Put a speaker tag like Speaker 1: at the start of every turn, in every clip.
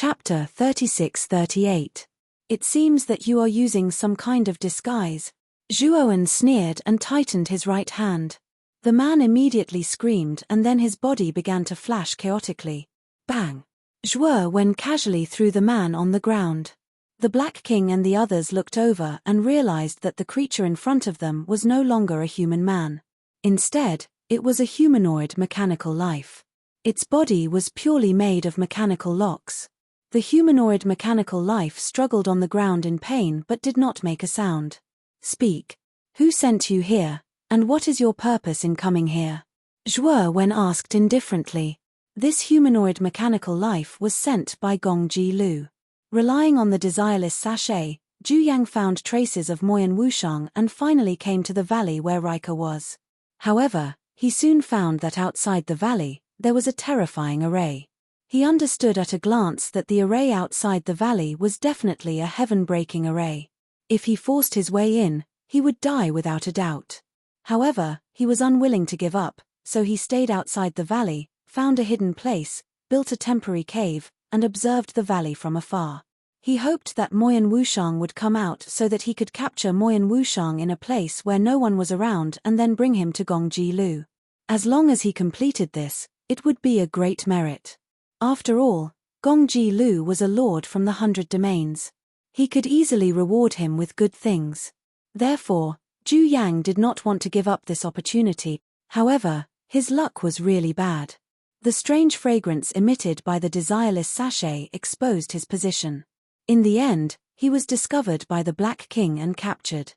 Speaker 1: Chapter 36-38. It seems that you are using some kind of disguise. Zhuowen sneered and tightened his right hand. The man immediately screamed and then his body began to flash chaotically. Bang! Zhuowen casually threw the man on the ground. The Black King and the others looked over and realized that the creature in front of them was no longer a human man. Instead, it was a humanoid mechanical life. Its body was purely made of mechanical locks. The humanoid mechanical life struggled on the ground in pain but did not make a sound. Speak. Who sent you here, and what is your purpose in coming here? Zhuowen asked indifferently. This humanoid mechanical life was sent by Gongji Lu. Relying on the desireless sachet, Zhu Yang found traces of Moyan Wushang and finally came to the valley where Rika was. However, he soon found that outside the valley, there was a terrifying array. He understood at a glance that the array outside the valley was definitely a heaven-breaking array. If he forced his way in, he would die without a doubt. However, he was unwilling to give up, so he stayed outside the valley, found a hidden place, built a temporary cave, and observed the valley from afar. He hoped that Moyan Wushang would come out so that he could capture Moyan Wushang in a place where no one was around and then bring him to Gongji Lu. As long as he completed this, it would be a great merit. After all, Gongji Lu was a lord from the 100 Domains. He could easily reward him with good things. Therefore, Zhu Yang did not want to give up this opportunity. However, his luck was really bad. The strange fragrance emitted by the desireless sachet exposed his position. In the end, he was discovered by the Black King and captured.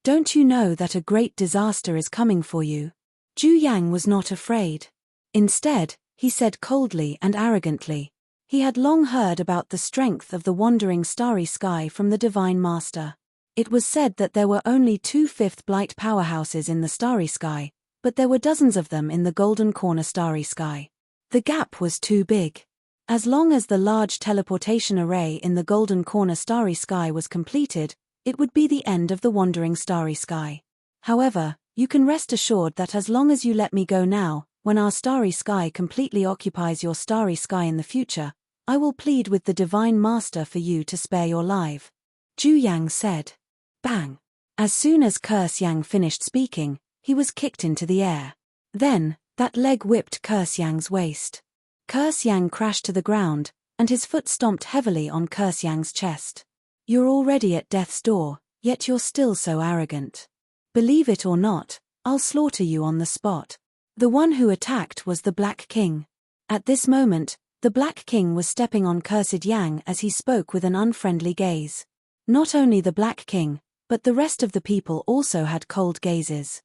Speaker 1: Don't you know that a great disaster is coming for you? Zhu Yang was not afraid. Instead, he said coldly and arrogantly. He had long heard about the strength of the wandering starry sky from the Divine Master. It was said that there were only 2 fifth blight powerhouses in the starry sky, but there were dozens of them in the Golden Corner starry sky. The gap was too big. As long as the large teleportation array in the Golden Corner starry sky was completed, it would be the end of the wandering starry sky. However, you can rest assured that as long as you let me go now, when our starry sky completely occupies your starry sky in the future, I will plead with the Divine Master for you to spare your life. Zhu Yang said. Bang! As soon as Curse Yang finished speaking, he was kicked into the air. Then, that leg whipped Curse Yang's waist. Curse Yang crashed to the ground, and his foot stomped heavily on Curse Yang's chest. You're already at death's door, yet you're still so arrogant. Believe it or not, I'll slaughter you on the spot. The one who attacked was the Black King. At this moment, the Black King was stepping on Cursed Yang as he spoke with an unfriendly gaze. Not only the Black King, but the rest of the people also had cold gazes.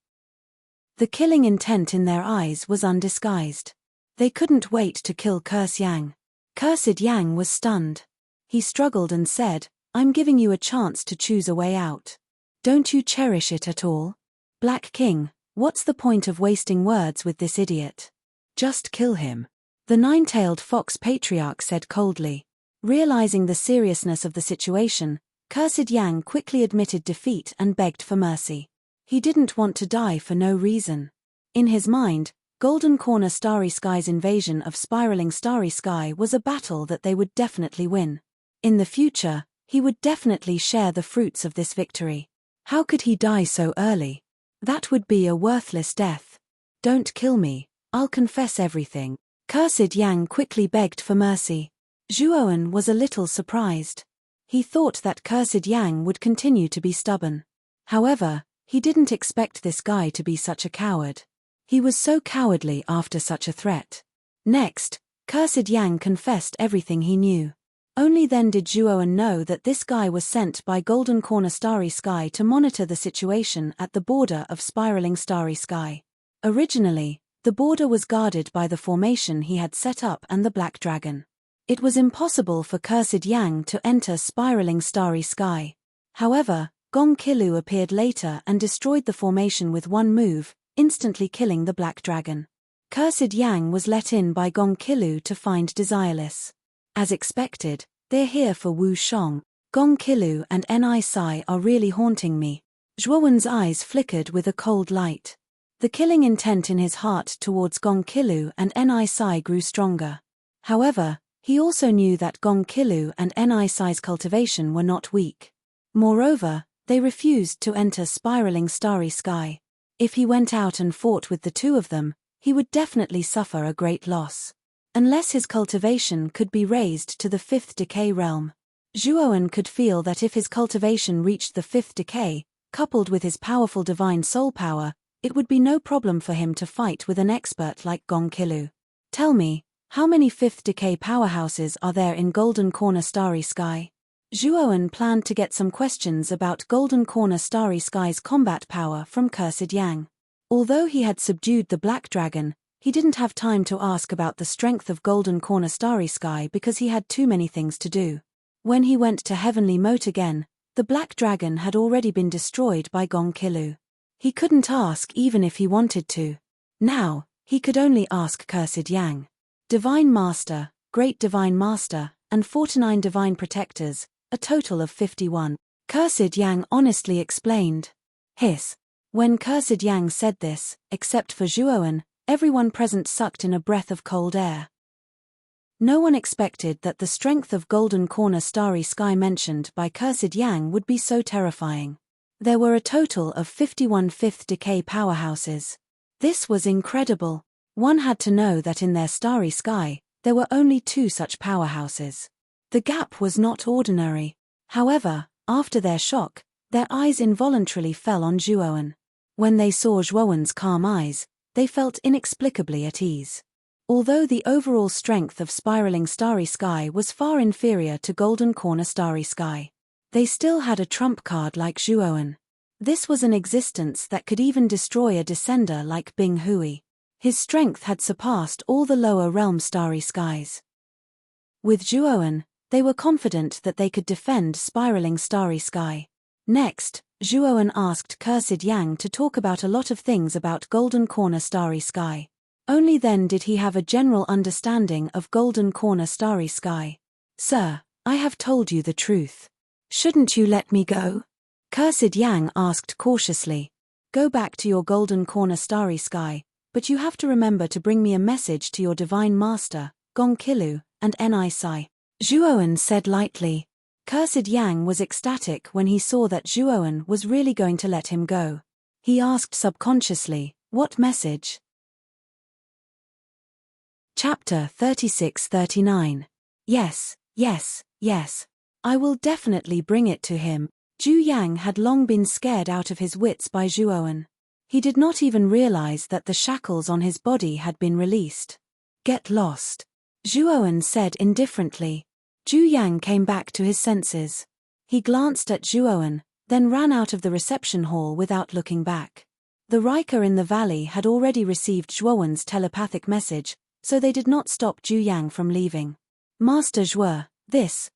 Speaker 1: The killing intent in their eyes was undisguised. They couldn't wait to kill Curse Yang. Cursed Yang was stunned. He struggled and said, I'm giving you a chance to choose a way out. Don't you cherish it at all? Black King, what's the point of wasting words with this idiot? Just kill him. The nine-tailed fox patriarch said coldly. Realizing the seriousness of the situation, Cursed Yang quickly admitted defeat and begged for mercy. He didn't want to die for no reason. In his mind, Golden Corner Starry Sky's invasion of spiraling Starry Sky was a battle that they would definitely win. In the future, he would definitely share the fruits of this victory. How could he die so early? That would be a worthless death. Don't kill me, I'll confess everything. Cursed Yang quickly begged for mercy. Zhuowen was a little surprised. He thought that Cursed Yang would continue to be stubborn. However, he didn't expect this guy to be such a coward. He was so cowardly after such a threat. Next, Cursed Yang confessed everything he knew. Only then did Zhuowen know that this guy was sent by Golden Corner Starry Sky to monitor the situation at the border of spiraling Starry Sky. Originally, the border was guarded by the formation he had set up and the Black Dragon. It was impossible for Cursed Yang to enter spiraling Starry Sky. However, Gongqilu appeared later and destroyed the formation with one move, instantly killing the Black Dragon. Cursed Yang was let in by Gongqilu to find Desireless. As expected, they're here for Wu Shong. Gongqilu and Ni Sai are really haunting me. Zhuowen's eyes flickered with a cold light. The killing intent in his heart towards Gongqilu and Ni Sai grew stronger. However, He also knew that Gongkilu and Nisai's cultivation were not weak. Moreover, they refused to enter spiraling starry sky. If he went out and fought with the two of them, he would definitely suffer a great loss. Unless his cultivation could be raised to the fifth decay realm. Zhuowen could feel that if his cultivation reached the fifth decay, coupled with his powerful divine soul power, it would be no problem for him to fight with an expert like Gongkilu. Tell me, how many fifth decay powerhouses are there in Golden Corner Starry Sky? Zhuowen planned to get some questions about Golden Corner Starry Sky's combat power from Cursed Yang. Although he had subdued the Black Dragon, he didn't have time to ask about the strength of Golden Corner Starry Sky because he had too many things to do. When he went to Heavenly Moat again, the Black Dragon had already been destroyed by Gongkilu. He couldn't ask even if he wanted to. Now, he could only ask Cursed Yang. Divine Master, Great Divine Master, and 49 Divine Protectors, a total of 51. Cursed Yang honestly explained. Hiss. When Cursed Yang said this, except for Zhuowen, everyone present sucked in a breath of cold air. No one expected that the strength of Golden Corner Starry Sky mentioned by Cursed Yang would be so terrifying. There were a total of 51 fifth decay powerhouses. This was incredible. One had to know that in their starry sky, there were only 2 such powerhouses. The gap was not ordinary. However, after their shock, their eyes involuntarily fell on Zhuowen. When they saw Zhuowen's calm eyes, they felt inexplicably at ease. Although the overall strength of spiraling starry sky was far inferior to Golden Corner Starry Sky, they still had a trump card like Zhuowen. This was an existence that could even destroy a descender like Bing Hui. His strength had surpassed all the lower realm starry skies. With Zhuowen, they were confident that they could defend spiraling starry sky. Next, Zhuowen asked Cursed Yang to talk about a lot of things about Golden Corner Starry Sky. Only then did he have a general understanding of Golden Corner Starry Sky. Sir, I have told you the truth. Shouldn't you let me go? Cursed Yang asked cautiously. Go back to your Golden Corner Starry Sky, but you have to remember to bring me a message to your Divine Master, Gongkilu, and Nisai. Zhuowen said lightly. Cursed Yang was ecstatic when he saw that Zhuowen was really going to let him go. He asked subconsciously, what message? Chapter 36-39. Yes, yes, yes. I will definitely bring it to him. Zhu Yang had long been scared out of his wits by Zhuowen. He did not even realize that the shackles on his body had been released. Get lost. Zhuowen said indifferently. Zhu Yang came back to his senses. He glanced at Zhuowen, then ran out of the reception hall without looking back. The Riker in the valley had already received Zhuowen's telepathic message, so they did not stop Zhu Yang from leaving. Master Zhuo, this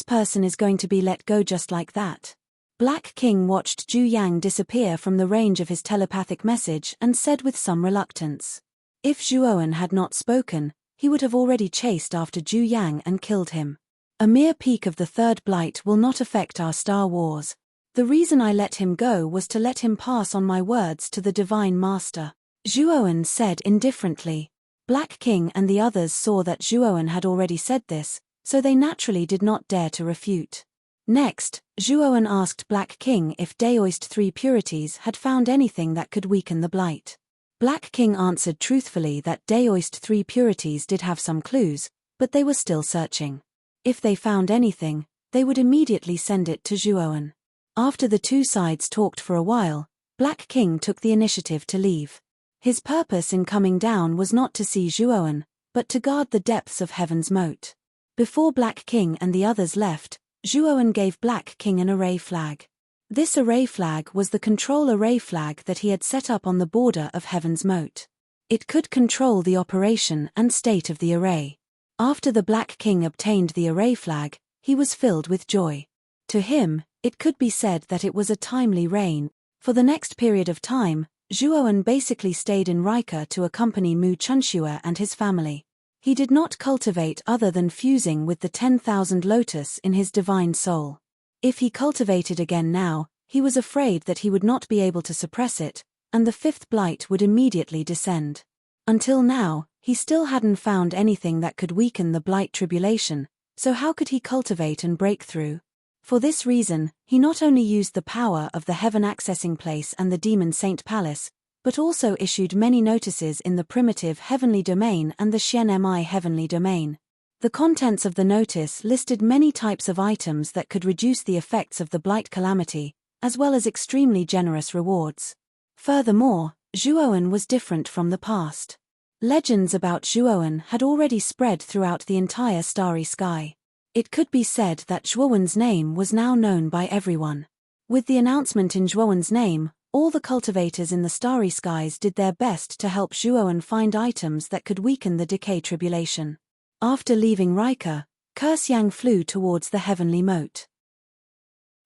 Speaker 1: person is going to be let go just like that. Black King watched Zhu Yang disappear from the range of his telepathic message and said with some reluctance. If Zhuowen had not spoken, he would have already chased after Zhu Yang and killed him. A mere peak of the third blight will not affect our Star Wars. The reason I let him go was to let him pass on my words to the Divine Master. Zhuowen said indifferently. Black King and the others saw that Zhuowen had already said this, so they naturally did not dare to refute. Next, Zhuowen asked Black King if Daoist 3 Purities had found anything that could weaken the blight. Black King answered truthfully that Daoist 3 Purities did have some clues, but they were still searching. If they found anything, they would immediately send it to Zhuowen. After the two sides talked for a while, Black King took the initiative to leave. His purpose in coming down was not to see Zhuowen, but to guard the depths of Heaven's Moat. Before Black King and the others left, Zhuowen gave Black King an array flag. This array flag was the control array flag that he had set up on the border of Heaven's Moat. It could control the operation and state of the array. After the Black King obtained the array flag, he was filled with joy. To him, it could be said that it was a timely reign. For the next period of time, Zhuowen basically stayed in Riker to accompany Mu Chunxue and his family. He did not cultivate other than fusing with the 10,000 lotus in his divine soul. If he cultivated again now, he was afraid that he would not be able to suppress it, and the fifth blight would immediately descend. Until now, He still hadn't found anything that could weaken the blight tribulation, so how could he cultivate and break through? For this reason, he not only used the power of the Heaven Accessing Place and the Demon Saint Palace, but also issued many notices in the primitive Heavenly Domain and the Xian-Mi Heavenly Domain. The contents of the notice listed many types of items that could reduce the effects of the blight calamity, as well as extremely generous rewards. Furthermore, Zhuoan was different from the past. Legends about Zhuoan had already spread throughout the entire starry sky. It could be said that Zhuoan's name was now known by everyone. With the announcement in Zhuoan's name, all the cultivators in the starry skies did their best to help Zhuoan find items that could weaken the decay tribulation. After leaving Rika, Kersiang flew towards the heavenly moat.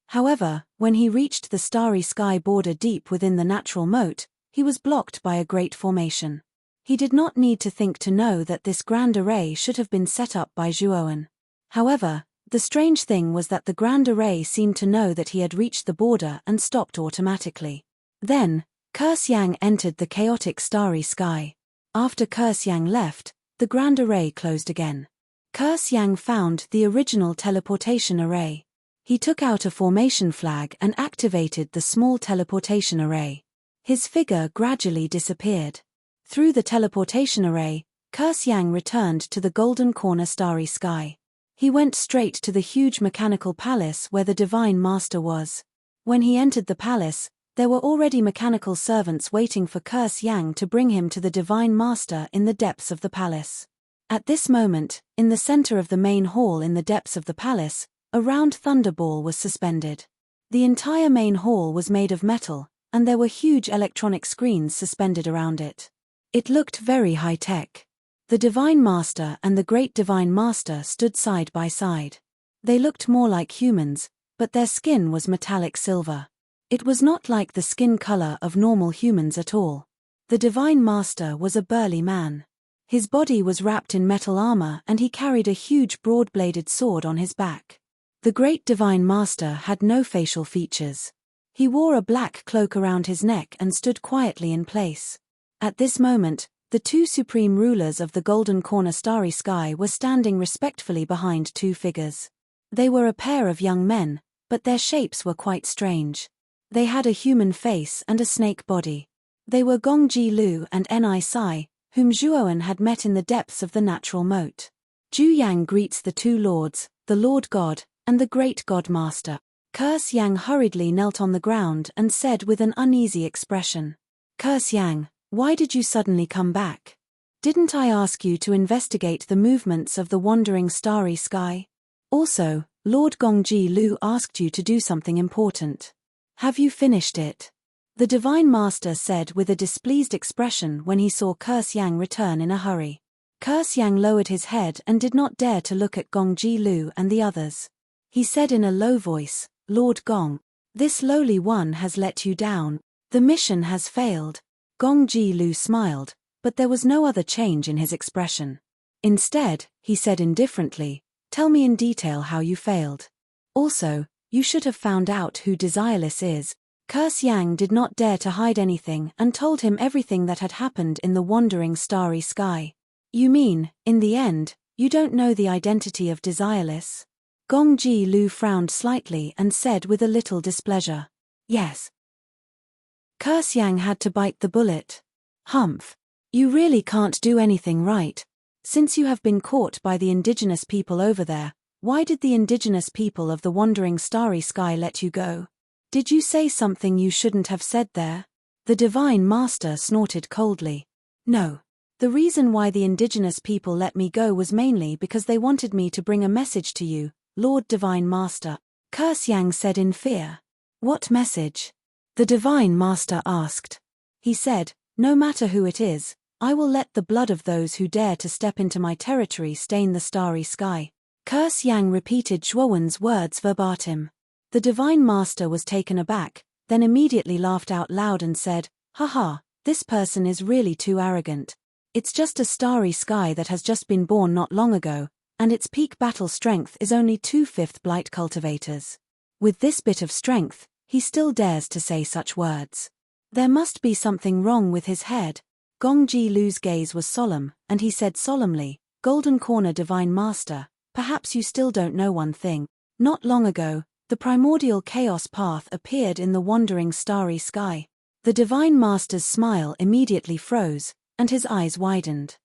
Speaker 1: However, when he reached the starry sky border deep within the natural moat, he was blocked by a great formation. He did not need to think to know that this grand array should have been set up by Zhuoan. However, the strange thing was that the grand array seemed to know that he had reached the border and stopped automatically. Then, Kersiang entered the chaotic starry sky. After Kersiang left, the grand array closed again. Kersiang found the original teleportation array. He took out a formation flag and activated the small teleportation array. His figure gradually disappeared. Through the teleportation array, Kersiang returned to the golden corner starry sky. He went straight to the huge mechanical palace where the Divine Master was. When he entered the palace, there were already mechanical servants waiting for Kersiang to bring him to the Divine Master in the depths of the palace. At this moment, in the center of the main hall in the depths of the palace, a round thunderball was suspended. The entire main hall was made of metal, and there were huge electronic screens suspended around it. It looked very high-tech. The Divine Master and the Great Divine Master stood side by side. They looked more like humans, but their skin was metallic silver. It was not like the skin color of normal humans at all. The Divine Master was a burly man. His body was wrapped in metal armor and he carried a huge broad-bladed sword on his back. The Great Divine Master had no facial features. He wore a black cloak around his neck and stood quietly in place. At this moment, the two supreme rulers of the Golden Corner Starry Sky were standing respectfully behind two figures. They were a pair of young men, but their shapes were quite strange. They had a human face and a snake body. They were Gongji Lu and Ni Sai, whom Zhuoan had met in the depths of the natural moat. Zhu Yang greets the two lords, the Lord God, and the Great God Master. Kersiang hurriedly knelt on the ground and said with an uneasy expression, "Kersiang, why did you suddenly come back? Didn't I ask you to investigate the movements of the wandering starry sky? Also, Lord Gongji Lu asked you to do something important. Have you finished it?" The Divine Master said with a displeased expression when he saw Kersiang return in a hurry. Kersiang lowered his head and did not dare to look at Gongji Lu and the others. He said in a low voice, "Lord Gong, this lowly one has let you down. The mission has failed." Gongji Lu smiled, but there was no other change in his expression. Instead, he said indifferently, "Tell me in detail how you failed. Also, you should have found out who Desireless is." Kersiang did not dare to hide anything and told him everything that had happened in the wandering starry sky. "You mean, in the end, you don't know the identity of Desireless?" Gongji Lu frowned slightly and said with a little displeasure, "Yes." Kersiang had to bite the bullet. "Humph. You really can't do anything right. Since you have been caught by the indigenous people over there, why did the indigenous people of the wandering starry sky let you go? Did you say something you shouldn't have said there?" The Divine Master snorted coldly. "No. The reason why the indigenous people let me go was mainly because they wanted me to bring a message to you, Lord Divine Master," Kersiang said in fear. "What message?" the Divine Master asked. He said, "No matter who it is, I will let the blood of those who dare to step into my territory stain the starry sky." Kersiang repeated Zhuowen's words verbatim. The Divine Master was taken aback, then immediately laughed out loud and said, "Haha, this person is really too arrogant. It's just a starry sky that has just been born not long ago, and its peak battle strength is only 2/5 blight cultivators. With this bit of strength, he still dares to say such words. There must be something wrong with his head." Gong Ji Lu's gaze was solemn, and he said solemnly, "Golden Corner Divine Master, perhaps you still don't know one thing. Not long ago, the primordial chaos path appeared in the wandering starry sky." The Divine Master's smile immediately froze, and his eyes widened.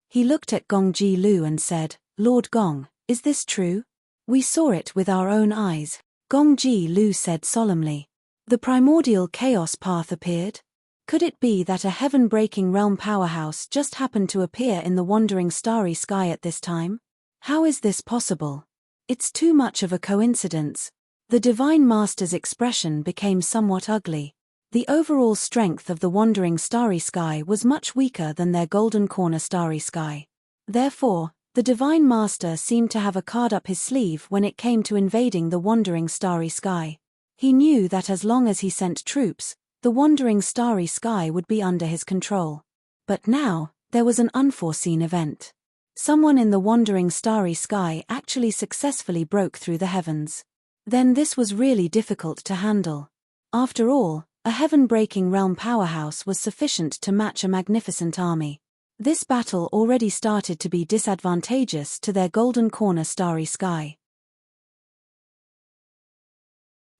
Speaker 1: He looked at Gong Ji Lu and said, "Lord Gong, is this true? We saw it with our own eyes." Gong Ji Lu said solemnly. The primordial chaos path appeared? Could it be that a heaven-breaking realm powerhouse just happened to appear in the wandering starry sky at this time? How is this possible? It's too much of a coincidence. The Divine Master's expression became somewhat ugly. The overall strength of the wandering starry sky was much weaker than their Golden Corner starry sky. Therefore, the Divine Master seemed to have a card up his sleeve when it came to invading the wandering starry sky. He knew that as long as he sent troops, the wandering starry sky would be under his control. But now, there was an unforeseen event. Someone in the wandering starry sky actually successfully broke through the heavens. Then this was really difficult to handle. After all, a heaven-breaking realm powerhouse was sufficient to match a magnificent army. This battle already started to be disadvantageous to their Golden Corner starry sky.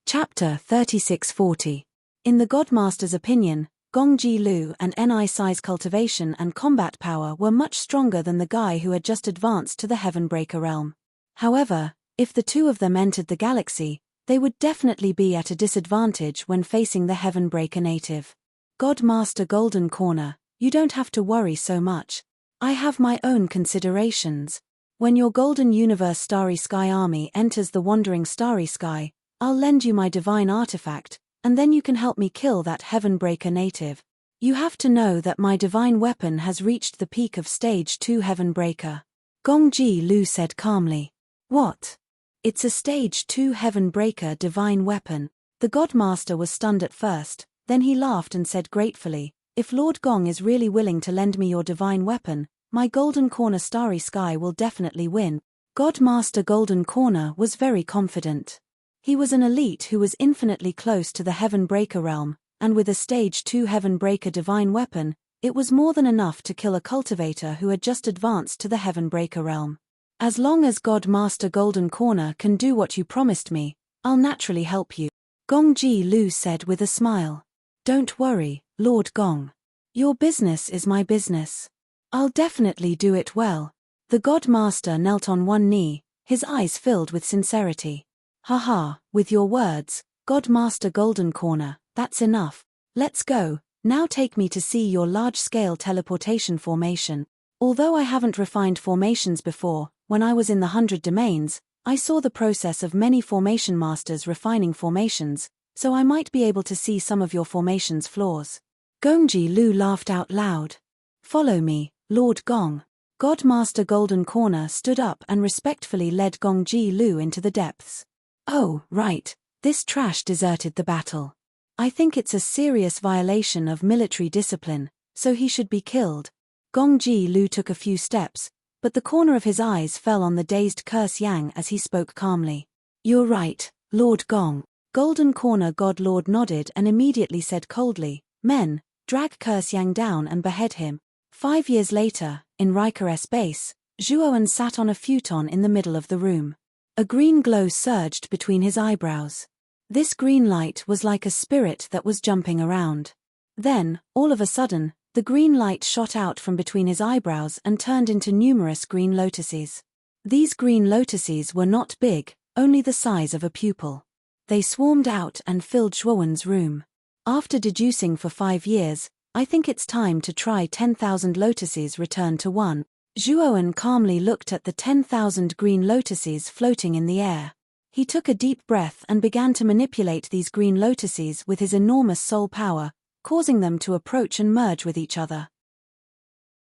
Speaker 1: Chapter 3640. In the Godmaster's opinion, Gong Ji Lu and Ni Sai's cultivation and combat power were much stronger than the guy who had just advanced to the Heavenbreaker realm. However, if the two of them entered the galaxy, they would definitely be at a disadvantage when facing the Heavenbreaker native. Godmaster Golden Corner, you don't have to worry so much. I have my own considerations. When your Golden Universe Starry Sky army enters the wandering starry sky, I'll lend you my divine artifact, and then you can help me kill that Heavenbreaker native. You have to know that my divine weapon has reached the peak of Stage 2 Heavenbreaker. Gong Ji Lu said calmly. What? It's a Stage 2 Heavenbreaker divine weapon. The Godmaster was stunned at first, then he laughed and said gratefully, "If Lord Gong is really willing to lend me your divine weapon, my Golden Corner Starry Sky will definitely win." Godmaster Golden Corner was very confident. He was an elite who was infinitely close to the Heavenbreaker realm, and with a Stage 2 Heavenbreaker divine weapon, it was more than enough to kill a cultivator who had just advanced to the Heavenbreaker realm. As long as Godmaster Golden Corner can do what you promised me, I'll naturally help you. Gong Ji Lu said with a smile. Don't worry, Lord Gong. Your business is my business. I'll definitely do it well. The Godmaster knelt on one knee, his eyes filled with sincerity. Haha, with your words, Godmaster Golden Corner, that's enough. Let's go, now take me to see your large-scale teleportation formation. Although I haven't refined formations before, when I was in the 100 domains, I saw the process of many formation masters refining formations, so I might be able to see some of your formation's flaws. Gong Ji Lu laughed out loud. Follow me, Lord Gong. Godmaster Golden Corner stood up and respectfully led Gong Ji Lu into the depths. Oh, right, this trash deserted the battle. I think it's a serious violation of military discipline, so he should be killed. Gong Ji Lu took a few steps, but the corner of his eyes fell on the dazed Curse Yang as he spoke calmly. You're right, Lord Gong. Golden Corner God Lord nodded and immediately said coldly, Men, drag Curse Yang down and behead him. 5 years later, in Riker's base, Zhuowen sat on a futon in the middle of the room. A green glow surged between his eyebrows. This green light was like a spirit that was jumping around. Then, all of a sudden, the green light shot out from between his eyebrows and turned into numerous green lotuses. These green lotuses were not big, only the size of a pupil. They swarmed out and filled Zhuowen's room. After deducing for 5 years, I think it's time to try 10,000 lotuses return to 1. Zhuowen calmly looked at the 10,000 green lotuses floating in the air. He took a deep breath and began to manipulate these green lotuses with his enormous soul power, causing them to approach and merge with each other.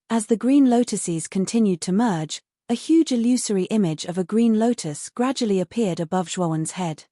Speaker 1: As the green lotuses continued to merge, a huge illusory image of a green lotus gradually appeared above Zhuowen's head.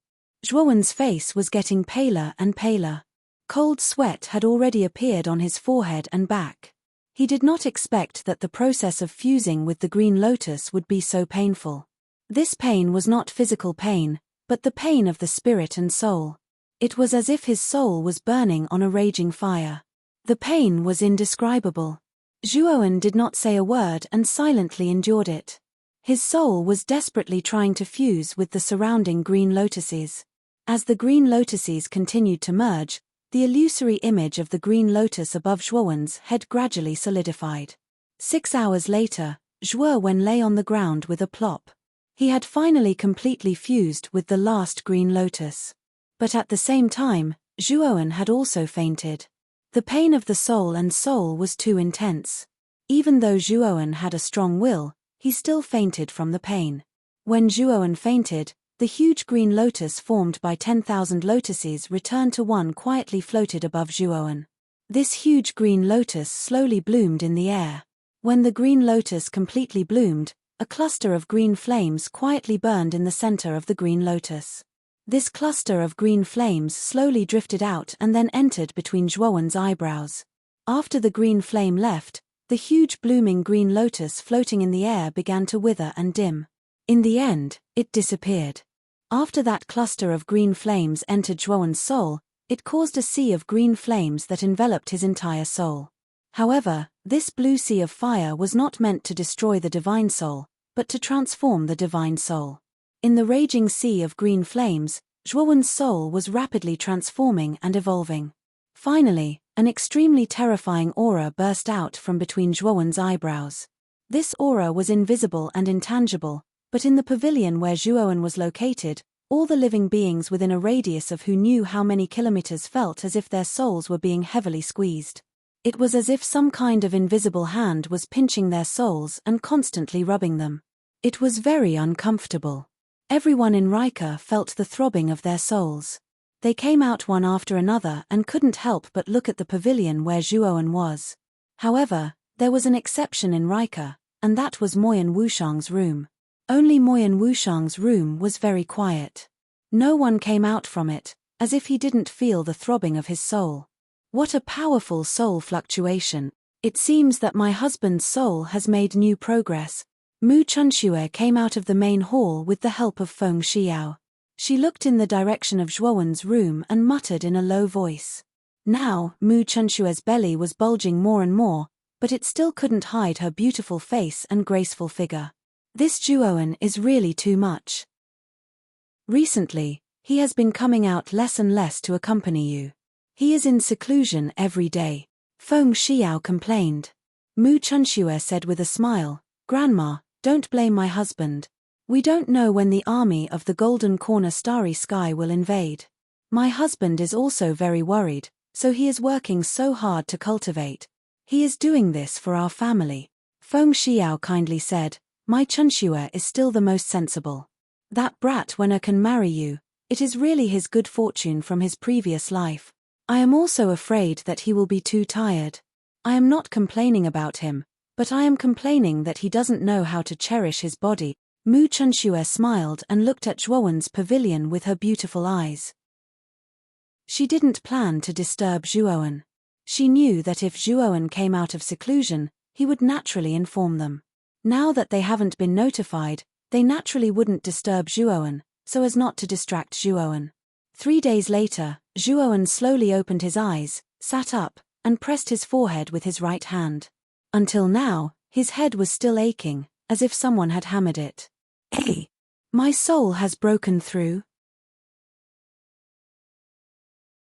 Speaker 1: Zhuowen's face was getting paler and paler. Cold sweat had already appeared on his forehead and back. He did not expect that the process of fusing with the green lotus would be so painful. This pain was not physical pain, but the pain of the spirit and soul. It was as if his soul was burning on a raging fire. The pain was indescribable. Zhuowen did not say a word and silently endured it. His soul was desperately trying to fuse with the surrounding green lotuses. As the green lotuses continued to merge, the illusory image of the green lotus above Zhuowen's head gradually solidified. 6 hours later, Zhuowen lay on the ground with a plop. He had finally completely fused with the last green lotus. But at the same time, Zhuowen had also fainted. The pain of the soul was too intense. Even though Zhuowen had a strong will, he still fainted from the pain. When Zhuowen fainted, the huge green lotus formed by 10,000 lotuses returned to one quietly floated above Zhuowen. This huge green lotus slowly bloomed in the air. When the green lotus completely bloomed, a cluster of green flames quietly burned in the center of the green lotus. This cluster of green flames slowly drifted out and then entered between Zhuowen's eyebrows. After the green flame left, the huge blooming green lotus floating in the air began to wither and dim. In the end, it disappeared. After that cluster of green flames entered Zhuowen's soul, it caused a sea of green flames that enveloped his entire soul. However, this blue sea of fire was not meant to destroy the divine soul, but to transform the divine soul. In the raging sea of green flames, Zhuowen's soul was rapidly transforming and evolving. Finally, an extremely terrifying aura burst out from between Zhuowen's eyebrows. This aura was invisible and intangible, but in the pavilion where Zhuowen was located, all the living beings within a radius of who knew how many kilometers felt as if their souls were being heavily squeezed. It was as if some kind of invisible hand was pinching their souls and constantly rubbing them. It was very uncomfortable. Everyone in Rika felt the throbbing of their souls. They came out one after another and couldn't help but look at the pavilion where Zhuowen was. However, there was an exception in Rika, and that was Moyan Wushang's room. Only Moyan Wushang's room was very quiet. No one came out from it, as if he didn't feel the throbbing of his soul. What a powerful soul fluctuation. It seems that my husband's soul has made new progress. Mu Chunxue came out of the main hall with the help of Feng Xiao. She looked in the direction of Zhuowen's room and muttered in a low voice. Now, Mu Chunxue's belly was bulging more and more, but it still couldn't hide her beautiful face and graceful figure. This Zhuowen is really too much. Recently, he has been coming out less and less to accompany you. He is in seclusion every day. Feng Xiao complained. Mu Chunxue said with a smile, "Grandma, don't blame my husband. We don't know when the army of the Golden Corner Starry Sky will invade. My husband is also very worried, so he is working so hard to cultivate. He is doing this for our family." Feng Xiao kindly said, "My Chunxue is still the most sensible. That brat Wen'er can marry you. It is really his good fortune from his previous life. I am also afraid that he will be too tired. I am not complaining about him, but I am complaining that he doesn't know how to cherish his body." Mu Chunxue smiled and looked at Zhuowen's pavilion with her beautiful eyes. She didn't plan to disturb Zhuowen. She knew that if Zhuowen came out of seclusion, he would naturally inform them. Now that they haven't been notified, they naturally wouldn't disturb Zhuowen, so as not to distract Zhuowen. 3 days later, Zhuowen slowly opened his eyes, sat up, and pressed his forehead with his right hand. Until now, his head was still aching, as if someone had hammered it. "Hey! My soul has broken through."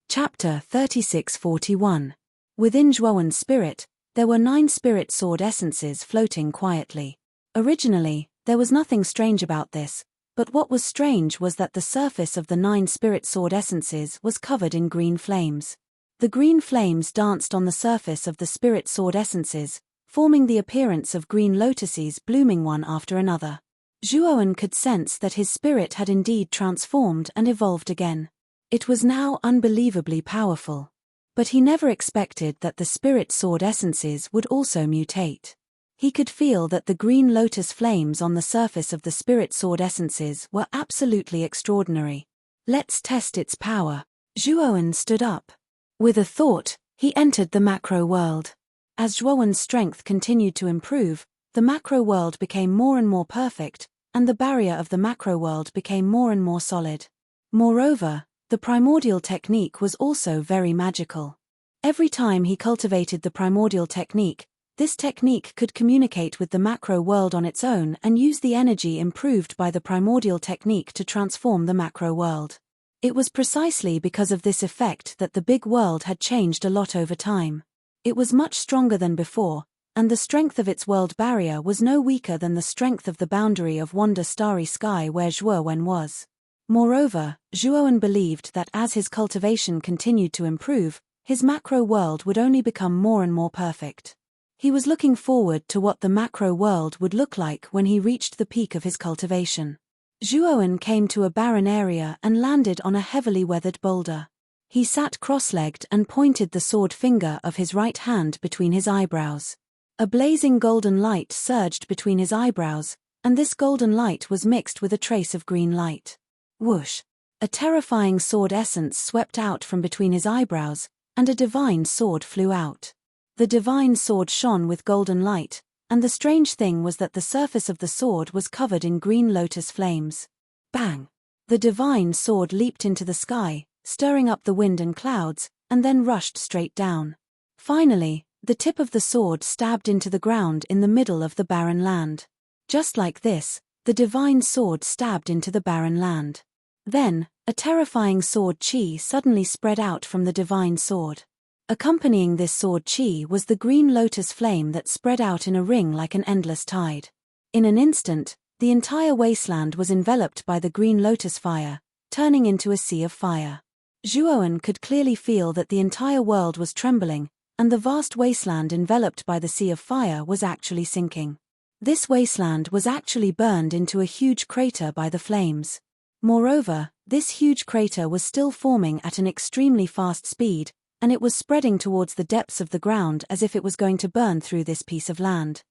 Speaker 1: Chapter 3641. Within Zhuowen's spirit, there were 9 spirit sword essences floating quietly. Originally, there was nothing strange about this, but what was strange was that the surface of the 9 spirit sword essences was covered in green flames. The green flames danced on the surface of the spirit sword essences, forming the appearance of green lotuses blooming one after another. Zhuowen could sense that his spirit had indeed transformed and evolved again. It was now unbelievably powerful. But he never expected that the spirit sword essences would also mutate. He could feel that the green lotus flames on the surface of the spirit sword essences were absolutely extraordinary. Let's test its power. Zhuowen stood up. With a thought, he entered the macro world. As Zhuowen's strength continued to improve, the macro world became more and more perfect, and the barrier of the macro world became more and more solid. Moreover, the primordial technique was also very magical. Every time he cultivated the primordial technique, this technique could communicate with the macro world on its own and use the energy improved by the primordial technique to transform the macro world. It was precisely because of this effect that the big world had changed a lot over time. It was much stronger than before, and the strength of its world barrier was no weaker than the strength of the boundary of Wanda starry sky where Zhuowen was. Moreover, Zhuowen believed that as his cultivation continued to improve, his macro world would only become more and more perfect. He was looking forward to what the macro world would look like when he reached the peak of his cultivation. Zhuowen came to a barren area and landed on a heavily weathered boulder. He sat cross-legged and pointed the sword finger of his right hand between his eyebrows. A blazing golden light surged between his eyebrows, and this golden light was mixed with a trace of green light. Whoosh! A terrifying sword essence swept out from between his eyebrows, and a divine sword flew out. The divine sword shone with golden light, and the strange thing was that the surface of the sword was covered in green lotus flames. Bang! The divine sword leaped into the sky, stirring up the wind and clouds, and then rushed straight down. Finally, the tip of the sword stabbed into the ground in the middle of the barren land. Just like this, the divine sword stabbed into the barren land. Then, a terrifying sword chi suddenly spread out from the divine sword. Accompanying this sword chi was the green lotus flame that spread out in a ring like an endless tide. In an instant, the entire wasteland was enveloped by the green lotus fire, turning into a sea of fire. Zhuowen could clearly feel that the entire world was trembling, and the vast wasteland enveloped by the sea of fire was actually sinking. This wasteland was actually burned into a huge crater by the flames. Moreover, this huge crater was still forming at an extremely fast speed, and it was spreading towards the depths of the ground as if it was going to burn through this piece of land.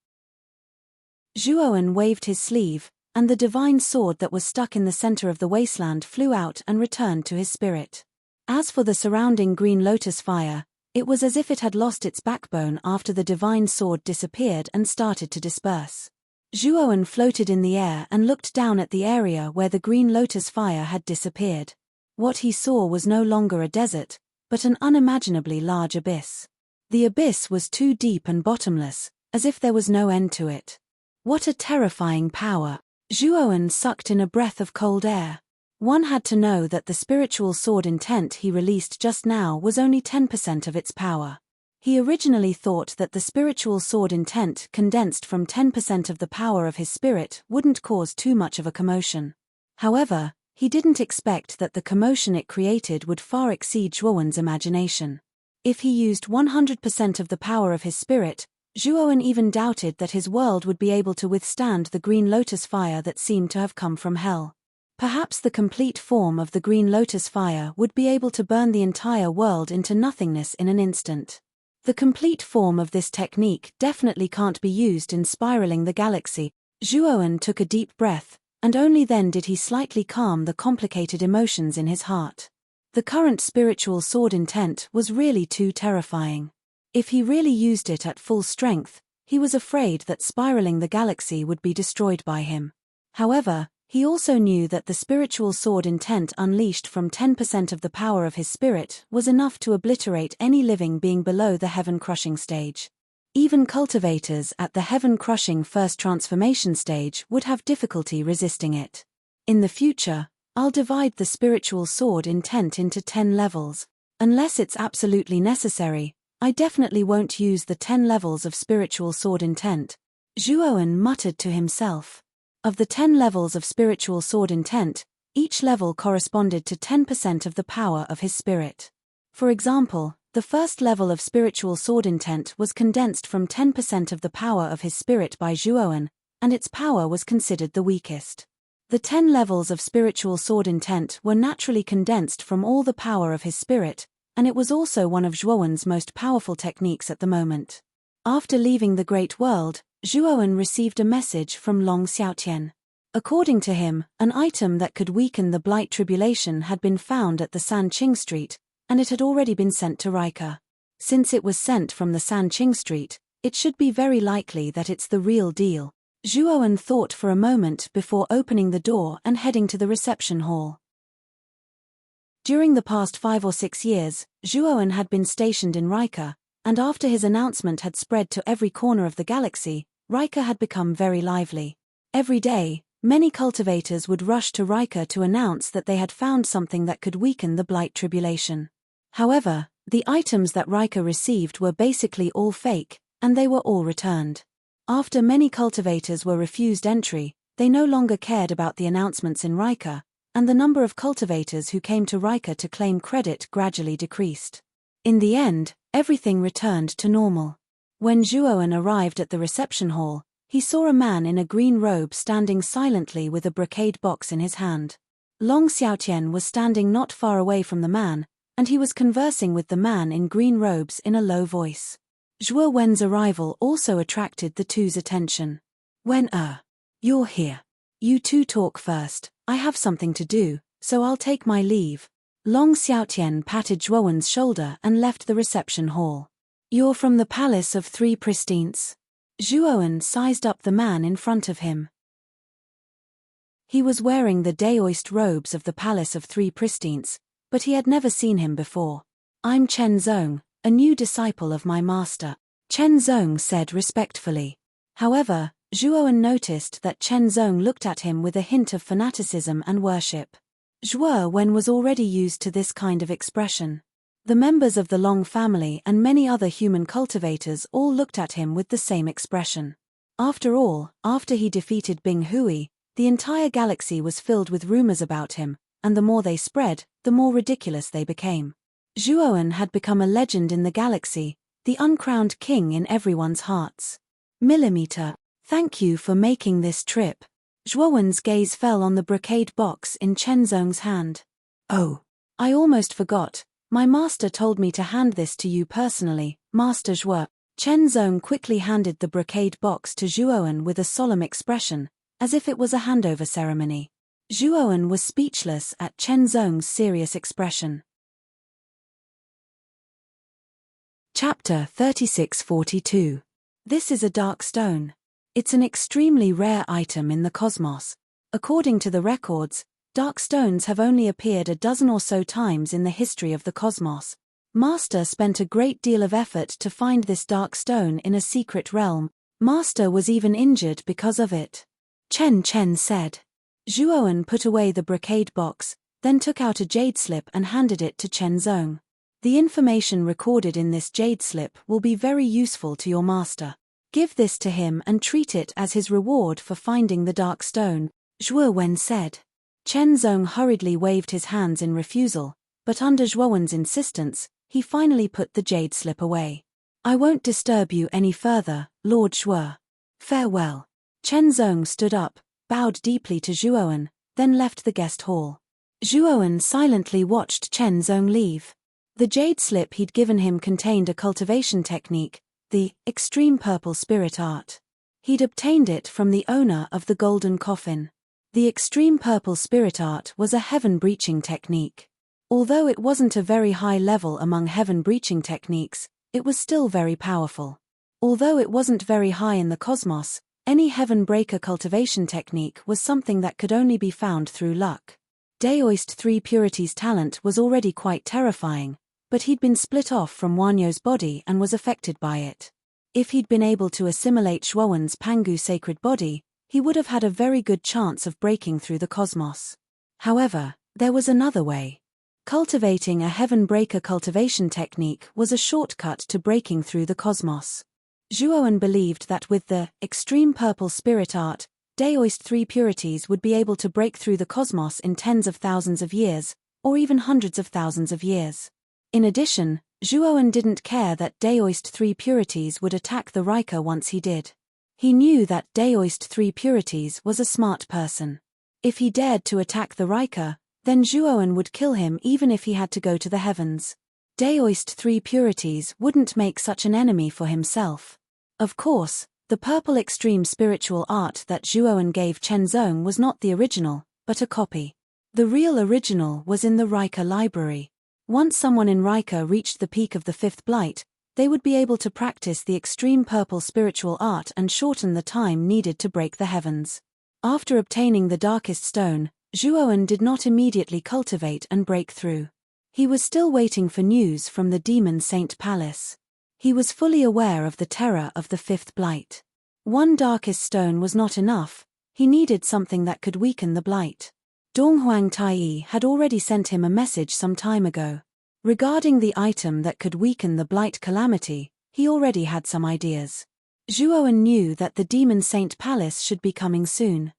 Speaker 1: Zhuowen waved his sleeve, and the divine sword that was stuck in the center of the wasteland flew out and returned to his spirit. As for the surrounding green lotus fire, it was as if it had lost its backbone after the divine sword disappeared and started to disperse. Zhuowen floated in the air and looked down at the area where the green lotus fire had disappeared. What he saw was no longer a desert, but an unimaginably large abyss. The abyss was too deep and bottomless, as if there was no end to it. What a terrifying power! Zhuowen sucked in a breath of cold air. One had to know that the spiritual sword intent he released just now was only 10% of its power. He originally thought that the spiritual sword intent condensed from 10% of the power of his spirit wouldn't cause too much of a commotion. However, he didn't expect that the commotion it created would far exceed Zhuowen's imagination. If he used 100% of the power of his spirit, Zhuowen even doubted that his world would be able to withstand the green lotus fire that seemed to have come from hell. Perhaps the complete form of the green lotus fire would be able to burn the entire world into nothingness in an instant. The complete form of this technique definitely can't be used in spiraling the galaxy. Zhuowen took a deep breath, and only then did he slightly calm the complicated emotions in his heart. The current spiritual sword intent was really too terrifying. If he really used it at full strength, he was afraid that spiraling the galaxy would be destroyed by him. However, he also knew that the spiritual sword intent unleashed from 10% of the power of his spirit was enough to obliterate any living being below the heaven-crushing stage. Even cultivators at the heaven-crushing first transformation stage would have difficulty resisting it. In the future, I'll divide the spiritual sword intent into 10 levels. Unless it's absolutely necessary, I definitely won't use the 10 levels of spiritual sword intent. Zhuowen muttered to himself. Of the 10 levels of spiritual sword intent, each level corresponded to 10% of the power of his spirit. For example, the first level of spiritual sword intent was condensed from 10% of the power of his spirit by Zhuowen, and its power was considered the weakest. The 10 levels of spiritual sword intent were naturally condensed from all the power of his spirit, and it was also one of Zhuowen's most powerful techniques at the moment. After leaving the Great World, Zhuowen received a message from Long Xiaotian. According to him, an item that could weaken the Blight Tribulation had been found at the Sanqing Street, and it had already been sent to Rika. Since it was sent from the Sanqing Street, it should be very likely that it's the real deal. Zhuowen thought for a moment before opening the door and heading to the reception hall. During the past 5 or 6 years, Zhuowen had been stationed in Rika, and after his announcement had spread to every corner of the galaxy, Rika had become very lively. Every day, many cultivators would rush to Rika to announce that they had found something that could weaken the Blight Tribulation. However, the items that Rika received were basically all fake, and they were all returned. After many cultivators were refused entry, they no longer cared about the announcements in Rika, and the number of cultivators who came to Rika to claim credit gradually decreased. In the end, everything returned to normal. When Zhuowen arrived at the reception hall, he saw a man in a green robe standing silently with a brocade box in his hand. Long Xiaotian was standing not far away from the man, and he was conversing with the man in green robes in a low voice. Zhuowen's arrival also attracted the two's attention. You're here. You two talk first, I have something to do, so I'll take my leave. Long Xiaotian patted Zhuowen's shoulder and left the reception hall. You're from the Palace of Three Pristines. Zhuowen sized up the man in front of him. He was wearing the Daoist robes of the Palace of Three Pristines, but he had never seen him before. I'm Chen Zong, a new disciple of my master, Chen Zong said respectfully. However, Zhuowen noticed that Chen Zong looked at him with a hint of fanaticism and worship. Zhuowen was already used to this kind of expression. The members of the Long family and many other human cultivators all looked at him with the same expression. After all, after he defeated Bing Hui, the entire galaxy was filled with rumors about him, and the more they spread, the more ridiculous they became. Zhuowen had become a legend in the galaxy, the uncrowned king in everyone's hearts. Millimeter. Thank you for making this trip. Zhuowen's gaze fell on the brocade box in Chen Zong's hand. Oh, I almost forgot. My master told me to hand this to you personally, Master Zhuo. Chen Zong quickly handed the brocade box to Zhuowen with a solemn expression, as if it was a handover ceremony. Zhuowen was speechless at Chen Zong's serious expression. Chapter 3642. This is a dark stone. It's an extremely rare item in the cosmos. According to the records, dark stones have only appeared a dozen or so times in the history of the cosmos. Master spent a great deal of effort to find this dark stone in a secret realm. Master was even injured because of it. Chen said. Zhuowen put away the brocade box, then took out a jade slip and handed it to Chen Zong. The information recorded in this jade slip will be very useful to your master. Give this to him and treat it as his reward for finding the dark stone, Zhuowen said. Chen Zong hurriedly waved his hands in refusal, but under Zhuowen's insistence, he finally put the jade slip away. I won't disturb you any further, Lord Zhuo. Farewell. Chen Zong stood up, bowed deeply to Zhuowen, then left the guest hall. Zhuowen silently watched Chen Zong leave. The jade slip he'd given him contained a cultivation technique, the extreme purple spirit art. He'd obtained it from the owner of the golden coffin. The extreme purple spirit art was a heaven-breaching technique. Although it wasn't a very high level among heaven-breaching techniques, it was still very powerful. Although it wasn't very high in the cosmos, any heaven-breaker cultivation technique was something that could only be found through luck. Daoist Three Purities' talent was already quite terrifying, but he'd been split off from Wanyo's body and was affected by it. If he'd been able to assimilate Zhuowen's Pangu sacred body, he would have had a very good chance of breaking through the cosmos. However, there was another way. Cultivating a heaven-breaker cultivation technique was a shortcut to breaking through the cosmos. Zhuowen believed that with the extreme purple spirit art, Daoist Three Purities would be able to break through the cosmos in tens of thousands of years, or even hundreds of thousands of years. In addition, Zhuowen didn't care that Daoist Three Purities would attack the Rika once he did. He knew that Daoist Three Purities was a smart person. If he dared to attack the Rika, then Zhuowen would kill him even if he had to go to the heavens. Daoist Three Purities wouldn't make such an enemy for himself. Of course, the purple extreme spiritual art that Zhuowen gave Chen Zong was not the original, but a copy. The real original was in the Rika library. Once someone in Rika reached the peak of the fifth blight, they would be able to practice the extreme purple spiritual art and shorten the time needed to break the heavens. After obtaining the darkest stone, Zhuoan did not immediately cultivate and break through. He was still waiting for news from the Demon Saint Palace. He was fully aware of the terror of the fifth blight. One darkest stone was not enough, he needed something that could weaken the blight. Donghuang Taiyi had already sent him a message some time ago. Regarding the item that could weaken the blight calamity, he already had some ideas. Zhuoan knew that the Demon Saint Palace should be coming soon.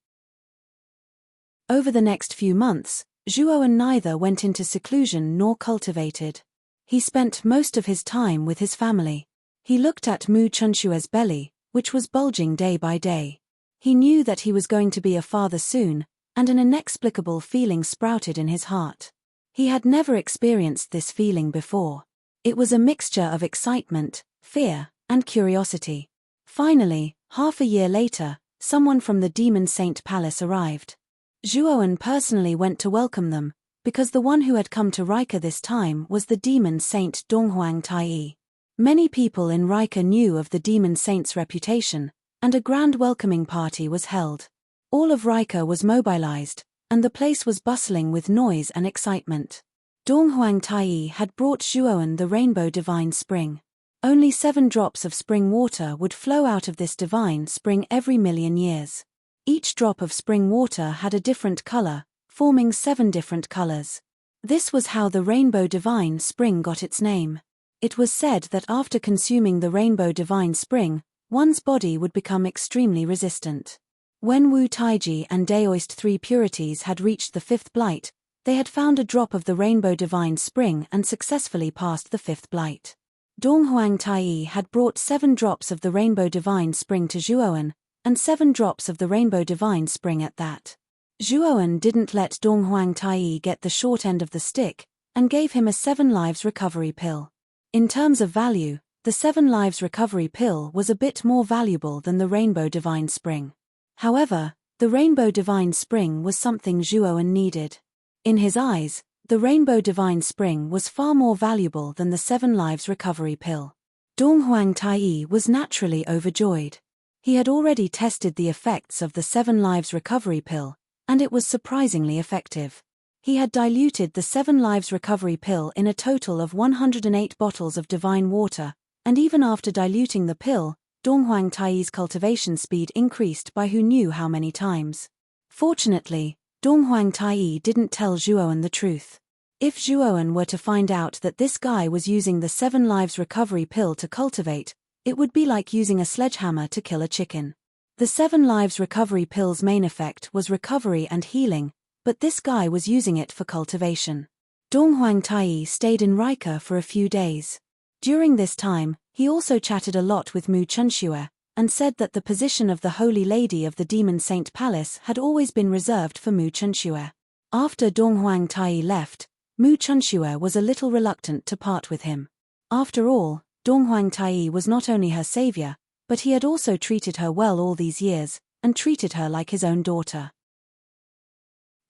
Speaker 1: Over the next few months, Zhuoan neither went into seclusion nor cultivated. He spent most of his time with his family. He looked at Mu Chunshue's belly, which was bulging day by day. He knew that he was going to be a father soon, and an inexplicable feeling sprouted in his heart. He had never experienced this feeling before. It was a mixture of excitement, fear, and curiosity. Finally, half a year later, someone from the Demon Saint Palace arrived. Zhuoan personally went to welcome them, because the one who had come to Rika this time was the Demon Saint Donghuang Taiyi. Many people in Rika knew of the Demon Saint's reputation, and a grand welcoming party was held. All of Rika was mobilized, and the place was bustling with noise and excitement. Donghuang Taiyi had brought Zhuoan the rainbow divine spring. Only 7 drops of spring water would flow out of this divine spring every million years. Each drop of spring water had a different color, forming 7 different colors. This was how the rainbow divine spring got its name. It was said that after consuming the rainbow divine spring, one's body would become extremely resistant. When Wu Taiji and Daoist 3 purities had reached the 5th blight, they had found a drop of the rainbow divine spring and successfully passed the 5th blight. Donghuang Taiyi had brought 7 drops of the rainbow divine spring to Zhuoan, and 7 drops of the rainbow divine spring at that. Zhuoan didn't let Donghuang Taiyi get the short end of the stick, and gave him a 7 lives recovery pill. In terms of value, the 7 lives recovery pill was a bit more valuable than the rainbow divine spring. However, the rainbow divine spring was something Zhuoan needed. In his eyes, the rainbow divine spring was far more valuable than the 7 lives recovery pill. Donghuang Taiyi was naturally overjoyed. He had already tested the effects of the 7 lives recovery pill, and it was surprisingly effective. He had diluted the 7 lives recovery pill in a total of 108 bottles of divine water, and even after diluting the pill, Donghuang Taiyi's cultivation speed increased by who knew how many times. Fortunately, Donghuang Taiyi didn't tell Zhuoan the truth. If Zhuoan were to find out that this guy was using the 7 lives recovery pill to cultivate, it would be like using a sledgehammer to kill a chicken. The 7 lives recovery pill's main effect was recovery and healing, but this guy was using it for cultivation. Donghuang Taiyi stayed in Rika for a few days. During this time, he also chatted a lot with Mu Chunxue, and said that the position of the Holy Lady of the Demon Saint Palace had always been reserved for Mu Chunxue. After Donghuang Taiyi left, Mu Chunxue was a little reluctant to part with him. After all, Donghuang Taiyi was not only her savior, but he had also treated her well all these years, and treated her like his own daughter.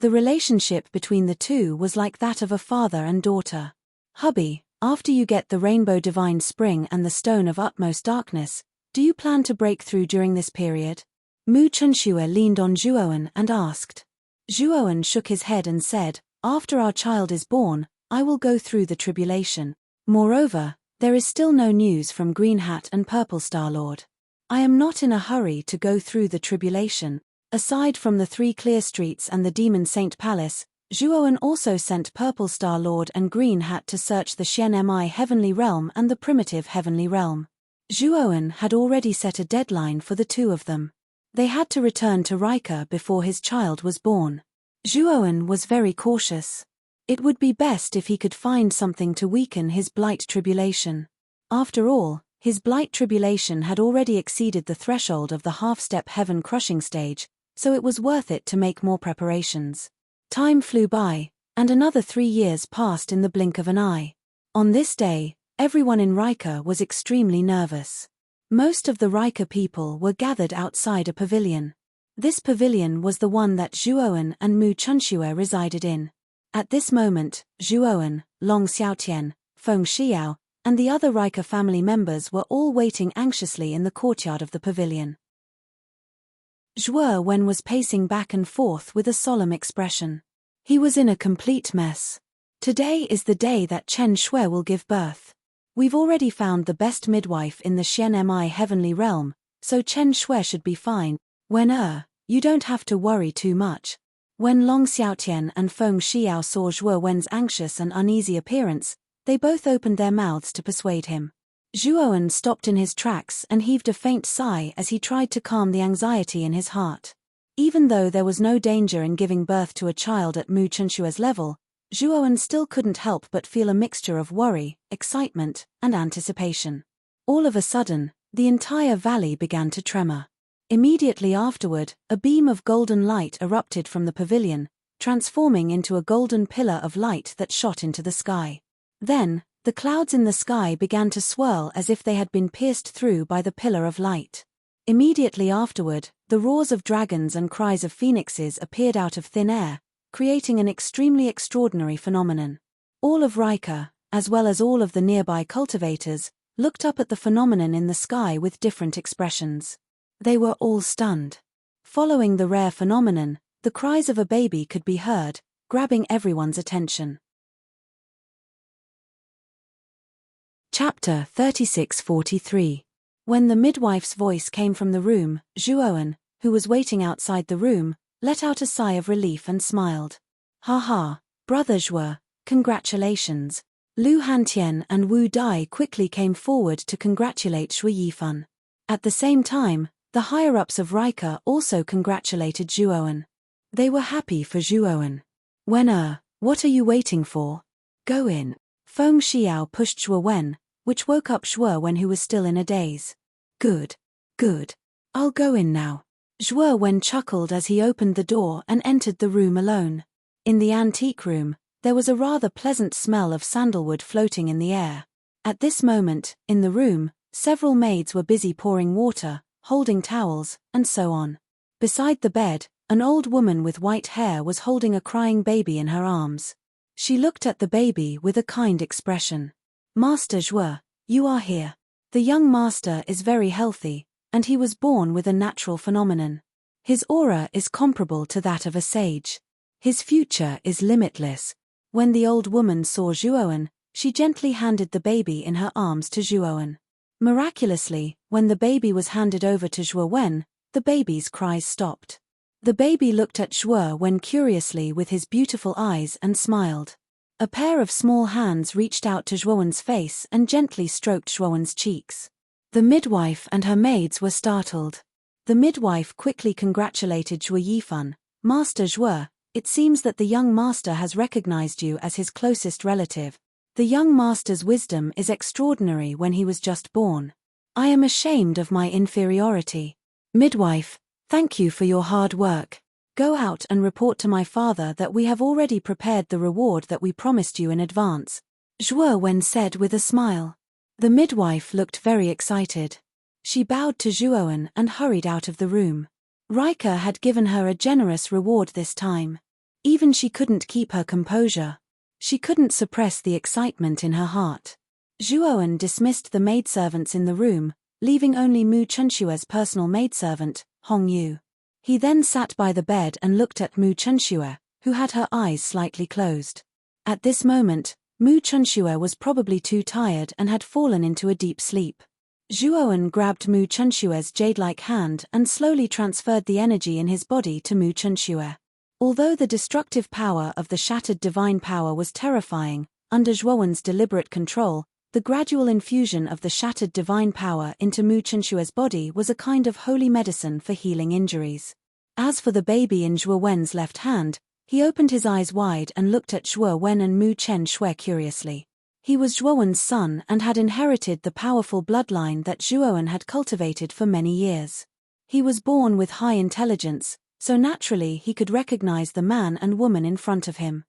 Speaker 1: The relationship between the two was like that of a father and daughter. "Hubby, after you get the rainbow divine spring and the stone of utmost darkness, do you plan to break through during this period?" Mu Chunxue leaned on Zhuoan and asked. Zhuoan shook his head and said, "After our child is born, I will go through the tribulation. Moreover, there is still no news from Green Hat and Purple Star Lord. I am not in a hurry to go through the tribulation." Aside from the 3 clear streets and the Demon Saint Palace, Zhuoan also sent Purple Star Lord and Green Hat to search the Xianmi Heavenly Realm and the Primitive Heavenly Realm. Zhuoan had already set a deadline for the 2 of them. They had to return to Rika before his child was born. Zhuoan was very cautious. It would be best if he could find something to weaken his blight tribulation. After all, his blight tribulation had already exceeded the threshold of the half-step heaven crushing stage, so it was worth it to make more preparations. Time flew by, and another 3 years passed in the blink of an eye. On this day, everyone in Rika was extremely nervous. Most of the Rika people were gathered outside a pavilion. This pavilion was the one that Zhuoan and Mu Chunxue resided in. At this moment, Zhuoan, Long Xiaotian, Feng Xiao, and the other Rika family members were all waiting anxiously in the courtyard of the pavilion. Zhuo Wen was pacing back and forth with a solemn expression. He was in a complete mess. Today is the day that Chen Shui will give birth. We've already found the best midwife in the Xianmi heavenly realm, so Chen Shui should be fine. When you don't have to worry too much. When Long Xiaotian and Feng Xiao saw Zhuo Wen's anxious and uneasy appearance, they both opened their mouths to persuade him. Zhuo Wen stopped in his tracks and heaved a faint sigh as he tried to calm the anxiety in his heart. Even though there was no danger in giving birth to a child at Mu Chenshua's level, Zhuo Wen still couldn't help but feel a mixture of worry, excitement, and anticipation. All of a sudden, the entire valley began to tremor. Immediately afterward, a beam of golden light erupted from the pavilion, transforming into a golden pillar of light that shot into the sky. Then, the clouds in the sky began to swirl as if they had been pierced through by the pillar of light. Immediately afterward, the roars of dragons and cries of phoenixes appeared out of thin air, creating an extremely extraordinary phenomenon. All of Rika, as well as all of the nearby cultivators, looked up at the phenomenon in the sky with different expressions. They were all stunned. Following the rare phenomenon, the cries of a baby could be heard, grabbing everyone's attention. Chapter 36-43. When the midwife's voice came from the room, Zhuo Wen, who was waiting outside the room, let out a sigh of relief and smiled. "Ha ha, brother Zhuo, congratulations." Lu Hantian and Wu Dai quickly came forward to congratulate Shui Yifan. At the same time, the higher-ups of Rika also congratulated Zhuo Wen. They were happy for Zhuo Wen. What are you waiting for? Go in." Feng Xiao pushed Zhuo Wen, which woke up Zhuo Wen, who was still in a daze. Good. I'll go in now." Zhuo Wen chuckled as he opened the door and entered the room alone. In the antique room, there was a rather pleasant smell of sandalwood floating in the air. At this moment, in the room, several maids were busy pouring water, holding towels, and so on. Beside the bed, an old woman with white hair was holding a crying baby in her arms. She looked at the baby with a kind expression. "Master Zhuo, you are here. The young master is very healthy, and he was born with a natural phenomenon. His aura is comparable to that of a sage. His future is limitless." When the old woman saw Zhuo Wen, she gently handed the baby in her arms to Zhuo Wen. Miraculously, when the baby was handed over to Zhuo Wen, the baby's cries stopped. The baby looked at Zhuo Wen curiously with his beautiful eyes and smiled. A pair of small hands reached out to Zhuo Wen's face and gently stroked Zhuo Wen's cheeks. The midwife and her maids were startled. The midwife quickly congratulated Shui Yifan. "Master Zhuo, it seems that the young master has recognized you as his closest relative. The young master's wisdom is extraordinary when he was just born. I am ashamed of my inferiority. Midwife, thank you for your hard work. Go out and report to my father that we have already prepared the reward that we promised you in advance," Zhuo Wen said with a smile. The midwife looked very excited. She bowed to Zhuo Wen and hurried out of the room. Rika had given her a generous reward this time. Even she couldn't keep her composure. She couldn't suppress the excitement in her heart. Zhuo Wen dismissed the maidservants in the room, leaving only Mu Chenshua's personal maidservant, Hong Yu. He then sat by the bed and looked at Mu Chenshua, who had her eyes slightly closed. At this moment, Mu Chenshua was probably too tired and had fallen into a deep sleep. Zhuo Wen grabbed Mu Chenshua's jade-like hand and slowly transferred the energy in his body to Mu Chenshua. Although the destructive power of the shattered divine power was terrifying, under Zhuo Wen's deliberate control, the gradual infusion of the shattered divine power into Mu Chenshua's body was a kind of holy medicine for healing injuries. As for the baby in Zhuo Wen's left hand, he opened his eyes wide and looked at Zhuo Wen and Mu Chen Shui curiously. He was Zhuo Wen's son and had inherited the powerful bloodline that Zhuo Wen had cultivated for many years. He was born with high intelligence, so naturally he could recognize the man and woman in front of him.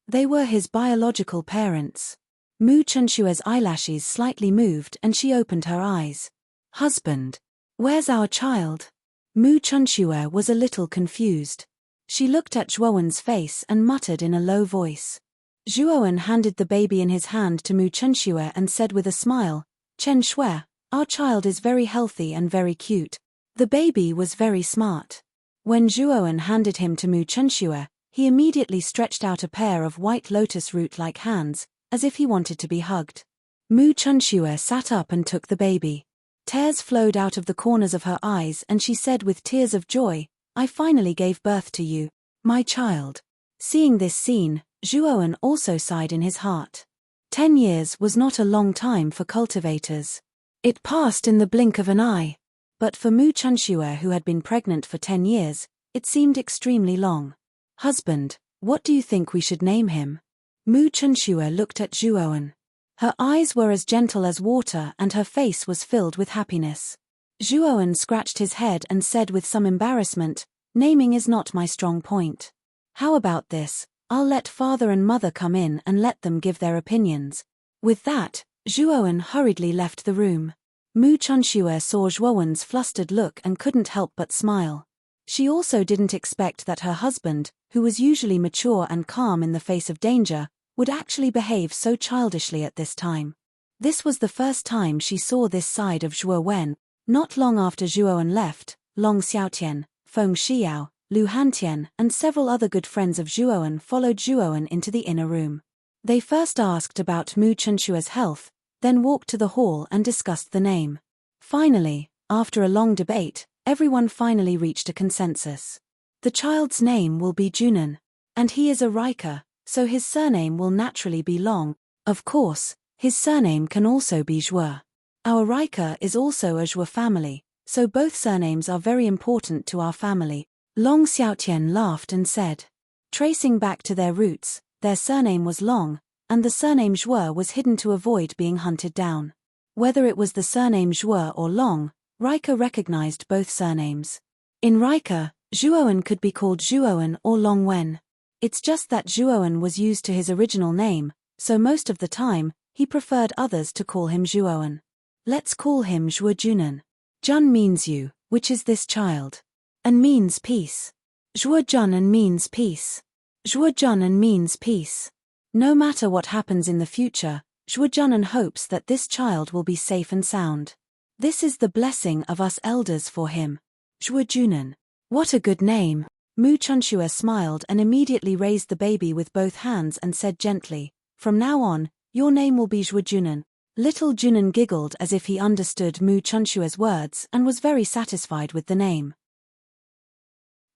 Speaker 1: They were his biological parents. Mu Chenshua's eyelashes slightly moved and she opened her eyes. "Husband, where's our child?" Mu Chenshua was a little confused. She looked at Zhuo Wen's face and muttered in a low voice. Zhuo Wen handed the baby in his hand to Mu Chenshua and said with a smile, "Chen Shui, our child is very healthy and very cute. The baby was very smart. When Zhuowen handed him to Mu Chunxue, he immediately stretched out a pair of white lotus root-like hands, as if he wanted to be hugged. Mu Chunxue sat up and took the baby. Tears flowed out of the corners of her eyes and she said with tears of joy, "I finally gave birth to you, my child." Seeing this scene, Zhuowen also sighed in his heart. 10 years was not a long time for cultivators. It passed in the blink of an eye. But for Mu Chunxue, who had been pregnant for 10 years, it seemed extremely long. "Husband, what do you think we should name him?" Mu Chunxue looked at Zhuowen. Her eyes were as gentle as water and her face was filled with happiness. Zhuowen scratched his head and said with some embarrassment, "Naming is not my strong point. How about this? I'll let father and mother come in and let them give their opinions." With that, Zhuowen hurriedly left the room. Mu Chunxue saw Zhuowen's flustered look and couldn't help but smile. She also didn't expect that her husband, who was usually mature and calm in the face of danger, would actually behave so childishly at this time. This was the first time she saw this side of Zhuowen. Not long after Zhuowen left, Long Xiaotian, Feng Xiao, Lu Hantian, and several other good friends of Zhuowen followed Zhuowen into the inner room. They first asked about Mu Chunxue's health, then walked to the hall and discussed the name. Finally, after a long debate, everyone finally reached a consensus. The child's name will be Junan. And he is a Riker, so his surname will naturally be Long. Of course, his surname can also be Zhuo. Our Riker is also a Zhuo family, so both surnames are very important to our family. Long Xiaotian laughed and said. Tracing back to their roots, their surname was Long, and the surname Zhuo was hidden to avoid being hunted down. Whether it was the surname Zhuo or Long, Riker recognized both surnames. In Riker, Zhuowen could be called Zhuowen or Longwen. It's just that Zhuowen was used to his original name, so most of the time, he preferred others to call him Zhuowen. Let's call him Zhuo Junan. Jun means you, which is this child. And means peace. Zhuo Junan means peace. Zhuo Junan means peace. No matter what happens in the future, Zhuo Junan hopes that this child will be safe and sound. This is the blessing of us elders for him. Zhuo Junan. What a good name. Mu Chunxue smiled and immediately raised the baby with both hands and said gently, "From now on, your name will be Zhuo Junan." Little Junan giggled as if he understood Mu Chunxue's words and was very satisfied with the name.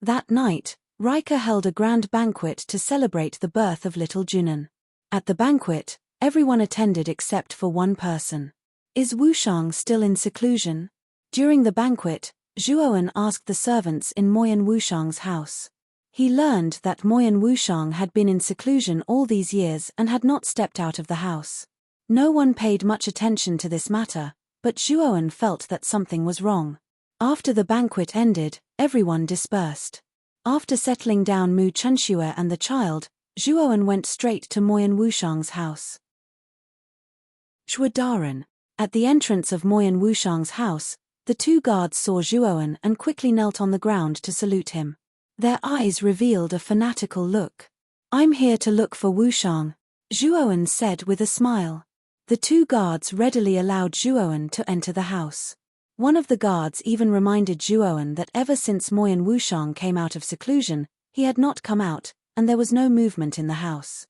Speaker 1: That night, Riker held a grand banquet to celebrate the birth of little Junan. At the banquet, everyone attended except for one person. Is Wushang still in seclusion? During the banquet, Zhuowen asked the servants in Moyan Wushang's house. He learned that Moyan Wushang had been in seclusion all these years and had not stepped out of the house. No one paid much attention to this matter, but Zhuowen felt that something was wrong. After the banquet ended, everyone dispersed. After settling down Mu Chunxue and the child, Zhuowen went straight to Moyan Wushang's house. Zhuodaran. At the entrance of Moyan Wushang's house, the two guards saw Zhuowen and quickly knelt on the ground to salute him. Their eyes revealed a fanatical look. "I'm here to look for Wushang," Zhuowen said with a smile. The two guards readily allowed Zhuowen to enter the house. One of the guards even reminded Zhuowen that ever since Moyan Wushang came out of seclusion, he had not come out, and there was no movement in the house.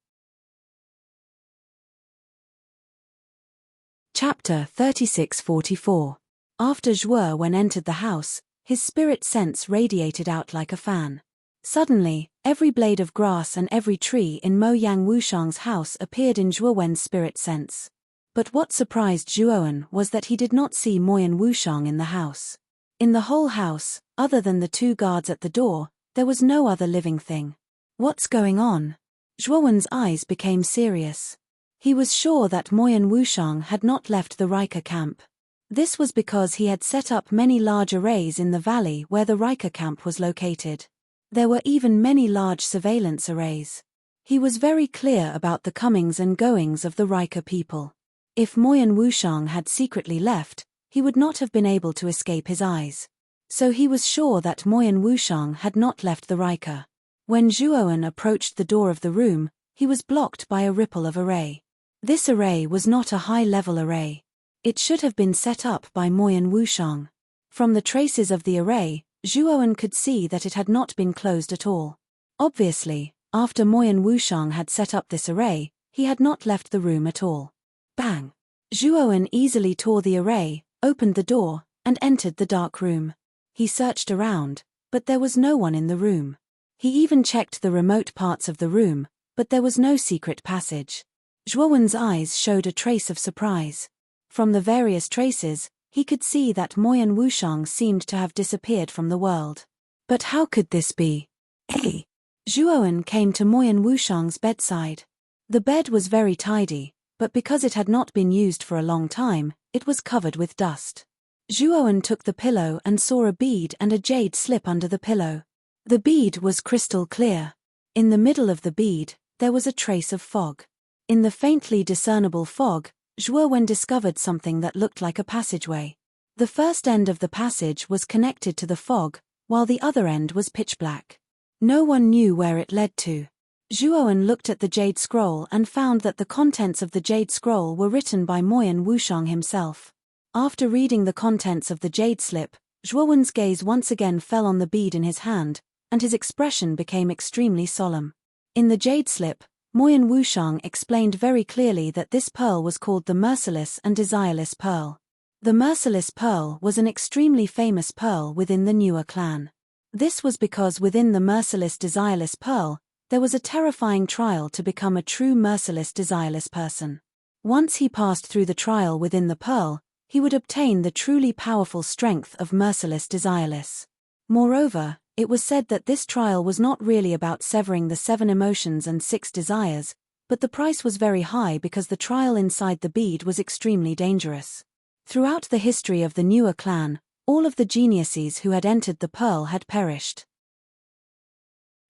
Speaker 1: Chapter 36-44. After Zhuowen entered the house, his spirit sense radiated out like a fan. Suddenly, every blade of grass and every tree in Mo Yang Wushang's house appeared in Zhuowen's spirit sense. But what surprised Zhuowen was that he did not see Moyan Wushang in the house. In the whole house, other than the two guards at the door, there was no other living thing. What's going on? Zhuowen's eyes became serious. He was sure that Moyan Wushang had not left the Riker camp. This was because he had set up many large arrays in the valley where the Riker camp was located. There were even many large surveillance arrays. He was very clear about the comings and goings of the Riker people. If Moyan Wushang had secretly left, he would not have been able to escape his eyes. So he was sure that Moyan Wushang had not left the Riker. When Zhuowen approached the door of the room, he was blocked by a ripple of array. This array was not a high-level array. It should have been set up by Moyan Wushang. From the traces of the array, Zhuowen could see that it had not been closed at all. Obviously, after Moyan Wushang had set up this array, he had not left the room at all. Bang! Zhuowen easily tore the array, opened the door, and entered the dark room. He searched around, but there was no one in the room. He even checked the remote parts of the room, but there was no secret passage. Zhuowen's eyes showed a trace of surprise. From the various traces, he could see that Moyan Wushang seemed to have disappeared from the world. But how could this be? Hey! Zhuowen came to Moyan Wushang's bedside. The bed was very tidy, but because it had not been used for a long time, it was covered with dust. Zhuowen took the pillow and saw a bead and a jade slip under the pillow. The bead was crystal clear. In the middle of the bead, there was a trace of fog. In the faintly discernible fog, Zhuowen discovered something that looked like a passageway. The first end of the passage was connected to the fog, while the other end was pitch black. No one knew where it led to. Zhuowen looked at the jade scroll and found that the contents of the jade scroll were written by Moyan Wushang himself. After reading the contents of the jade slip, Zhuowen's gaze once again fell on the bead in his hand, and his expression became extremely solemn. In the jade slip, Moyan Wushang explained very clearly that this pearl was called the merciless and desireless pearl. The merciless pearl was an extremely famous pearl within the Newer clan. This was because within the merciless desireless pearl, there was a terrifying trial to become a true merciless desireless person. Once he passed through the trial within the pearl, he would obtain the truly powerful strength of merciless desireless. Moreover, it was said that this trial was not really about severing the 7 emotions and 6 desires, but the price was very high because the trial inside the bead was extremely dangerous. Throughout the history of the Newer clan, all of the geniuses who had entered the pearl had perished.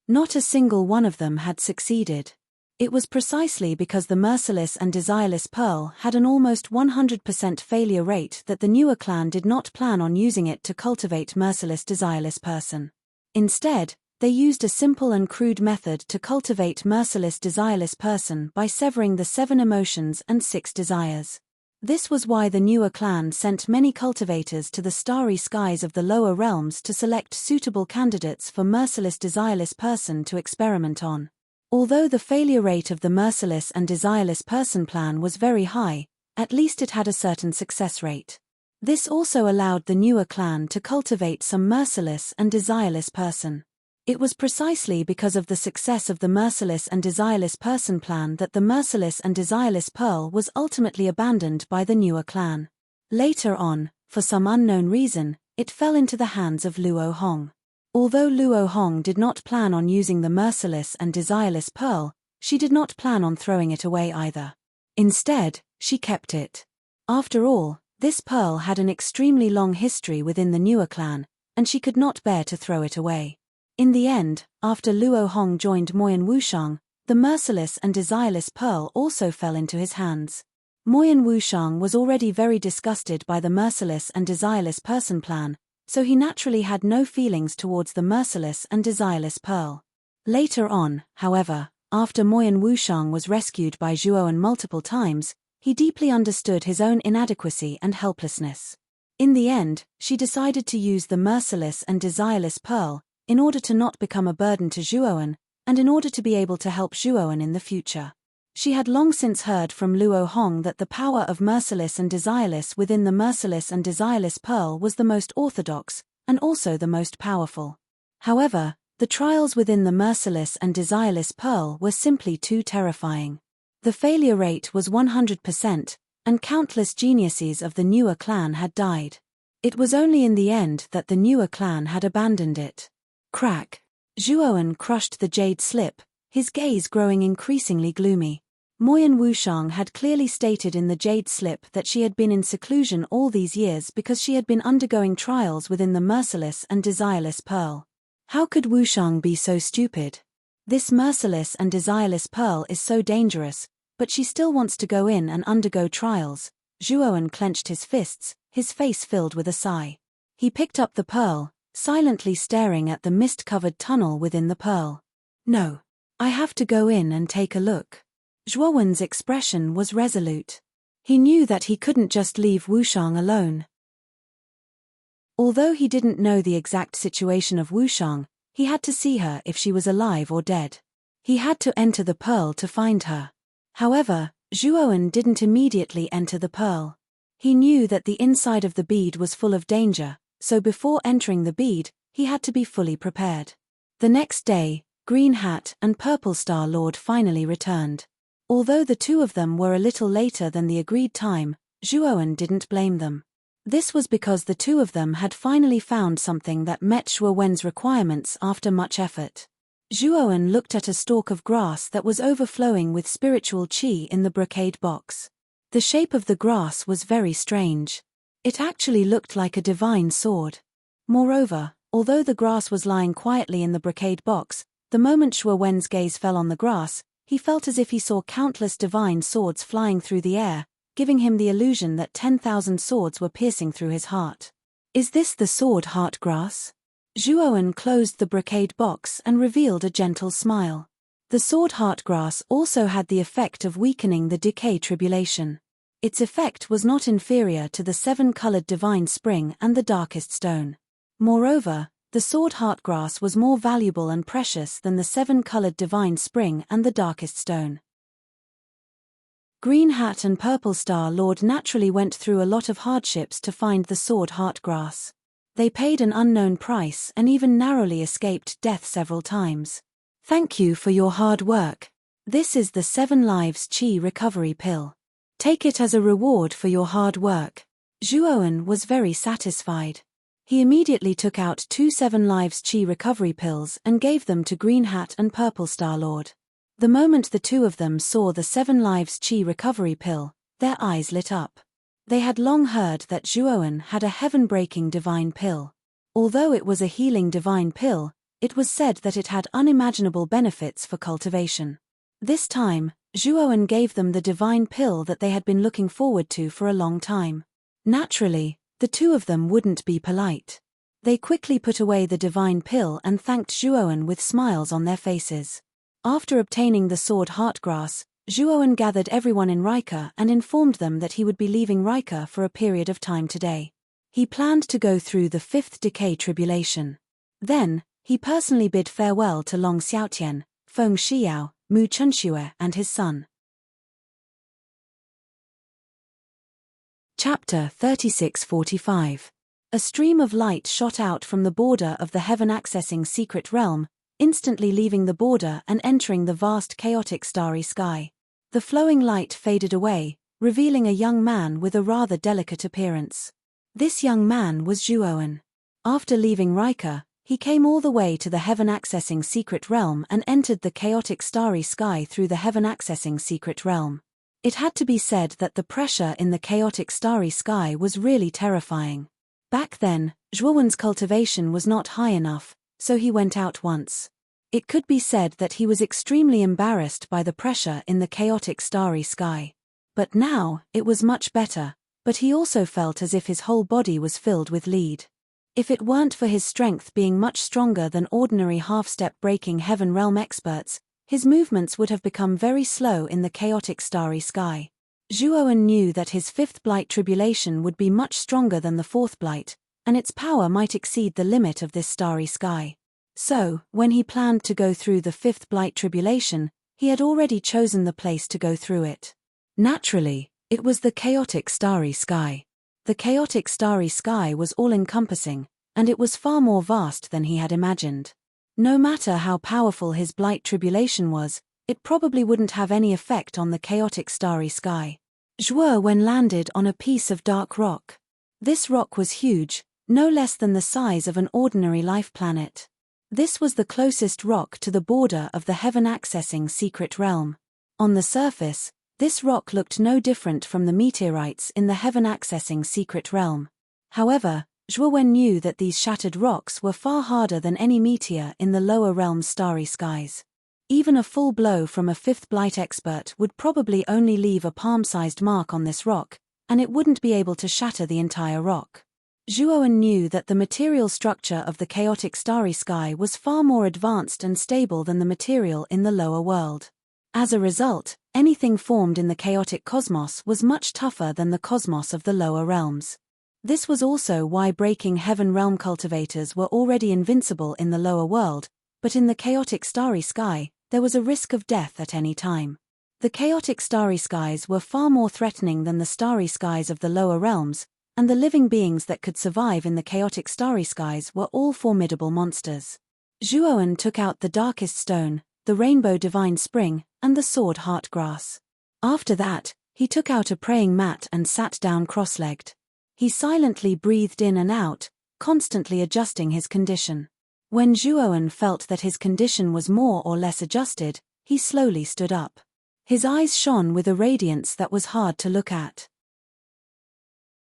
Speaker 1: Not a single one of them had succeeded. It was precisely because the merciless and desireless pearl had an almost 100% failure rate that the Newer clan did not plan on using it to cultivate merciless desireless person. Instead, they used a simple and crude method to cultivate merciless desireless person by severing the 7 emotions and 6 desires. This was why the Newer clan sent many cultivators to the starry skies of the lower realms to select suitable candidates for merciless desireless person to experiment on. Although the failure rate of the merciless and desireless person plan was very high, at least it had a certain success rate. This also allowed the Newer clan to cultivate some merciless and desireless person. It was precisely because of the success of the merciless and desireless person plan that the merciless and desireless pearl was ultimately abandoned by the Newer clan. Later on, for some unknown reason, it fell into the hands of Luo Hong. Although Luo Hong did not plan on using the merciless and desireless pearl, she did not plan on throwing it away either. Instead, she kept it. After all, this pearl had an extremely long history within the Newer clan, and she could not bear to throw it away. In the end, after Luo Hong joined Moyan Wushang, the merciless and desireless pearl also fell into his hands. Moyan Wushang was already very disgusted by the merciless and desireless person plan, so he naturally had no feelings towards the merciless and desireless pearl. Later on, however, after Moyan Wushang was rescued by Zhuowen multiple times, he deeply understood his own inadequacy and helplessness. In the end, she decided to use the merciless and desireless pearl, in order to not become a burden to Zhuowen, and in order to be able to help Zhuowen in the future. She had long since heard from Luo Hong that the power of merciless and desireless within the merciless and desireless pearl was the most orthodox, and also the most powerful. However, the trials within the merciless and desireless pearl were simply too terrifying. The failure rate was 100%, and countless geniuses of the Newer clan had died. It was only in the end that the Newer clan had abandoned it. Crack! Zhuowen crushed the jade slip, his gaze growing increasingly gloomy. Moyan Wushang had clearly stated in the jade slip that she had been in seclusion all these years because she had been undergoing trials within the merciless and desireless pearl. How could Wushang be so stupid? This merciless and desireless pearl is so dangerous, but she still wants to go in and undergo trials. Zhuowen clenched his fists, his face filled with a sigh. He picked up the pearl, silently staring at the mist-covered tunnel within the pearl. No. I have to go in and take a look. Zhuowen's expression was resolute. He knew that he couldn't just leave Wushang alone. Although he didn't know the exact situation of Wushang, he had to see her if she was alive or dead. He had to enter the pearl to find her. However, Zhuowen didn't immediately enter the pearl. He knew that the inside of the bead was full of danger, so before entering the bead, he had to be fully prepared. The next day, Green Hat and Purple Star Lord finally returned. Although the two of them were a little later than the agreed time, Zhuowen didn't blame them. This was because the two of them had finally found something that met Zhuowen's requirements after much effort. Zhuowen looked at a stalk of grass that was overflowing with spiritual qi in the brocade box. The shape of the grass was very strange. It actually looked like a divine sword. Moreover, although the grass was lying quietly in the brocade box, the moment Zhuowen's gaze fell on the grass, he felt as if he saw countless divine swords flying through the air, giving him the illusion that 10,000 swords were piercing through his heart. Is this the sword heart grass? Zhuowen closed the brocade box and revealed a gentle smile. The sword heart grass also had the effect of weakening the decay tribulation. Its effect was not inferior to the 7-colored divine spring and the darkest stone. Moreover, the sword heart grass was more valuable and precious than the 7-colored divine spring and the darkest stone. Green Hat and Purple Star Lord naturally went through a lot of hardships to find the sword heart grass. They paid an unknown price and even narrowly escaped death several times. Thank you for your hard work. This is the 7 Lives Qi Recovery Pill. Take it as a reward for your hard work. Zhuowen was very satisfied. He immediately took out 2 7 Lives Qi Recovery Pills and gave them to Green Hat and Purple Star Lord. The moment the two of them saw the 7 Lives Qi Recovery Pill, their eyes lit up. They had long heard that Zhuowen had a heaven-breaking divine pill. Although it was a healing divine pill, it was said that it had unimaginable benefits for cultivation. This time, Zhuowen gave them the divine pill that they had been looking forward to for a long time. Naturally, the two of them wouldn't be polite. They quickly put away the divine pill and thanked Zhuowen with smiles on their faces. After obtaining the sword heartgrass, Zhuowen gathered everyone in Rika and informed them that he would be leaving Rika for a period of time today. He planned to go through the 5th decay tribulation. Then, he personally bid farewell to Long Xiaotian, Feng Xiao, Mu Chunxue and his son. Chapter 3645. A stream of light shot out from the border of the heaven-accessing secret realm, instantly leaving the border and entering the vast chaotic starry sky. The flowing light faded away, revealing a young man with a rather delicate appearance. This young man was Zhuowen. After leaving Rika, he came all the way to the heaven-accessing secret realm and entered the chaotic starry sky through the heaven-accessing secret realm. It had to be said that the pressure in the chaotic starry sky was really terrifying. Back then, Zhuowen's cultivation was not high enough, so he went out once. It could be said that he was extremely embarrassed by the pressure in the chaotic starry sky. But now, it was much better, but he also felt as if his whole body was filled with lead. If it weren't for his strength being much stronger than ordinary half-step breaking heaven realm experts, his movements would have become very slow in the chaotic starry sky. Zhuowen knew that his 5th blight tribulation would be much stronger than the 4th blight, and its power might exceed the limit of this starry sky. So, when he planned to go through the 5th blight tribulation, he had already chosen the place to go through it. Naturally, it was the chaotic starry sky. The chaotic starry sky was all-encompassing, and it was far more vast than he had imagined. No matter how powerful his blight tribulation was, it probably wouldn't have any effect on the chaotic starry sky. Zhuowen landed on a piece of dark rock. This rock was huge, no less than the size of an ordinary life planet. This was the closest rock to the border of the heaven-accessing secret realm. On the surface, this rock looked no different from the meteorites in the heaven-accessing secret realm. However, Zhuowen knew that these shattered rocks were far harder than any meteor in the lower realm's starry skies. Even a full blow from a 5th blight expert would probably only leave a palm-sized mark on this rock, and it wouldn't be able to shatter the entire rock. Zhuowen knew that the material structure of the chaotic starry sky was far more advanced and stable than the material in the lower world. As a result, anything formed in the chaotic cosmos was much tougher than the cosmos of the lower realms. This was also why breaking heaven realm cultivators were already invincible in the lower world, but in the chaotic starry sky, there was a risk of death at any time. The chaotic starry skies were far more threatening than the starry skies of the lower realms, and the living beings that could survive in the chaotic starry skies were all formidable monsters. Zhuowen took out the darkest stone, the rainbow divine spring, and the sword heart grass. After that, he took out a praying mat and sat down cross-legged. He silently breathed in and out, constantly adjusting his condition. When Zhuowen felt that his condition was more or less adjusted, he slowly stood up. His eyes shone with a radiance that was hard to look at.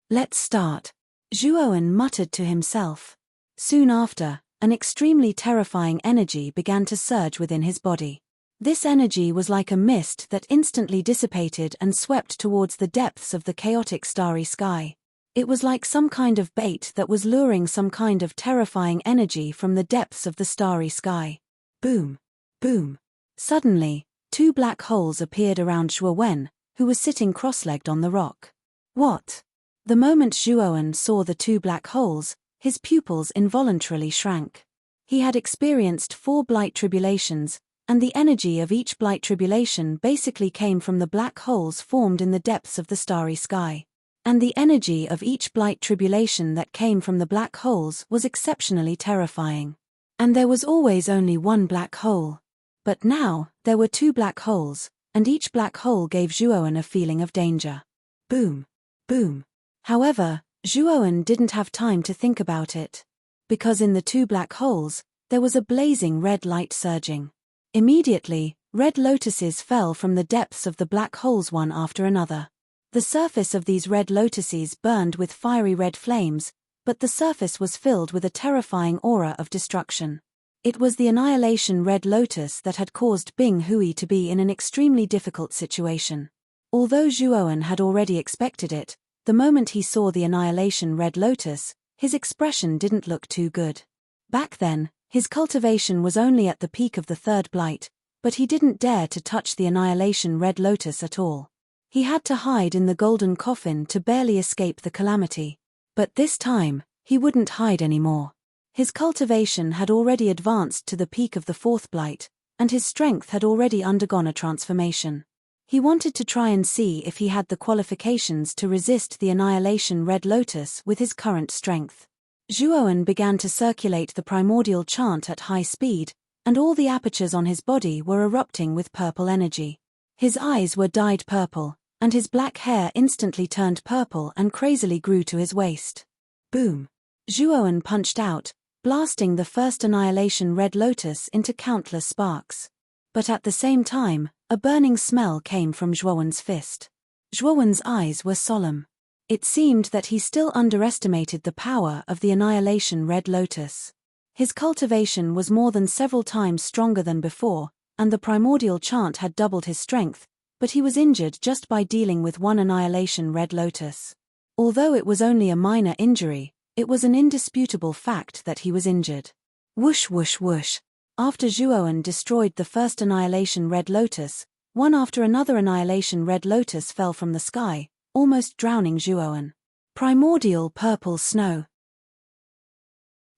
Speaker 1: "Let's start," Zhuowen muttered to himself. Soon after, an extremely terrifying energy began to surge within his body. This energy was like a mist that instantly dissipated and swept towards the depths of the chaotic starry sky. It was like some kind of bait that was luring some kind of terrifying energy from the depths of the starry sky. Boom! Boom! Suddenly, 2 black holes appeared around Zhuowen, who was sitting cross-legged on the rock. What? The moment Zhuowen saw the 2 black holes, his pupils involuntarily shrank. He had experienced 4 blight tribulations, and the energy of each blight tribulation basically came from the black holes formed in the depths of the starry sky. And the energy of each blight tribulation that came from the black holes was exceptionally terrifying. And there was always only 1 black hole. But now, there were 2 black holes, and each black hole gave Zhuowen a feeling of danger. Boom! Boom! However, Zhuowen didn't have time to think about it. Because in the 2 black holes, there was a blazing red light surging. Immediately, red lotuses fell from the depths of the black holes one after another. The surface of these red lotuses burned with fiery red flames, but the surface was filled with a terrifying aura of destruction. It was the Annihilation Red Lotus that had caused Bing Hui to be in an extremely difficult situation. Although Zhuowen had already expected it, the moment he saw the Annihilation Red Lotus, his expression didn't look too good. Back then, his cultivation was only at the peak of the 3rd blight, but he didn't dare to touch the Annihilation Red Lotus at all. He had to hide in the golden coffin to barely escape the calamity. But this time, he wouldn't hide anymore. His cultivation had already advanced to the peak of the 4th blight, and his strength had already undergone a transformation. He wanted to try and see if he had the qualifications to resist the Annihilation Red Lotus with his current strength. Zhuowen began to circulate the primordial chant at high speed, and all the apertures on his body were erupting with purple energy. His eyes were dyed purple, and his black hair instantly turned purple and crazily grew to his waist. Boom! Zhuowen punched out, blasting the first Annihilation Red Lotus into countless sparks. But at the same time, a burning smell came from Zhuowen's fist. Zhuowen's eyes were solemn. It seemed that he still underestimated the power of the Annihilation Red Lotus. His cultivation was more than several times stronger than before, and the primordial chant had doubled his strength, but he was injured just by dealing with 1 Annihilation Red Lotus. Although it was only a minor injury, it was an indisputable fact that he was injured. Whoosh whoosh whoosh. After Zhuowen destroyed the first Annihilation Red Lotus, one after another Annihilation Red Lotus fell from the sky, almost drowning Zhuowen. Primordial purple snow.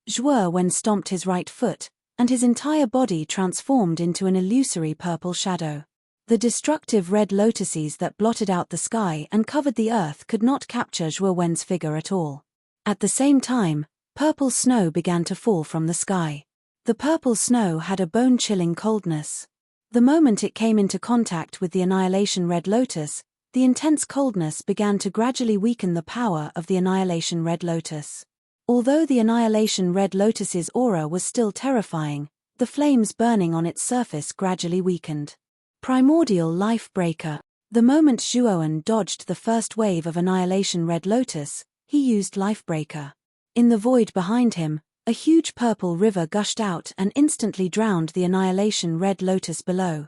Speaker 1: Zhuowen stomped his right foot, and his entire body transformed into an illusory purple shadow. The destructive red lotuses that blotted out the sky and covered the earth could not capture Zhuowen's figure at all. At the same time, purple snow began to fall from the sky. The purple snow had a bone-chilling coldness. The moment it came into contact with the Annihilation Red Lotus, the intense coldness began to gradually weaken the power of the Annihilation Red Lotus. Although the Annihilation Red Lotus's aura was still terrifying, the flames burning on its surface gradually weakened. Primordial Life Breaker. The moment Zhuowen dodged the first wave of Annihilation Red Lotus, he used Life Breaker. In the void behind him, a huge purple river gushed out and instantly drowned the Annihilation Red Lotus below.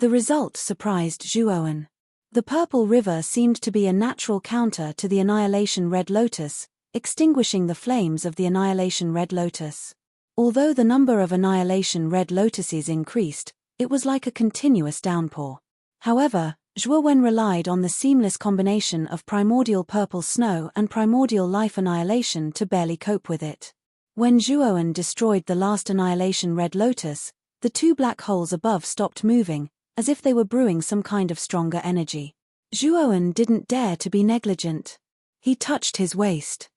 Speaker 1: The result surprised Zhuowen. The purple river seemed to be a natural counter to the Annihilation Red Lotus, extinguishing the flames of the Annihilation Red Lotus. Although the number of Annihilation Red Lotuses increased, it was like a continuous downpour. However, Zhuo Wen relied on the seamless combination of primordial purple snow and primordial life annihilation to barely cope with it. When Zhuo Wen destroyed the last annihilation red lotus, the two black holes above stopped moving, as if they were brewing some kind of stronger energy. Zhuo Wen didn't dare to be negligent. He touched his waist.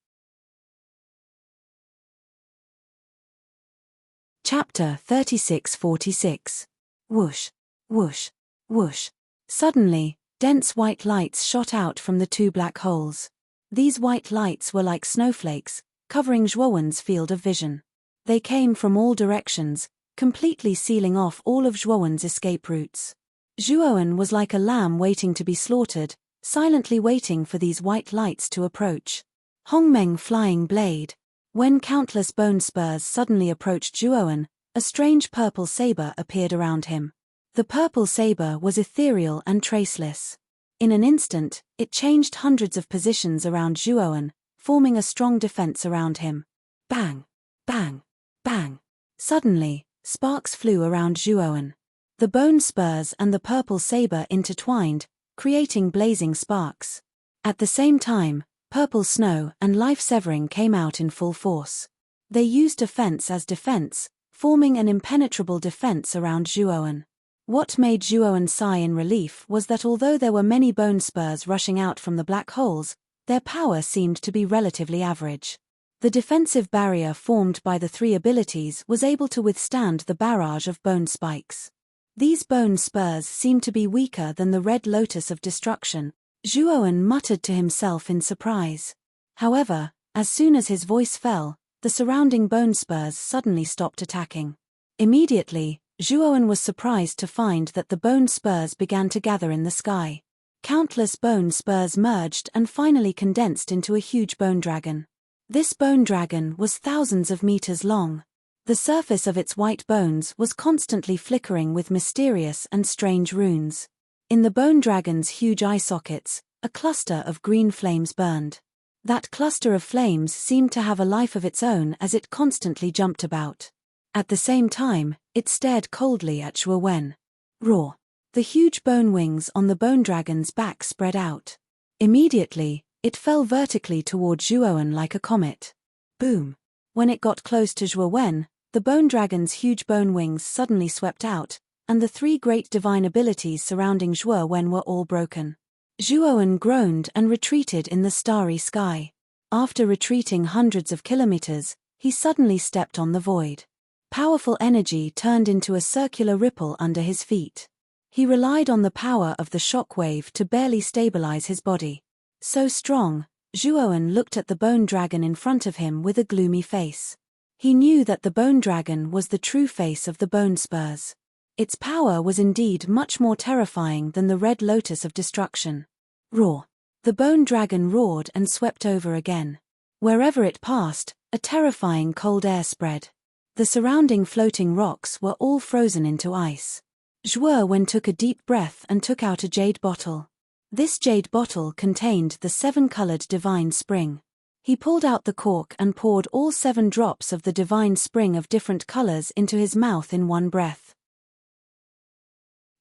Speaker 1: Chapter 36-46. Whoosh, whoosh, whoosh. Suddenly, dense white lights shot out from the two black holes. These white lights were like snowflakes, covering Zhuo Wen's field of vision. They came from all directions, completely sealing off all of Zhuo Wen's escape routes. Zhuo Wen was like a lamb waiting to be slaughtered, silently waiting for these white lights to approach. Hongmeng flying blade. When countless bone spurs suddenly approached Zhuo Wen, a strange purple saber appeared around him. The purple saber was ethereal and traceless. In an instant, it changed hundreds of positions around Zhuo Wen, forming a strong defense around him. Bang! Bang! Bang! Suddenly, sparks flew around Zhuo Wen. The bone spurs and the purple saber intertwined, creating blazing sparks. At the same time, purple snow and life-severing came out in full force. They used defense as defense, forming an impenetrable defense around Zhuo Wen. What made Zhuo Wen sigh in relief was that although there were many bone spurs rushing out from the black holes, their power seemed to be relatively average. The defensive barrier formed by the three abilities was able to withstand the barrage of bone spikes. These bone spurs seemed to be weaker than the red lotus of destruction. Zhuo Wen muttered to himself in surprise. However, as soon as his voice fell, the surrounding bone spurs suddenly stopped attacking. Immediately, Zhuo Wen was surprised to find that the bone spurs began to gather in the sky. Countless bone spurs merged and finally condensed into a huge bone dragon. This bone dragon was thousands of meters long. The surface of its white bones was constantly flickering with mysterious and strange runes. In the bone dragon's huge eye sockets, a cluster of green flames burned. That cluster of flames seemed to have a life of its own as it constantly jumped about. At the same time, it stared coldly at Zhuo Wen. Roar! The huge bone wings on the bone dragon's back spread out. Immediately, it fell vertically toward Zhuo Wen like a comet. Boom! When it got close to Zhuo Wen, the bone dragon's huge bone wings suddenly swept out, and the three great divine abilities surrounding Zhuo Wen were all broken. Zhuo Wen groaned and retreated in the starry sky. After retreating hundreds of kilometers, he suddenly stepped on the void. Powerful energy turned into a circular ripple under his feet. He relied on the power of the shock wave to barely stabilize his body. So strong, Zhuo Wen looked at the bone dragon in front of him with a gloomy face. He knew that the bone dragon was the true face of the bone spurs. Its power was indeed much more terrifying than the red lotus of destruction. Roar! The bone dragon roared and swept over again. Wherever it passed, a terrifying cold air spread. The surrounding floating rocks were all frozen into ice. Zhuo Wen took a deep breath and took out a jade bottle. This jade bottle contained the 7-colored divine spring. He pulled out the cork and poured all 7 drops of the divine spring of different colors into his mouth in one breath.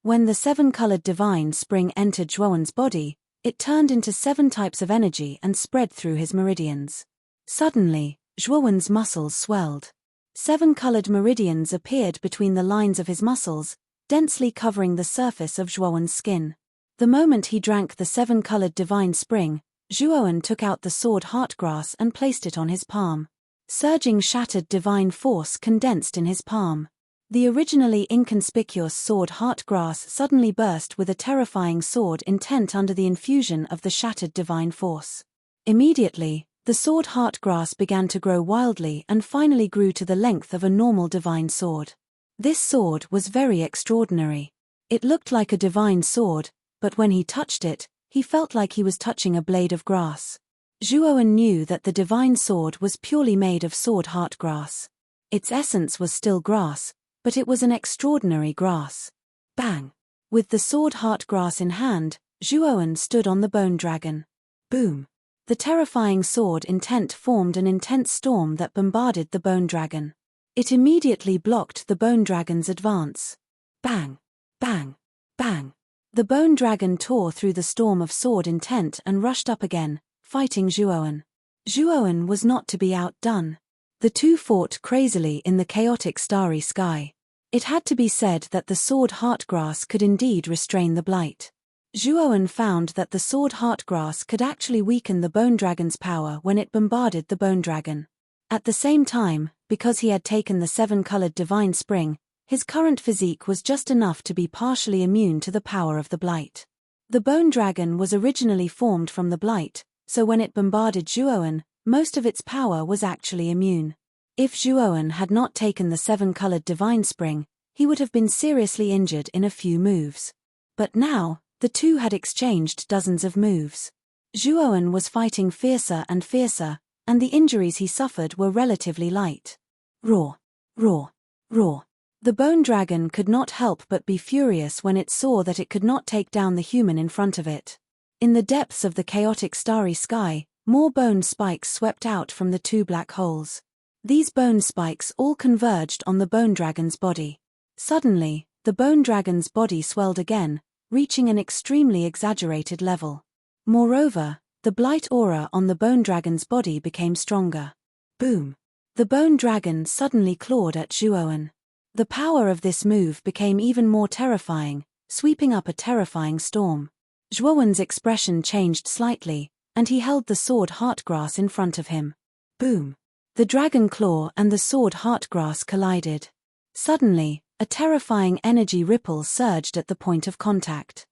Speaker 1: When the 7-colored divine spring entered Zhuo Wen's body, it turned into 7 types of energy and spread through his meridians. Suddenly, Zhuo Wen's muscles swelled. 7-colored meridians appeared between the lines of his muscles, densely covering the surface of Zhuo Wen's skin. The moment he drank the 7-colored divine spring, Zhuo Wen took out the sword heartgrass and placed it on his palm. Surging shattered divine force condensed in his palm. The originally inconspicuous sword heartgrass suddenly burst with a terrifying sword intent under the infusion of the shattered divine force. Immediately, the sword heartgrass began to grow wildly and finally grew to the length of a normal divine sword. This sword was very extraordinary. It looked like a divine sword, but when he touched it, he felt like he was touching a blade of grass. Zhuo Wen knew that the divine sword was purely made of sword heartgrass. Its essence was still grass, but it was an extraordinary grass. Bang! With the sword heartgrass in hand, Zhuo Wen stood on the bone dragon. Boom! The terrifying sword intent formed an intense storm that bombarded the bone dragon. It immediately blocked the bone dragon's advance. Bang! Bang! Bang! The bone dragon tore through the storm of sword intent and rushed up again, fighting Zhuowen. Zhuowen was not to be outdone. The two fought crazily in the chaotic starry sky. It had to be said that the sword heartgrass could indeed restrain the blight. Zhuowen found that the sword heartgrass could actually weaken the bone dragon's power when it bombarded the bone dragon. At the same time, because he had taken the 7-colored divine spring, his current physique was just enough to be partially immune to the power of the blight. The bone dragon was originally formed from the blight, so when it bombarded Zhuowen, most of its power was actually immune. If Zhuowen had not taken the 7-colored divine spring, he would have been seriously injured in a few moves. But now, the two had exchanged dozens of moves. Zhuowen was fighting fiercer and fiercer, and the injuries he suffered were relatively light. Roar! Roar! Roar! The bone dragon could not help but be furious when it saw that it could not take down the human in front of it. In the depths of the chaotic starry sky, more bone spikes swept out from the two black holes. These bone spikes all converged on the bone dragon's body. Suddenly, the bone dragon's body swelled again, reaching an extremely exaggerated level. Moreover, the blight aura on the bone dragon's body became stronger. Boom! The bone dragon suddenly clawed at Zhuowen. The power of this move became even more terrifying, sweeping up a terrifying storm. Zhuowen's expression changed slightly, and he held the sword heartgrass in front of him. Boom! The dragon claw and the sword heartgrass collided. Suddenly, a terrifying energy ripple surged at the point of contact.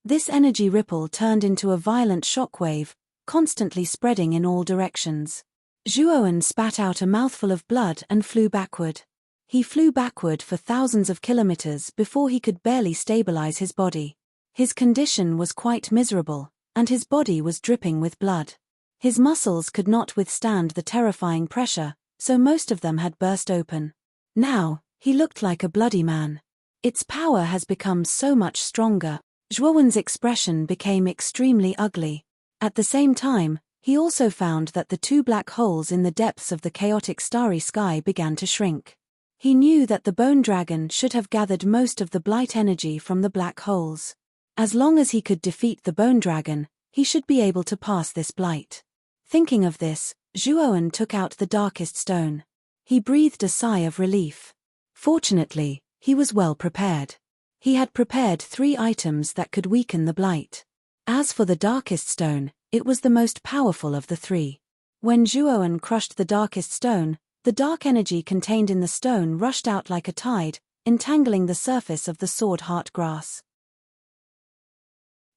Speaker 1: This energy ripple turned into a violent shockwave, constantly spreading in all directions. Zhuowen spat out a mouthful of blood and flew backward. He flew backward for thousands of kilometers before he could barely stabilize his body. His condition was quite miserable, and his body was dripping with blood. His muscles could not withstand the terrifying pressure, so most of them had burst open. Now, he looked like a bloody man. Its power has become so much stronger. Zhuowen's expression became extremely ugly. At the same time, he also found that the two black holes in the depths of the chaotic starry sky began to shrink. He knew that the bone dragon should have gathered most of the blight energy from the black holes. As long as he could defeat the bone dragon, he should be able to pass this blight. Thinking of this, Zhuowen took out the darkest stone. He breathed a sigh of relief. Fortunately, he was well prepared. He had prepared 3 items that could weaken the blight. As for the darkest stone, it was the most powerful of the 3. When Zhuowen crushed the darkest stone, the dark energy contained in the stone rushed out like a tide, entangling the surface of the sword heartgrass.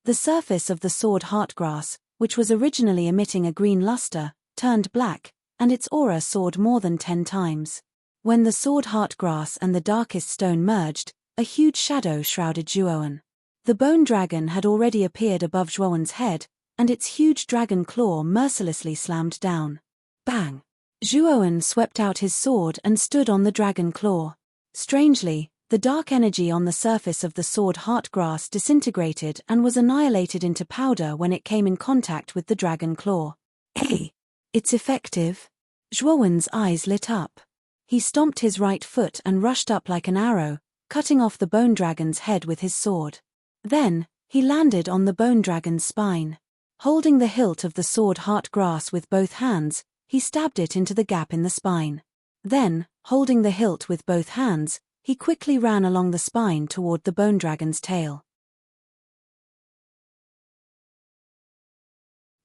Speaker 1: The surface of the sword heartgrass, which was originally emitting a green luster, turned black, and its aura soared more than 10 times. When the sword heartgrass and the darkest stone merged, a huge shadow shrouded Zhuowen. The bone dragon had already appeared above Zhuowen's head, and its huge dragon claw mercilessly slammed down. Bang! Zhuowen swept out his sword and stood on the dragon claw. Strangely, the dark energy on the surface of the sword heartgrass disintegrated and was annihilated into powder when it came in contact with the dragon claw. Hey! It's effective. Zhuowen's eyes lit up. He stomped his right foot and rushed up like an arrow, cutting off the bone dragon's head with his sword. Then, he landed on the bone dragon's spine. Holding the hilt of the sword heartgrass with both hands, he stabbed it into the gap in the spine. Then, holding the hilt with both hands, he quickly ran along the spine toward the bone dragon's tail.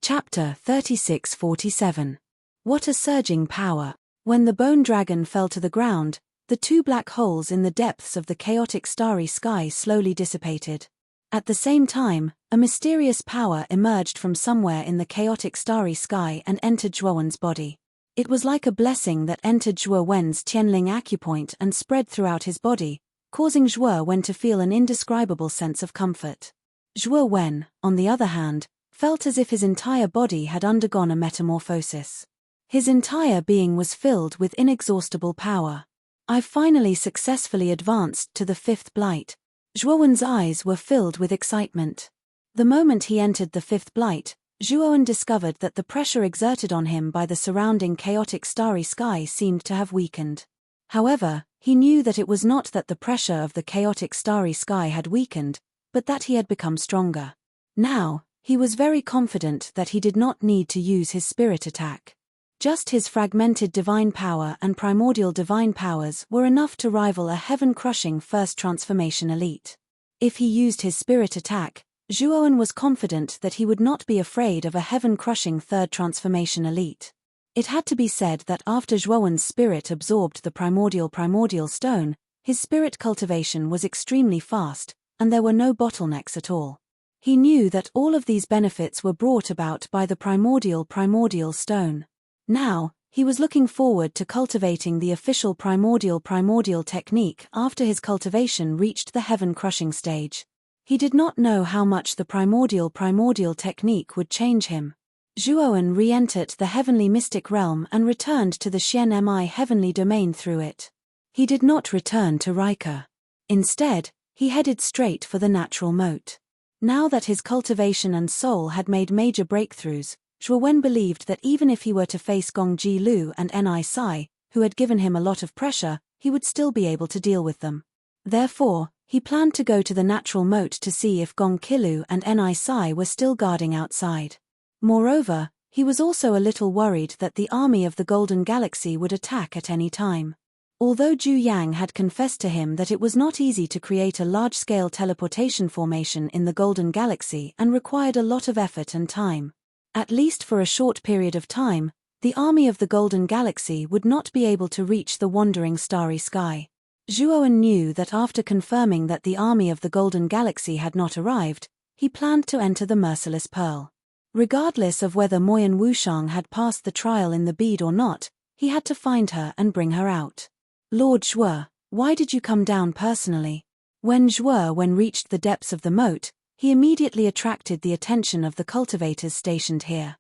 Speaker 1: Chapter 36-47. What a surging power! When the bone dragon fell to the ground, the 2 black holes in the depths of the chaotic starry sky slowly dissipated. At the same time, a mysterious power emerged from somewhere in the chaotic starry sky and entered Zhuowen's body. It was like a blessing that entered Zhuowen's Tianling acupoint and spread throughout his body, causing Zhuowen to feel an indescribable sense of comfort. Zhuowen, on the other hand, felt as if his entire body had undergone a metamorphosis. His entire being was filled with inexhaustible power. "I've finally successfully advanced to the 5th blight." Zhuowen's eyes were filled with excitement. The moment he entered the 5th blight, Zhuowen discovered that the pressure exerted on him by the surrounding chaotic starry sky seemed to have weakened. However, He knew that it was not that the pressure of the chaotic starry sky had weakened, but that he had become stronger. Now, he was very confident that he did not need to use his spirit attack. Just his fragmented divine power and primordial divine powers were enough to rival a heaven-crushing first transformation elite. If he used his spirit attack, Zhuowen was confident that he would not be afraid of a heaven-crushing third transformation elite. It had to be said that after Zhuowen's spirit absorbed the primordial stone, his spirit cultivation was extremely fast, and there were no bottlenecks at all. He knew that all of these benefits were brought about by the primordial stone. Now, he was looking forward to cultivating the official primordial technique after his cultivation reached the heaven-crushing stage. He did not know how much the primordial technique would change him. Zhuowen re-entered the heavenly mystic realm and returned to the Xianmi heavenly domain through it. He did not return to Rika. Instead, he headed straight for the natural moat. Now that his cultivation and soul had made major breakthroughs, Zhuowen believed that even if he were to face Gongji Lu and Ni Sai, who had given him a lot of pressure, he would still be able to deal with them. Therefore, he planned to go to the natural moat to see if Gong Qilu and Ni Sai were still guarding outside. Moreover, he was also a little worried that the army of the Golden Galaxy would attack at any time. Although Zhu Yang had confessed to him that it was not easy to create a large-scale teleportation formation in the Golden Galaxy and required a lot of effort and time. At least for a short period of time, the army of the Golden Galaxy would not be able to reach the wandering starry sky. Zhuowen knew that after confirming that the army of the Golden Galaxy had not arrived, he planned to enter the Merciless Pearl. Regardless of whether Moyan Wushang had passed the trial in the bead or not, he had to find her and bring her out. Lord Zhuo, why did you come down personally? When Zhuowen reached the depths of the moat, he immediately attracted the attention of the cultivators stationed here.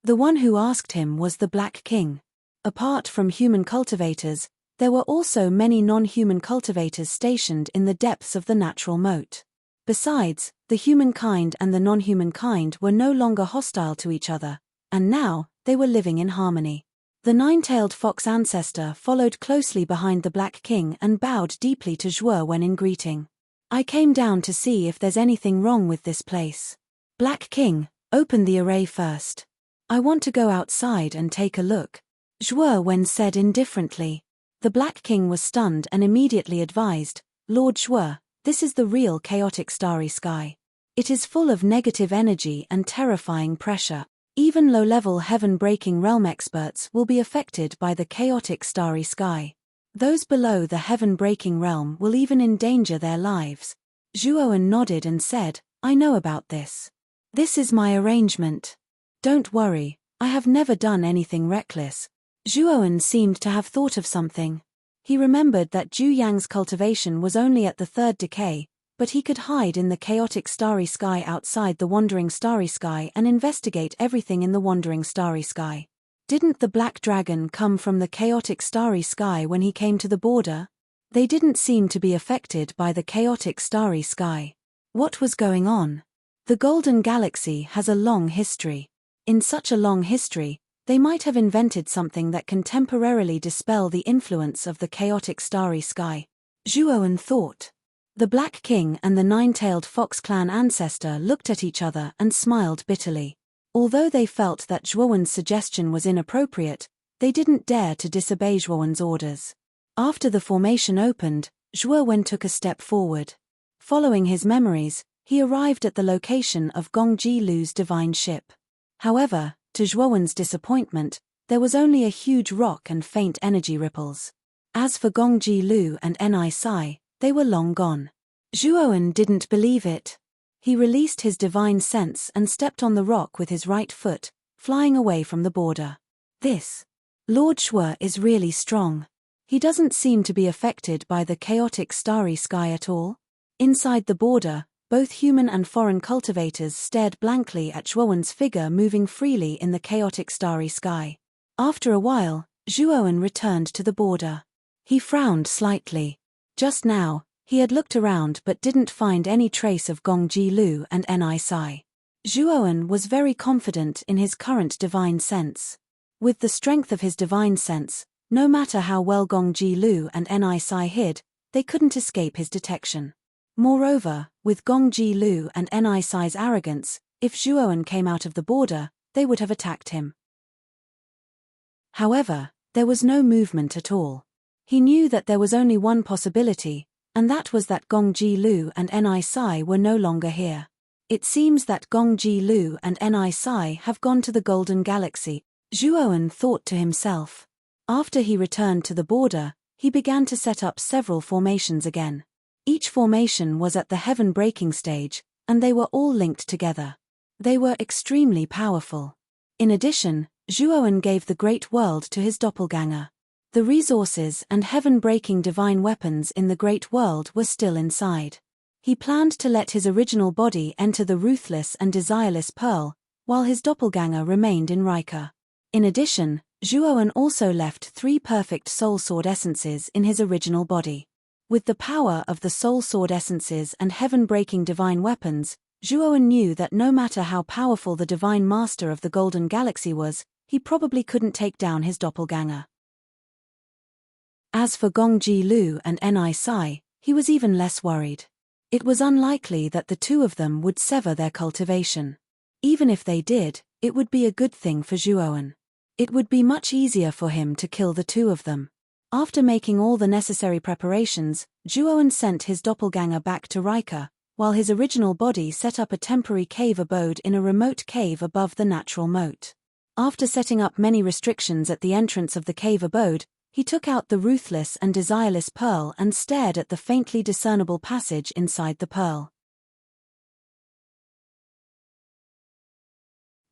Speaker 1: The one who asked him was the Black King. Apart from human cultivators, there were also many non-human cultivators stationed in the depths of the natural moat. Besides, the humankind and the non-humankind were no longer hostile to each other, and now, they were living in harmony. The nine-tailed fox ancestor followed closely behind the Black King and bowed deeply to Zhuo when in greeting. I came down to see if there's anything wrong with this place. Black King, open the array first. I want to go outside and take a look. Zhuo said indifferently. The Black King was stunned and immediately advised, Lord Zhuo, this is the real chaotic starry sky. It is full of negative energy and terrifying pressure. Even low-level heaven-breaking realm experts will be affected by the chaotic starry sky. Those below the heaven-breaking realm will even endanger their lives. Zhuowen nodded and said, I know about this. This is my arrangement. Don't worry, I have never done anything reckless. Zhuowen seemed to have thought of something. He remembered that Zhu Yang's cultivation was only at the third decay, but he could hide in the chaotic starry sky outside the wandering starry sky and investigate everything in the wandering starry sky. Didn't the black dragon come from the chaotic starry sky when he came to the border? They didn't seem to be affected by the chaotic starry sky. What was going on? The Golden Galaxy has a long history. In such a long history, they might have invented something that can temporarily dispel the influence of the chaotic starry sky. Zhuowen thought. The Black King and the nine-tailed fox clan ancestor looked at each other and smiled bitterly. Although they felt that Zhuowen's suggestion was inappropriate, they didn't dare to disobey Zhuowen's orders. After the formation opened, Zhuowen took a step forward. Following his memories, he arrived at the location of Gongji Lu's divine ship. However, to Zhuowen's disappointment, there was only a huge rock and faint energy ripples. As for Gongji Lu and Ni Sai, they were long gone. Zhuowen didn't believe it. He released his divine sense and stepped on the rock with his right foot, flying away from the border. This Lord Zhuo is really strong. He doesn't seem to be affected by the chaotic starry sky at all. Inside the border, both human and foreign cultivators stared blankly at Zhuowen's figure moving freely in the chaotic starry sky. After a while, Zhuowen returned to the border. He frowned slightly. Just now, he had looked around but didn't find any trace of Gongji Lu and Ni Sai. Zhuowen was very confident in his current divine sense. With the strength of his divine sense, No matter how well Gong Ji Lu and Nisai hid, they couldn't escape his detection. Moreover, with Gong Ji Lu and Nisai's arrogance, if Zhuowen came out of the border, they would have attacked him. However, there was no movement at all. He knew that there was only one possibility, and that was that Gong Ji Lu and Nisai were no longer here. It seems that Gong Ji Lu and Nisai have gone to the Golden Galaxy, Zhuowen thought to himself. After he returned to the border, he began to set up several formations again. Each formation was at the heaven-breaking stage, and they were all linked together. They were extremely powerful. In addition, Zhuowen gave the Great World to his doppelganger. The resources and heaven-breaking divine weapons in the Great World were still inside. He planned to let his original body enter the ruthless and desireless pearl, while his doppelganger remained in Rika. In addition, Zhuowen also left 3 perfect soul sword essences in his original body. With the power of the soul sword essences and heaven-breaking divine weapons, Zhuowen knew that no matter how powerful the divine master of the Golden Galaxy was, he probably couldn't take down his doppelganger. As for Gong Ji Lu and Nisai, he was even less worried. It was unlikely that the two of them would sever their cultivation. Even if they did, it would be a good thing for Zhuowen. It would be much easier for him to kill the two of them. After making all the necessary preparations, Zhuowen sent his doppelganger back to Rika, while his original body set up a temporary cave abode in a remote cave above the natural moat. After setting up many restrictions at the entrance of the cave abode, he took out the ruthless and desireless pearl and stared at the faintly discernible passage inside the pearl.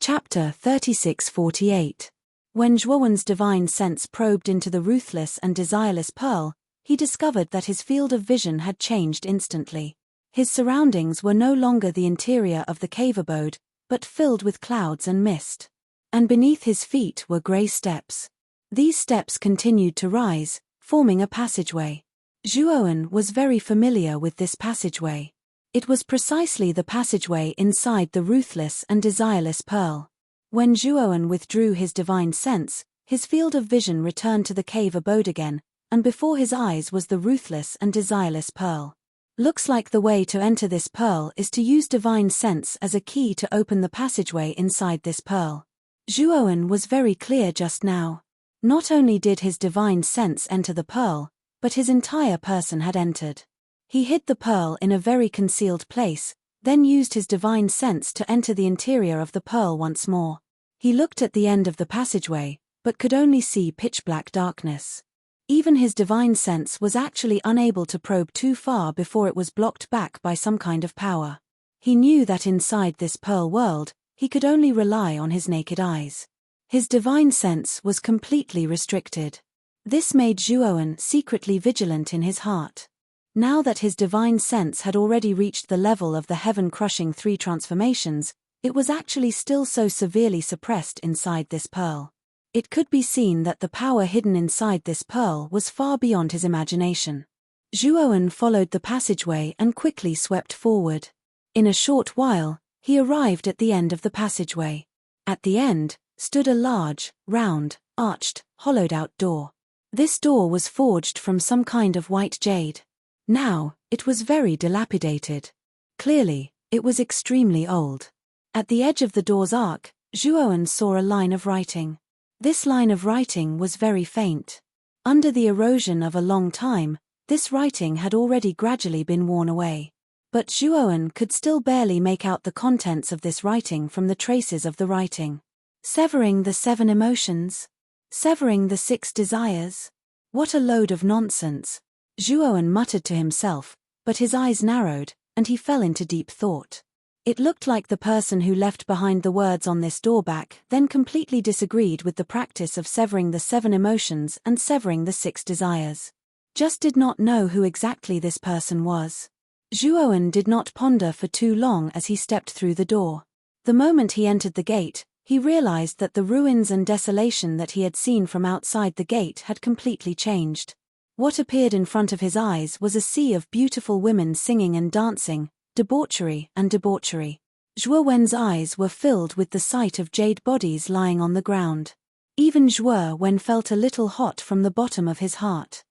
Speaker 1: Chapter 36-48. When Zhuowen's divine sense probed into the ruthless and desireless pearl, he discovered that his field of vision had changed instantly. His surroundings were no longer the interior of the cave abode, but filled with clouds and mist. And beneath his feet were grey steps. These steps continued to rise, forming a passageway. Zhuowen was very familiar with this passageway. It was precisely the passageway inside the ruthless and desireless pearl. When Zhuowen withdrew his divine sense, his field of vision returned to the cave abode again, and before his eyes was the ruthless and desireless pearl. Looks like the way to enter this pearl is to use divine sense as a key to open the passageway inside this pearl. Zhuowen was very clear just now. Not only did his divine sense enter the pearl, but his entire person had entered. He hid the pearl in a very concealed place, then used his divine sense to enter the interior of the pearl once more. He looked at the end of the passageway, but could only see pitch-black darkness. Even his divine sense was actually unable to probe too far before it was blocked back by some kind of power. He knew that inside this pearl world, he could only rely on his naked eyes. His divine sense was completely restricted. This made Zhuowen secretly vigilant in his heart. Now that his divine sense had already reached the level of the heaven-crushing 3 transformations, it was actually still so severely suppressed inside this pearl. It could be seen that the power hidden inside this pearl was far beyond his imagination. Zhuowen followed the passageway and quickly swept forward. In a short while, he arrived at the end of the passageway. At the end stood a large, round, arched, hollowed-out door. This door was forged from some kind of white jade. Now, it was very dilapidated. Clearly, it was extremely old. At the edge of the door's arc, Zhuowen saw a line of writing. This line of writing was very faint. Under the erosion of a long time, this writing had already gradually been worn away. But Zhuowen could still barely make out the contents of this writing from the traces of the writing. Severing the 7 emotions. Severing the 6 desires. What a load of nonsense. Zhuowen muttered to himself, but his eyes narrowed, and he fell into deep thought. It looked like the person who left behind the words on this door back then completely disagreed with the practice of severing the 7 emotions and severing the 6 desires. Just did not know who exactly this person was. Zhuowen did not ponder for too long as he stepped through the door. The moment he entered the gate, he realized that the ruins and desolation that he had seen from outside the gate had completely changed. What appeared in front of his eyes was a sea of beautiful women singing and dancing, debauchery and debauchery. Zhuowen's eyes were filled with the sight of jade bodies lying on the ground. Even Zhuo felt a little hot from the bottom of his heart.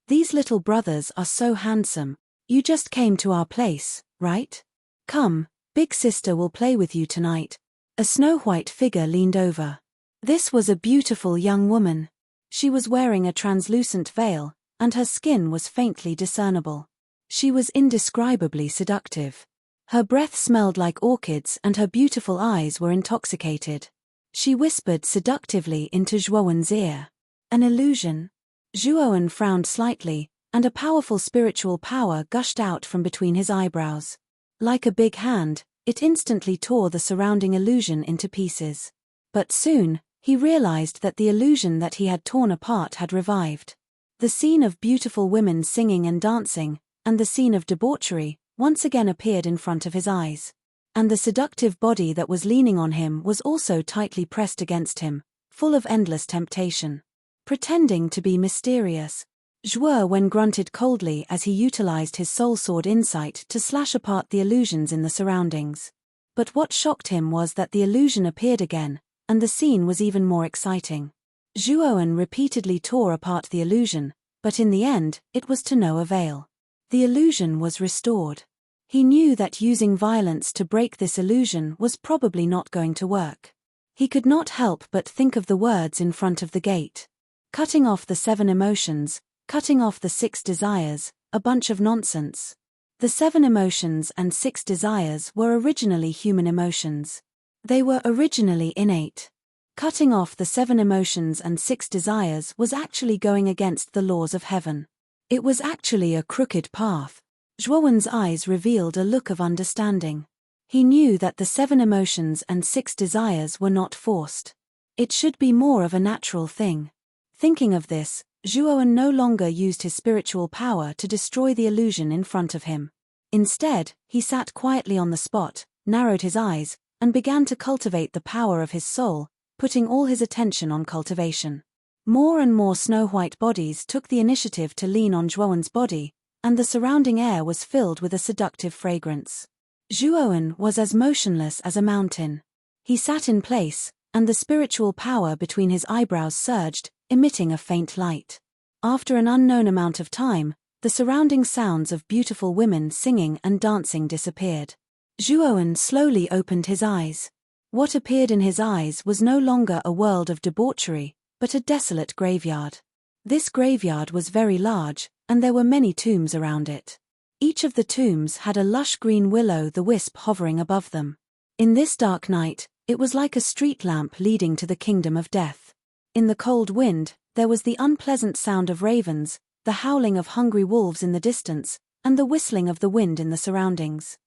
Speaker 1: These little brothers are so handsome. You just came to our place, right? Come, big sister will play with you tonight. A snow-white figure leaned over. This was a beautiful young woman. She was wearing a translucent veil, and her skin was faintly discernible. She was indescribably seductive. Her breath smelled like orchids and her beautiful eyes were intoxicated. She whispered seductively into Zhuowen's ear. An illusion? Zhuowen frowned slightly, and a powerful spiritual power gushed out from between his eyebrows. Like a big hand, it instantly tore the surrounding illusion into pieces. But soon, he realized that the illusion that he had torn apart had revived. The scene of beautiful women singing and dancing, and the scene of debauchery, once again appeared in front of his eyes. And the seductive body that was leaning on him was also tightly pressed against him, full of endless temptation. Pretending to be mysterious, Zhuo grunted coldly as he utilized his soul sword insight to slash apart the illusions in the surroundings. But what shocked him was that the illusion appeared again, and the scene was even more exciting. Zhuo repeatedly tore apart the illusion, but in the end, it was to no avail. The illusion was restored. He knew that using violence to break this illusion was probably not going to work. He could not help but think of the words in front of the gate. Cutting off the 7 emotions, cutting off the 6 desires, a bunch of nonsense. The 7 emotions and 6 desires were originally human emotions. They were originally innate. Cutting off the 7 emotions and 6 desires was actually going against the laws of heaven. It was actually a crooked path. Zhuowen's eyes revealed a look of understanding. He knew that the 7 emotions and 6 desires were not forced. It should be more of a natural thing. Thinking of this, Zhuo no longer used his spiritual power to destroy the illusion in front of him. Instead, he sat quietly on the spot, narrowed his eyes, and began to cultivate the power of his soul, putting all his attention on cultivation. More and more snow-white bodies took the initiative to lean on Zhuowen's body, and the surrounding air was filled with a seductive fragrance. Zhuo was as motionless as a mountain. He sat in place, and the spiritual power between his eyebrows surged, emitting a faint light. After an unknown amount of time, the surrounding sounds of beautiful women singing and dancing disappeared. Zhuo slowly opened his eyes. What appeared in his eyes was no longer a world of debauchery, but a desolate graveyard. This graveyard was very large, and there were many tombs around it. Each of the tombs had a lush green will-o'-the-wisp hovering above them. In this dark night, it was like a street lamp leading to the kingdom of death. In the cold wind, there was the unpleasant sound of ravens, the howling of hungry wolves in the distance, and the whistling of the wind in the surroundings.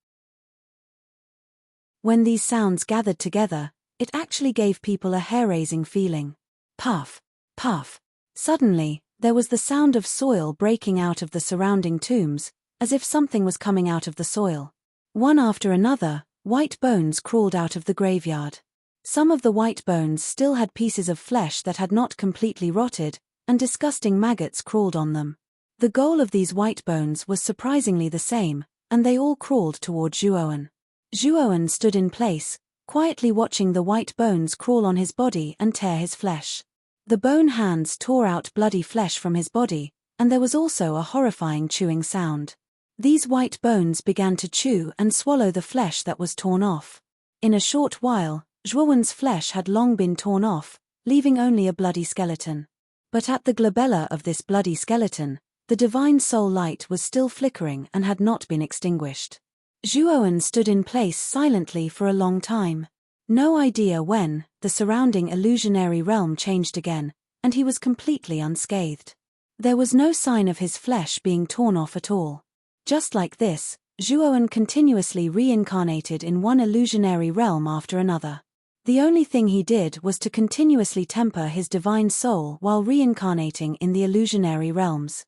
Speaker 1: When these sounds gathered together, it actually gave people a hair-raising feeling. Puff, puff. Suddenly, there was the sound of soil breaking out of the surrounding tombs, as if something was coming out of the soil. One after another, white bones crawled out of the graveyard. Some of the white bones still had pieces of flesh that had not completely rotted, and disgusting maggots crawled on them. The goal of these white bones was surprisingly the same, and they all crawled toward Zhuo. Zhuo stood in place, quietly watching the white bones crawl on his body and tear his flesh. The bone hands tore out bloody flesh from his body, and there was also a horrifying chewing sound. These white bones began to chew and swallow the flesh that was torn off. In a short while, Zhuowen's flesh had long been torn off, leaving only a bloody skeleton. But at the glabella of this bloody skeleton, the divine soul light was still flickering and had not been extinguished. Zhuo stood in place silently for a long time. No idea when, the surrounding illusionary realm changed again, and he was completely unscathed. There was no sign of his flesh being torn off at all. Just like this, Zhuo continuously reincarnated in one illusionary realm after another. The only thing he did was to continuously temper his divine soul while reincarnating in the illusionary realms.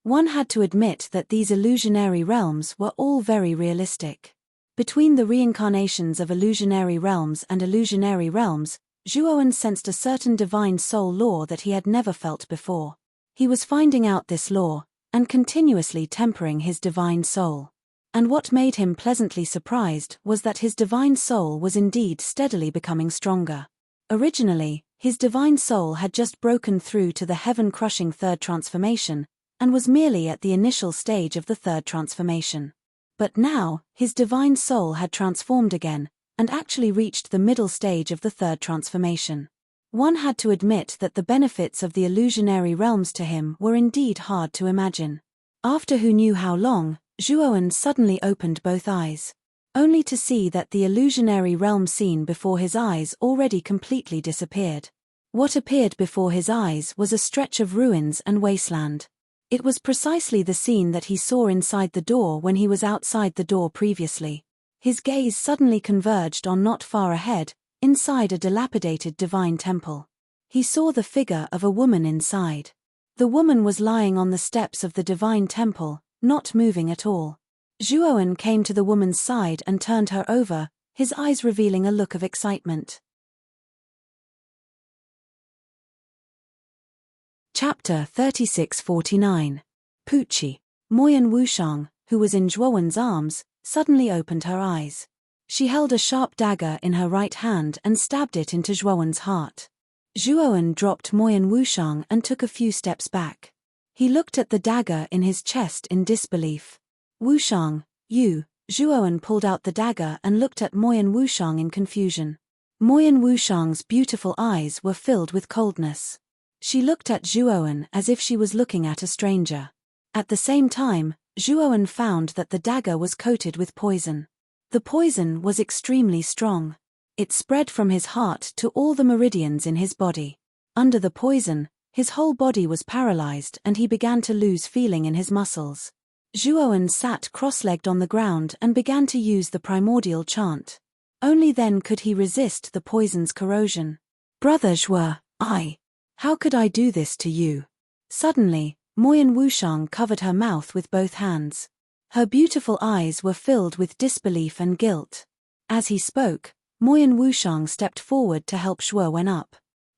Speaker 1: One had to admit that these illusionary realms were all very realistic. Between the reincarnations of illusionary realms and illusionary realms, Zhuo sensed a certain divine soul law that he had never felt before. He was finding out this law, and continuously tempering his divine soul. And what made him pleasantly surprised was that his divine soul was indeed steadily becoming stronger. Originally, his divine soul had just broken through to the heaven-crushing third transformation, and was merely at the initial stage of the third transformation. But now, his divine soul had transformed again, and actually reached the middle stage of the third transformation. One had to admit that the benefits of the illusionary realms to him were indeed hard to imagine. After who knew how long, Zhuowen suddenly opened both eyes, only to see that the illusionary realm scene before his eyes already completely disappeared. What appeared before his eyes was a stretch of ruins and wasteland. It was precisely the scene that he saw inside the door when he was outside the door previously. His gaze suddenly converged on not far ahead, inside a dilapidated divine temple. He saw the figure of a woman inside. The woman was lying on the steps of the divine temple, not moving at all. Zhuowen came to the woman's side and turned her over, his eyes revealing a look of excitement. Chapter 3649. Pucci. Moyan Wushang, who was in Zhuowen's arms, suddenly opened her eyes. She held a sharp dagger in her right hand and stabbed it into Zhuowen's heart. Zhuowen dropped Moyan Wushang and took a few steps back. He looked at the dagger in his chest in disbelief. Wushang, you. Zhuowen pulled out the dagger and looked at Moyan Wushang in confusion. Moyan Wushang's beautiful eyes were filled with coldness. She looked at Zhuowen as if she was looking at a stranger. At the same time, Zhuowen found that the dagger was coated with poison. The poison was extremely strong. It spread from his heart to all the meridians in his body. Under the poison, his whole body was paralyzed and he began to lose feeling in his muscles. Zhuowen sat cross-legged on the ground and began to use the primordial chant. Only then could he resist the poison's corrosion. Brother Zhuo, how could I do this to you? Suddenly, Moyan Wushang covered her mouth with both hands. Her beautiful eyes were filled with disbelief and guilt. As he spoke, Moyan Wushang stepped forward to help Zhuowen up.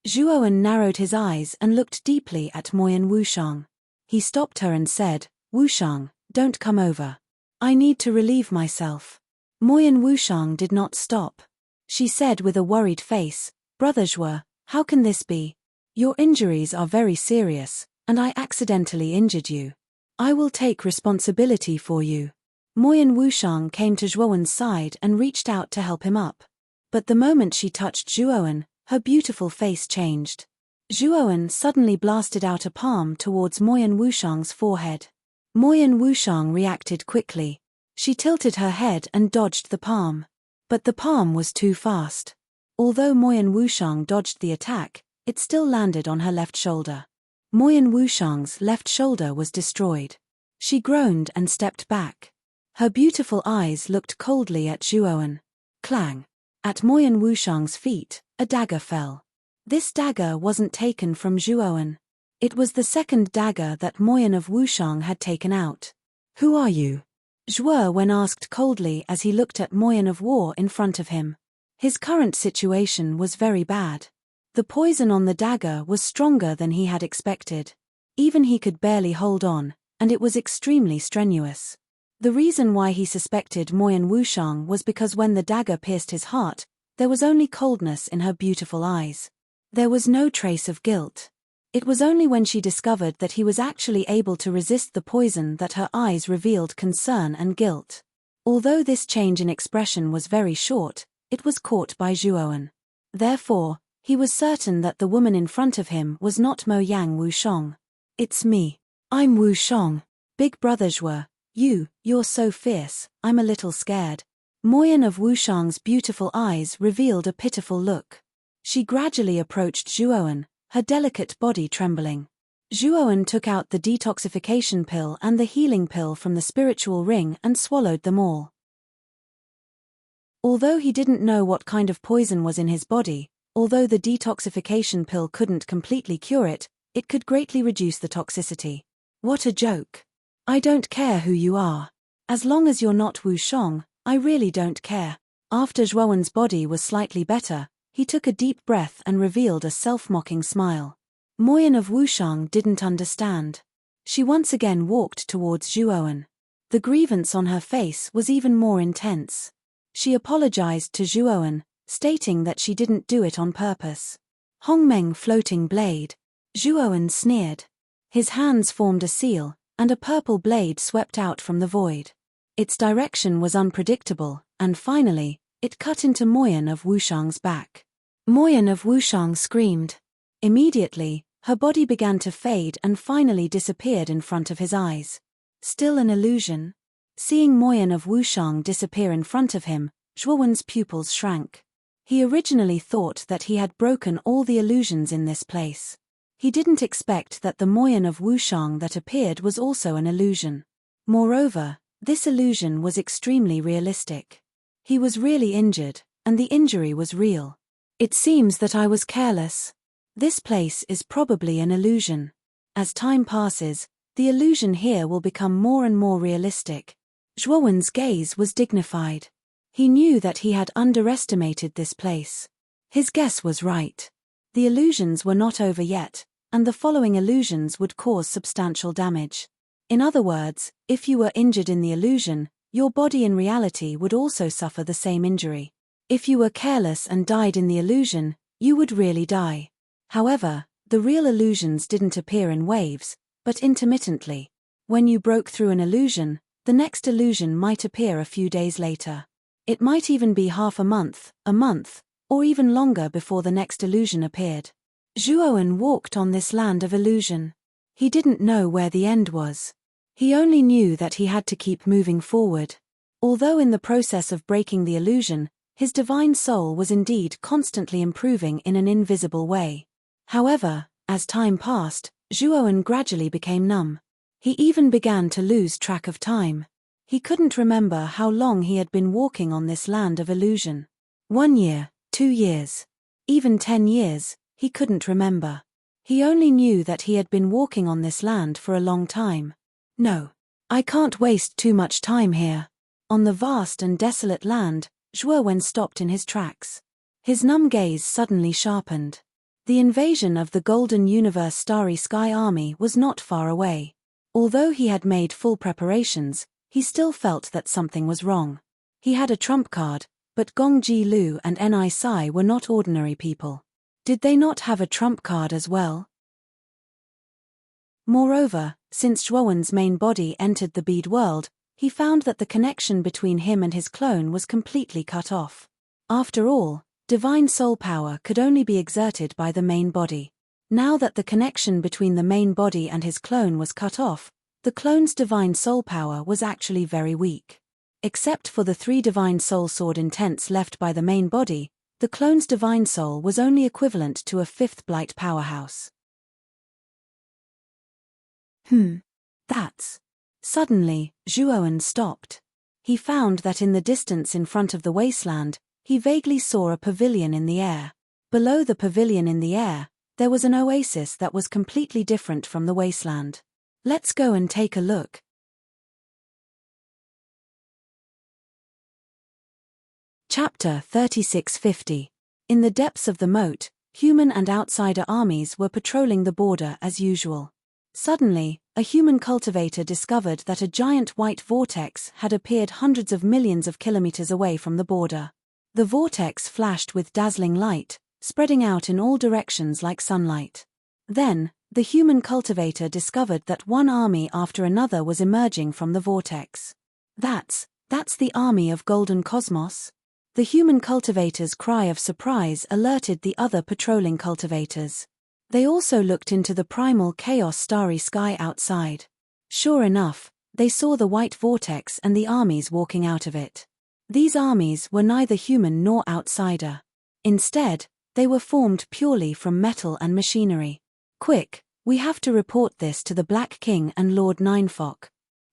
Speaker 1: Zhuowen narrowed his eyes and looked deeply at Moyan Wushang. He stopped her and said, Wushang, don't come over. I need to relieve myself. Moyan Wushang did not stop. She said with a worried face, Brother Zhuo, how can this be? Your injuries are very serious, and I accidentally injured you. I will take responsibility for you. Moyan Wushang came to Zhuowen's side and reached out to help him up. But the moment she touched Zhuowen, her beautiful face changed. Zhuowen suddenly blasted out a palm towards Moyan Wushang's forehead. Moyan Wushang reacted quickly. She tilted her head and dodged the palm. But the palm was too fast. Although Moyan Wushang dodged the attack, it still landed on her left shoulder. Moyan Wushang's left shoulder was destroyed. She groaned and stepped back. Her beautiful eyes looked coldly at Zhuowen. Clang! At Moyan Wushang's feet, a dagger fell. This dagger wasn't taken from Zhuowen. It was the second dagger that Moyan of Wushang had taken out. Who are you? Zhuowen asked coldly as he looked at Moyan of War in front of him. His current situation was very bad. The poison on the dagger was stronger than he had expected. Even he could barely hold on, and it was extremely strenuous. The reason why he suspected Moyan Wushang was because when the dagger pierced his heart, there was only coldness in her beautiful eyes. There was no trace of guilt. It was only when she discovered that he was actually able to resist the poison that her eyes revealed concern and guilt. Although this change in expression was very short, it was caught by Zhuowen. Therefore, he was certain that the woman in front of him was not Moyan Wushang. It's me. I'm Wushang. Big brother Zhuo. You're so fierce, I'm a little scared. Moyan of Wushang's beautiful eyes revealed a pitiful look. She gradually approached Zhuowen, her delicate body trembling. Zhuowen took out the detoxification pill and the healing pill from the spiritual ring and swallowed them all. Although he didn't know what kind of poison was in his body, although the detoxification pill couldn't completely cure it, it could greatly reduce the toxicity. What a joke. I don't care who you are. As long as you're not Wushang, I really don't care. After Zhuowen's body was slightly better, he took a deep breath and revealed a self-mocking smile. Moyan of Wushang didn't understand. She once again walked towards Zhuowen. The grievance on her face was even more intense. She apologized to Zhuowen, stating that she didn't do it on purpose. Hongmeng floating blade. Zhuowen sneered. His hands formed a seal, and a purple blade swept out from the void. Its direction was unpredictable, and finally, it cut into Moyan of Wushang's back. Moyan of Wushang screamed. Immediately, her body began to fade and finally disappeared in front of his eyes. Still an illusion? Seeing Moyan of Wushang disappear in front of him, Zhuowen's pupils shrank. He originally thought that he had broken all the illusions in this place. He didn't expect that the Moyan of Wushang that appeared was also an illusion. Moreover, this illusion was extremely realistic. He was really injured, and the injury was real. It seems that I was careless. This place is probably an illusion. As time passes, the illusion here will become more and more realistic. Zhuowen's gaze was dignified. He knew that he had underestimated this place. His guess was right. The illusions were not over yet, and the following illusions would cause substantial damage. In other words, if you were injured in the illusion, your body in reality would also suffer the same injury. If you were careless and died in the illusion, you would really die. However, the real illusions didn't appear in waves, but intermittently. When you broke through an illusion, the next illusion might appear a few days later. It might even be half a month, or even longer before the next illusion appeared. Zhuowen walked on this land of illusion. He didn't know where the end was. He only knew that he had to keep moving forward. Although in the process of breaking the illusion, his divine soul was indeed constantly improving in an invisible way. However, as time passed, Zhuowen gradually became numb. He even began to lose track of time. He couldn't remember how long he had been walking on this land of illusion. 1 year, 2 years, even 10 years, he couldn't remember. He only knew that he had been walking on this land for a long time. No, I can't waste too much time here. On the vast and desolate land, Zhuowen stopped in his tracks. His numb gaze suddenly sharpened. The invasion of the Golden Universe Starry Sky Army was not far away. Although he had made full preparations, he still felt that something was wrong. He had a trump card, but Gong Ji Lu and Ni Sai were not ordinary people. Did they not have a trump card as well? Moreover, since Zhuowen's main body entered the bead world, he found that the connection between him and his clone was completely cut off. After all, divine soul power could only be exerted by the main body. Now that the connection between the main body and his clone was cut off, the clone's divine soul power was actually very weak. Except for the 3 divine soul sword intents left by the main body, the clone's divine soul was only equivalent to a 5th blight powerhouse. That's... Suddenly, Zhuowen stopped. He found that in the distance in front of the wasteland, he vaguely saw a pavilion in the air. Below the pavilion in the air, there was an oasis that was completely different from the wasteland. Let's go and take a look. Chapter 3650. In the depths of the moat, human and outsider armies were patrolling the border as usual. Suddenly, a human cultivator discovered that a giant white vortex had appeared hundreds of millions of kilometers away from the border. The vortex flashed with dazzling light, spreading out in all directions like sunlight. Then, the human cultivator discovered that one army after another was emerging from the vortex. That's the army of Golden Cosmos? The human cultivator's cry of surprise alerted the other patrolling cultivators. They also looked into the primal chaos starry sky outside. Sure enough, they saw the white vortex and the armies walking out of it. These armies were neither human nor outsider. Instead, they were formed purely from metal and machinery. Quick, we have to report this to the Black King and Lord Ninefok.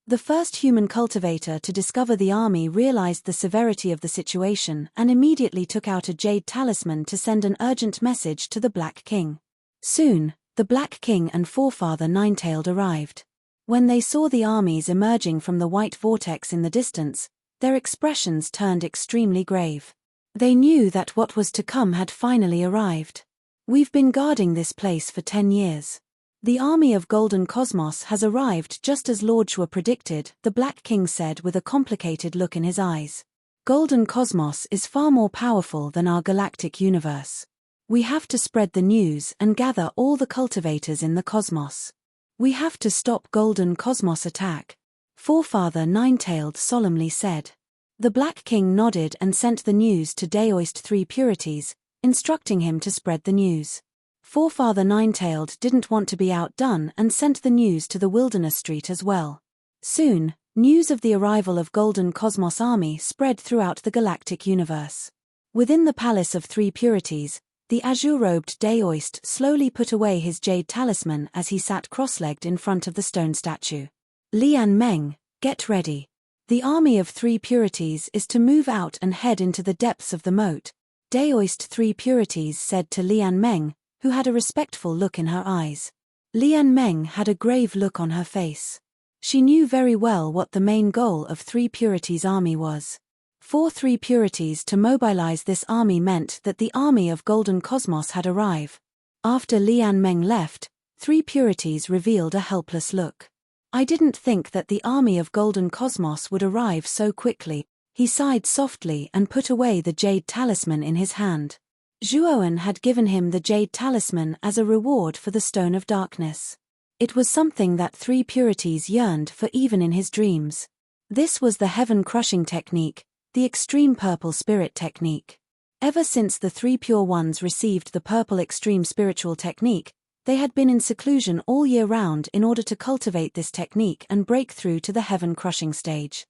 Speaker 1: The first human cultivator to discover the army realized the severity of the situation and immediately took out a jade talisman to send an urgent message to the Black King. Soon, the Black King and Forefather Ninetailed arrived. When they saw the armies emerging from the white vortex in the distance, their expressions turned extremely grave. They knew that what was to come had finally arrived. We've been guarding this place for 10 years. The army of Golden Cosmos has arrived just as Lord Shua predicted, the Black King said with a complicated look in his eyes. Golden Cosmos is far more powerful than our galactic universe. We have to spread the news and gather all the cultivators in the cosmos. We have to stop Golden Cosmos attack, Forefather Ninetailed solemnly said. The Black King nodded and sent the news to Daoist 3 Purities, instructing him to spread the news. Forefather Ninetailed didn't want to be outdone and sent the news to the Wilderness Street as well. Soon, news of the arrival of Golden Cosmos army spread throughout the galactic universe. Within the Palace of 3 Purities, the azure-robed Daoist slowly put away his jade talisman as he sat cross-legged in front of the stone statue. Lian Meng, get ready. The army of 3 Purities is to move out and head into the depths of the moat, Daoist 3 Purities said to Lian Meng, who had a respectful look in her eyes. Lian Meng had a grave look on her face. She knew very well what the main goal of 3 Purities' army was. For 3 Purities to mobilize this army meant that the army of Golden Cosmos had arrived. After Lian Meng left, 3 Purities revealed a helpless look. I didn't think that the army of Golden Cosmos would arrive so quickly. He sighed softly and put away the jade talisman in his hand. Zhuoan had given him the jade talisman as a reward for the Stone of Darkness. It was something that 3 Purities yearned for even in his dreams. This was the heaven-crushing technique, the extreme purple spirit technique. Ever since the 3 Pure Ones received the purple extreme spiritual technique, they had been in seclusion all year round in order to cultivate this technique and break through to the heaven-crushing stage.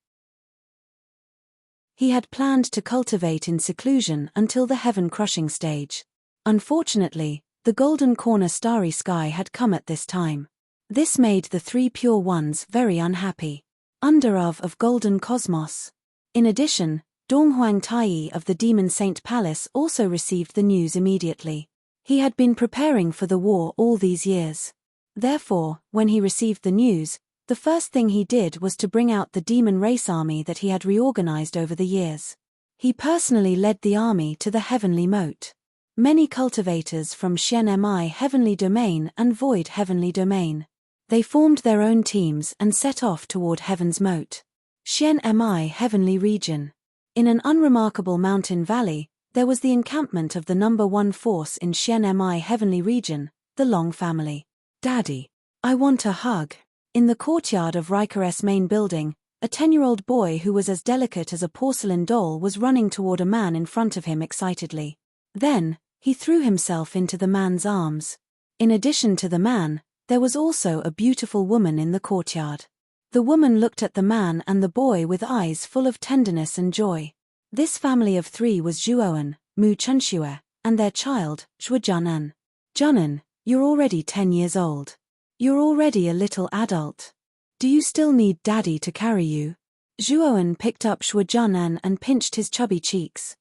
Speaker 1: He had planned to cultivate in seclusion until the heaven-crushing stage. Unfortunately, the Golden Corner Starry Sky had come at this time. This made the 3 Pure Ones very unhappy. Underov of Golden Cosmos. In addition, Donghuang Taiyi of the Demon Saint Palace also received the news immediately. He had been preparing for the war all these years. Therefore, when he received the news, the first thing he did was to bring out the demon race army that he had reorganized over the years. He personally led the army to the Heavenly Moat. Many cultivators from Xian Mi Heavenly Domain and Void Heavenly Domain. They formed their own teams and set off toward Heaven's Moat. Xian Mi Heavenly Region. In an unremarkable mountain valley, there was the encampment of the number 1 force in Xian Mi Heavenly Region, the Long family. Daddy, I want a hug. In the courtyard of Riker's main building, a 10-year-old boy who was as delicate as a porcelain doll was running toward a man in front of him excitedly. Then, he threw himself into the man's arms. In addition to the man, there was also a beautiful woman in the courtyard. The woman looked at the man and the boy with eyes full of tenderness and joy. This family of 3 was Zhuoan, Mu Chunxue, and their child, Zhuojunan. Junan, you're already 10 years old. You're already a little adult. Do you still need Daddy to carry you? Zhuoan picked up Zhuojunan and pinched his chubby cheeks.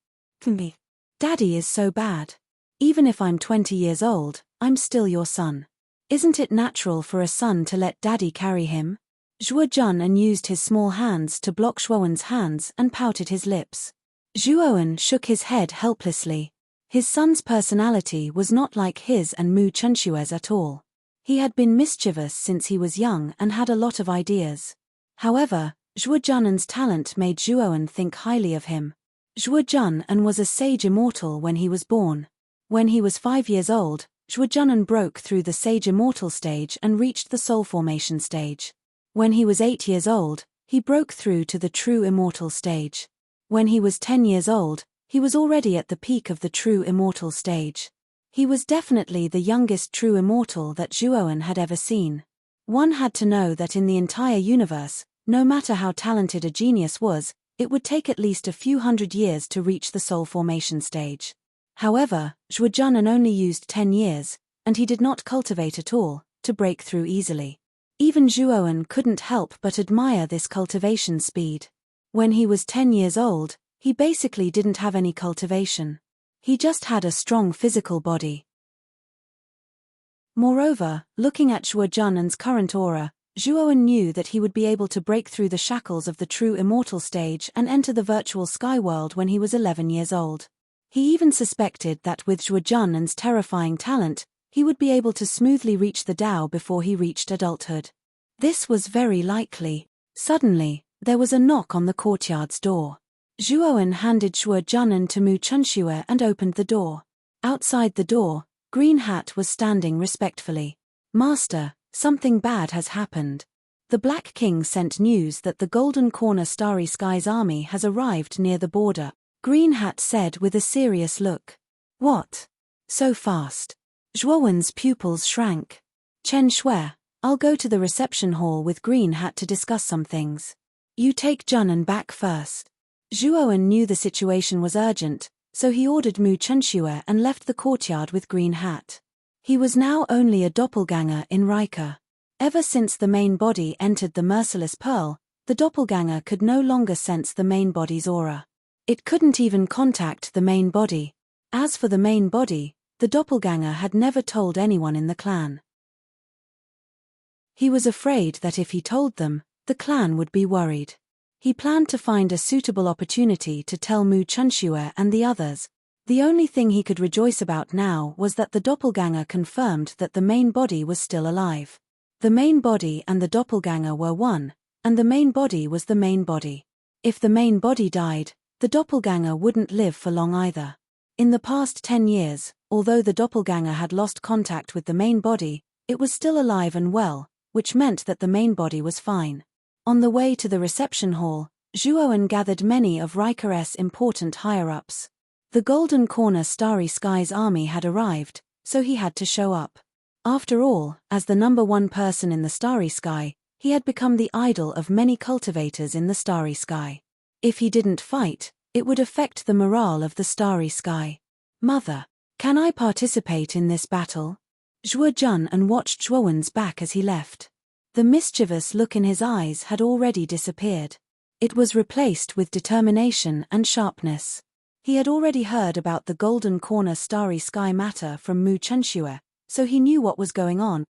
Speaker 1: Me. Daddy is so bad. Even if I'm 20 years old, I'm still your son. Isn't it natural for a son to let Daddy carry him? Zhuojunan used his small hands to block Zhuoan's hands and pouted his lips. Zhuoan shook his head helplessly. His son's personality was not like his and Mu Chunxue's at all. He had been mischievous since he was young and had a lot of ideas. However, Zhuojunan's talent made Zhuoan think highly of him. Zhuojunan was a sage immortal when he was born. When he was 5 years old, Zhuojunan broke through the sage immortal stage and reached the soul formation stage. When he was 8 years old, he broke through to the true immortal stage. When he was 10 years old, he was already at the peak of the true immortal stage. He was definitely the youngest true immortal that Zhuoan had ever seen. One had to know that in the entire universe, no matter how talented a genius was, it would take at least a few hundred years to reach the soul formation stage. However, Zhuojunan only used 10 years, and he did not cultivate at all, to break through easily. Even Zhuoan couldn't help but admire this cultivation speed. When he was 10 years old, he basically didn't have any cultivation. He just had a strong physical body. Moreover, looking at Zhuojunan's current aura, Zhuoan knew that he would be able to break through the shackles of the true immortal stage and enter the virtual sky world when he was 11 years old. He even suspected that with Zhuojunan's terrifying talent, he would be able to smoothly reach the Tao before he reached adulthood. This was very likely. Suddenly, there was a knock on the courtyard's door. Zhuowen handed Shuo Junan to Mu Chunxue and opened the door. Outside the door, Green Hat was standing respectfully. "Master, something bad has happened. The Black King sent news that the Golden Corner Starry Skies army has arrived near the border," Green Hat said with a serious look. "What? So fast?" Zhuowen's pupils shrank. "Chen Shui, I'll go to the reception hall with Green Hat to discuss some things. You take Junan back first." Zhuowen knew the situation was urgent, so he ordered Mu Chunxue and left the courtyard with Green Hat. He was now only a doppelganger in Rika. Ever since the main body entered the Merciless Pearl, the doppelganger could no longer sense the main body's aura. It couldn't even contact the main body. As for the main body, the doppelganger had never told anyone in the clan. He was afraid that if he told them, the clan would be worried. He planned to find a suitable opportunity to tell Mu Chunxue and the others. The only thing he could rejoice about now was that the doppelganger confirmed that the main body was still alive. The main body and the doppelganger were one, and the main body was the main body. If the main body died, the doppelganger wouldn't live for long either. In the past 10 years, although the doppelganger had lost contact with the main body, it was still alive and well, which meant that the main body was fine. On the way to the reception hall, Zhuowen gathered many of Rika's important higher-ups. The Golden Corner Starry Skies army had arrived, so he had to show up. After all, as the number one person in the Starry Sky, he had become the idol of many cultivators in the Starry Sky. If he didn't fight, it would affect the morale of the Starry Sky. "Mother, can I participate in this battle?" Zhuo Junan watched Zhuowen's back as he left. The mischievous look in his eyes had already disappeared. It was replaced with determination and sharpness. He had already heard about the Golden Corner Starry Sky matter from Mu Chunxue, so he knew what was going on.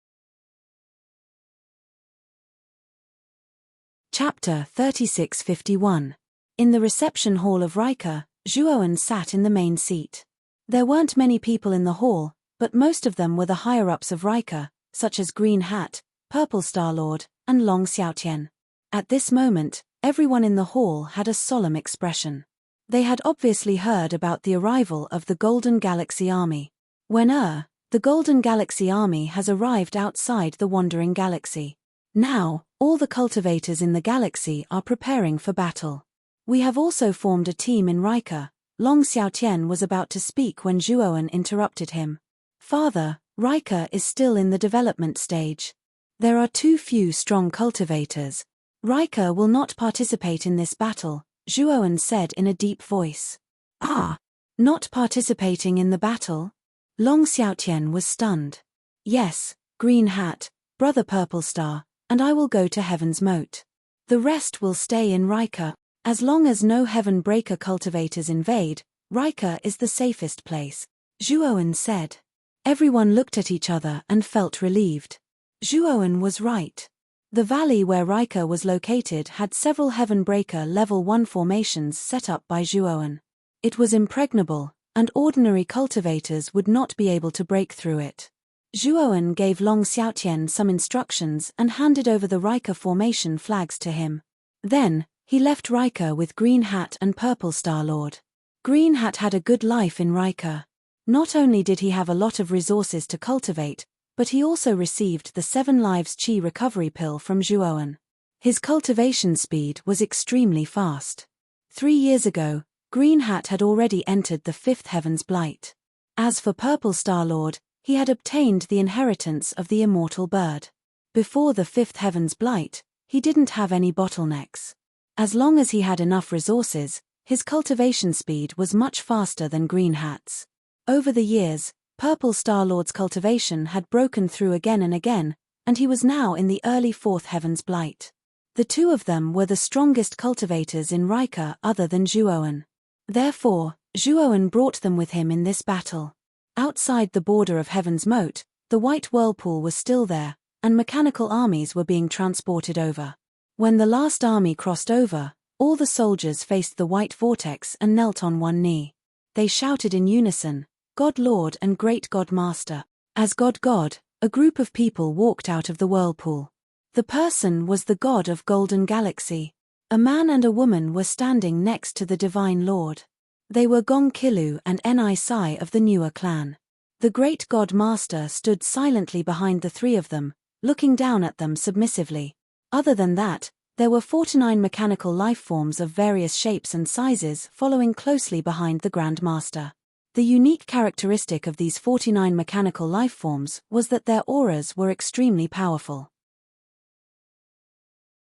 Speaker 1: Chapter 3651. In the reception hall of Rika, Zhuowen sat in the main seat. There weren't many people in the hall, but most of them were the higher-ups of Rika, such as Green Hat, Purple Star-Lord, and Long Xiaotian. At this moment, everyone in the hall had a solemn expression. They had obviously heard about the arrival of the Golden Galaxy Army. The Golden Galaxy Army has arrived outside the Wandering Galaxy. Now, all the cultivators in the galaxy are preparing for battle. We have also formed a team in Rika. Long Xiaotian was about to speak when Zhuowen interrupted him. "Father, Rika is still in the development stage. There are too few strong cultivators. Rika will not participate in this battle," Zhuowen said in a deep voice. "Ah, not participating in the battle?" Long Xiaotian was stunned. "Yes, Green Hat, Brother Purple Star, and I will go to Heaven's Moat. The rest will stay in Rika. As long as no Heaven Breaker cultivators invade, Rika is the safest place," Zhuowen said. Everyone looked at each other and felt relieved. Zhuowen was right. The valley where Rika was located had several Heaven Breaker Level 1 formations set up by Zhuowen. It was impregnable, and ordinary cultivators would not be able to break through it. Zhuowen gave Long Xiaotian some instructions and handed over the Rika formation flags to him. Then, he left Rika with Green Hat and Purple Star-Lord. Green Hat had a good life in Rika. Not only did he have a lot of resources to cultivate, but he also received the 7 Lives Qi recovery pill from Zhuowen. His cultivation speed was extremely fast. 3 years ago, Green Hat had already entered the 5th Heaven's Blight. As for Purple Star-Lord, he had obtained the inheritance of the immortal bird. Before the 5th Heaven's Blight, he didn't have any bottlenecks. As long as he had enough resources, his cultivation speed was much faster than Green Hat's. Over the years, Purple Star-Lord's cultivation had broken through again and again, and he was now in the early 4th Heaven's Blight. The two of them were the strongest cultivators in Rika other than Zhuowen. Therefore, Zhuowen brought them with him in this battle. Outside the border of Heaven's Moat, the White Whirlpool was still there, and mechanical armies were being transported over. When the last army crossed over, all the soldiers faced the White Vortex and knelt on one knee. They shouted in unison, "God Lord and Great God Master." As God, a group of people walked out of the whirlpool. The person was the god of Golden Galaxy. A man and a woman were standing next to the Divine Lord. They were Gong Kilu and Ni Sai of the Newer clan. The great God Master stood silently behind the three of them, looking down at them submissively. Other than that, there were 49 mechanical life forms of various shapes and sizes following closely behind the Grand Master. The unique characteristic of these 49 mechanical life forms was that their auras were extremely powerful.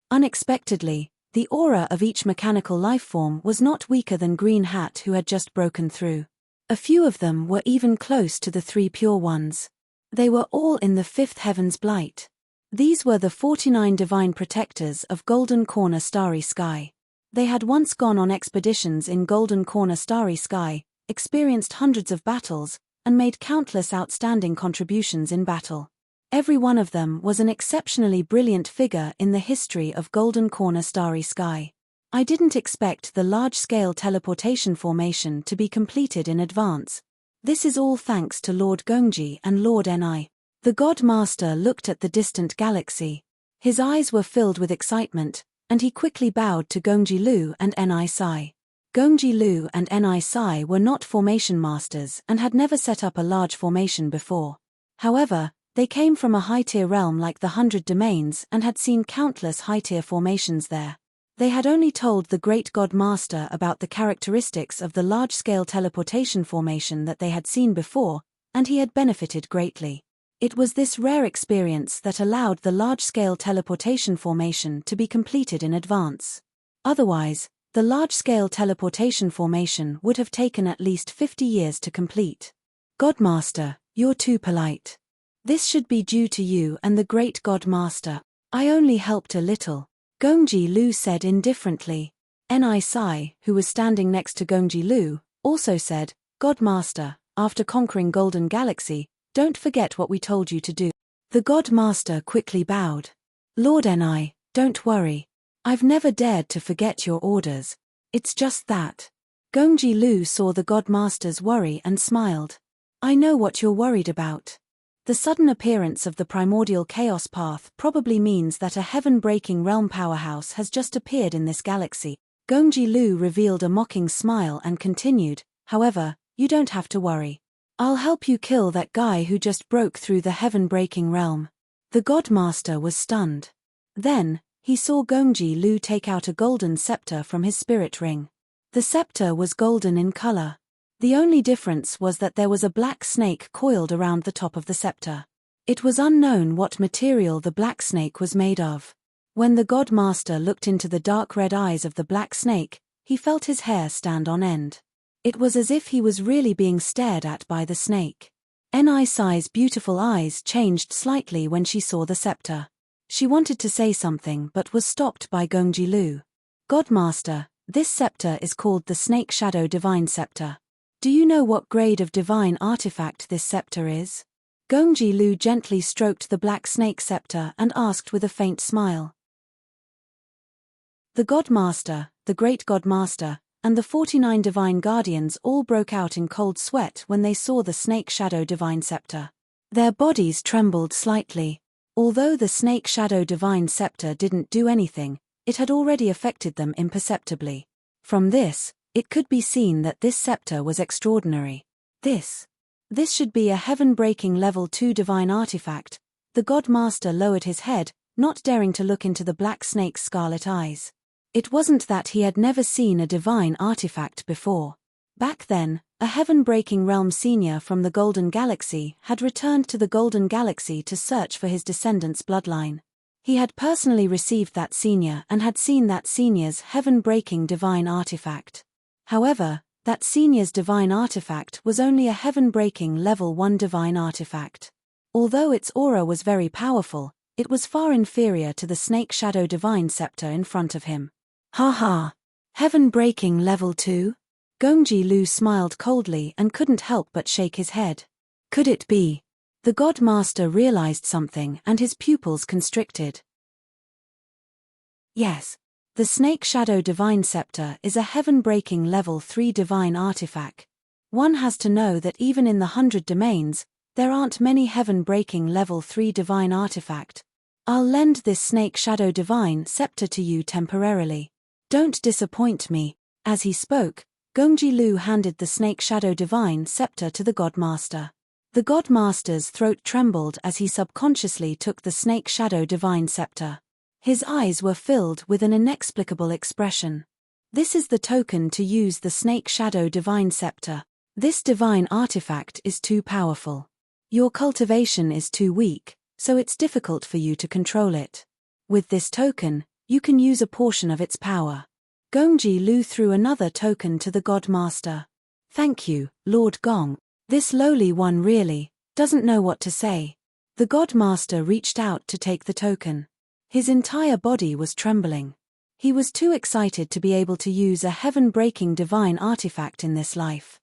Speaker 1: Unexpectedly, the aura of each mechanical life form was not weaker than Green Hat, who had just broken through. A few of them were even close to the 3 pure ones. They were all in the 5th heaven's blight. These were the 49 divine protectors of Golden Corner Starry Sky. They had once gone on expeditions in Golden Corner Starry Sky, experienced hundreds of battles, and made countless outstanding contributions in battle. Every one of them was an exceptionally brilliant figure in the history of Golden Corner Starry Sky. I didn't expect the large-scale teleportation formation to be completed in advance. This is all thanks to Lord Gongji and Lord Ni. The God Master looked at the distant galaxy. His eyes were filled with excitement, and he quickly bowed to Gongji Lu and Ni Sai. Gongji Lu and Ni Sai were not formation masters and had never set up a large formation before. However, they came from a high-tier realm like the 100 Domains and had seen countless high-tier formations there. They had only told the great God Master about the characteristics of the large-scale teleportation formation that they had seen before, and he had benefited greatly. It was this rare experience that allowed the large-scale teleportation formation to be completed in advance. Otherwise, the large-scale teleportation formation would have taken at least 50 years to complete. Godmaster, you're too polite. This should be due to you and the great God Master. I only helped a little. Gongji Lu said indifferently. Ni Sai, who was standing next to Gongji Lu, also said, God Master, after conquering Golden Galaxy, don't forget what we told you to do. The God Master quickly bowed. Lord Ni, don't worry. I've never dared to forget your orders. It's just that. Gongji Lu saw the God Master's worry and smiled. I know what you're worried about. The sudden appearance of the primordial chaos path probably means that a heaven-breaking realm powerhouse has just appeared in this galaxy. Gongji Lu revealed a mocking smile and continued, however, you don't have to worry. I'll help you kill that guy who just broke through the heaven-breaking realm. The God Master was stunned. Then, he saw Gongji Lu take out a golden scepter from his spirit ring. The scepter was golden in color. The only difference was that there was a black snake coiled around the top of the scepter. It was unknown what material the black snake was made of. When the God Master looked into the dark red eyes of the black snake, he felt his hair stand on end. It was as if he was really being stared at by the snake. Ni Sai's beautiful eyes changed slightly when she saw the scepter. She wanted to say something but was stopped by Gongji Lu. God Master, this scepter is called the Snake Shadow Divine Scepter. Do you know what grade of divine artifact this scepter is? Gongji Lu gently stroked the black snake scepter and asked with a faint smile. The God Master, the great God Master, and the 49 divine guardians all broke out in cold sweat when they saw the Snake Shadow Divine Scepter. Their bodies trembled slightly. Although the Snake Shadow Divine Scepter didn't do anything, it had already affected them imperceptibly. From this, it could be seen that this scepter was extraordinary. This should be a heaven-breaking level 2 divine artifact. The God Master lowered his head, not daring to look into the black snake's scarlet eyes. It wasn't that he had never seen a divine artifact before. Back then, a heaven-breaking realm senior from the Golden Galaxy had returned to the Golden Galaxy to search for his descendants' bloodline. He had personally received that senior and had seen that senior's heaven-breaking divine artifact. However, that senior's divine artifact was only a heaven-breaking level 1 divine artifact. Although its aura was very powerful, it was far inferior to the Snake Shadow Divine Scepter in front of him. Ha ha! Heaven-breaking level 2? Gongji Lu smiled coldly and couldn't help but shake his head. Could it be? The God Master realized something and his pupils constricted. Yes. The Snake Shadow Divine Scepter is a heaven-breaking level 3 divine artifact. One has to know that even in the 100 domains, There aren't many heaven-breaking level 3 divine artifact. I'll lend this snake shadow divine scepter to you temporarily. Don't disappoint me." As he spoke, Gongji Lu handed the snake shadow divine scepter to the Godmaster. The Godmaster's throat trembled as he subconsciously took the snake shadow divine scepter. His eyes were filled with an inexplicable expression. "This is the token to use the snake shadow divine scepter. This divine artifact is too powerful. Your cultivation is too weak, so it's difficult for you to control it. With this token, you can use a portion of its power." Gongji Lu threw another token to the Godmaster. "Thank you, Lord Gong. This lowly one really doesn't know what to say." The Godmaster reached out to take the token. His entire body was trembling. He was too excited to be able to use a heaven-breaking divine artifact in this life.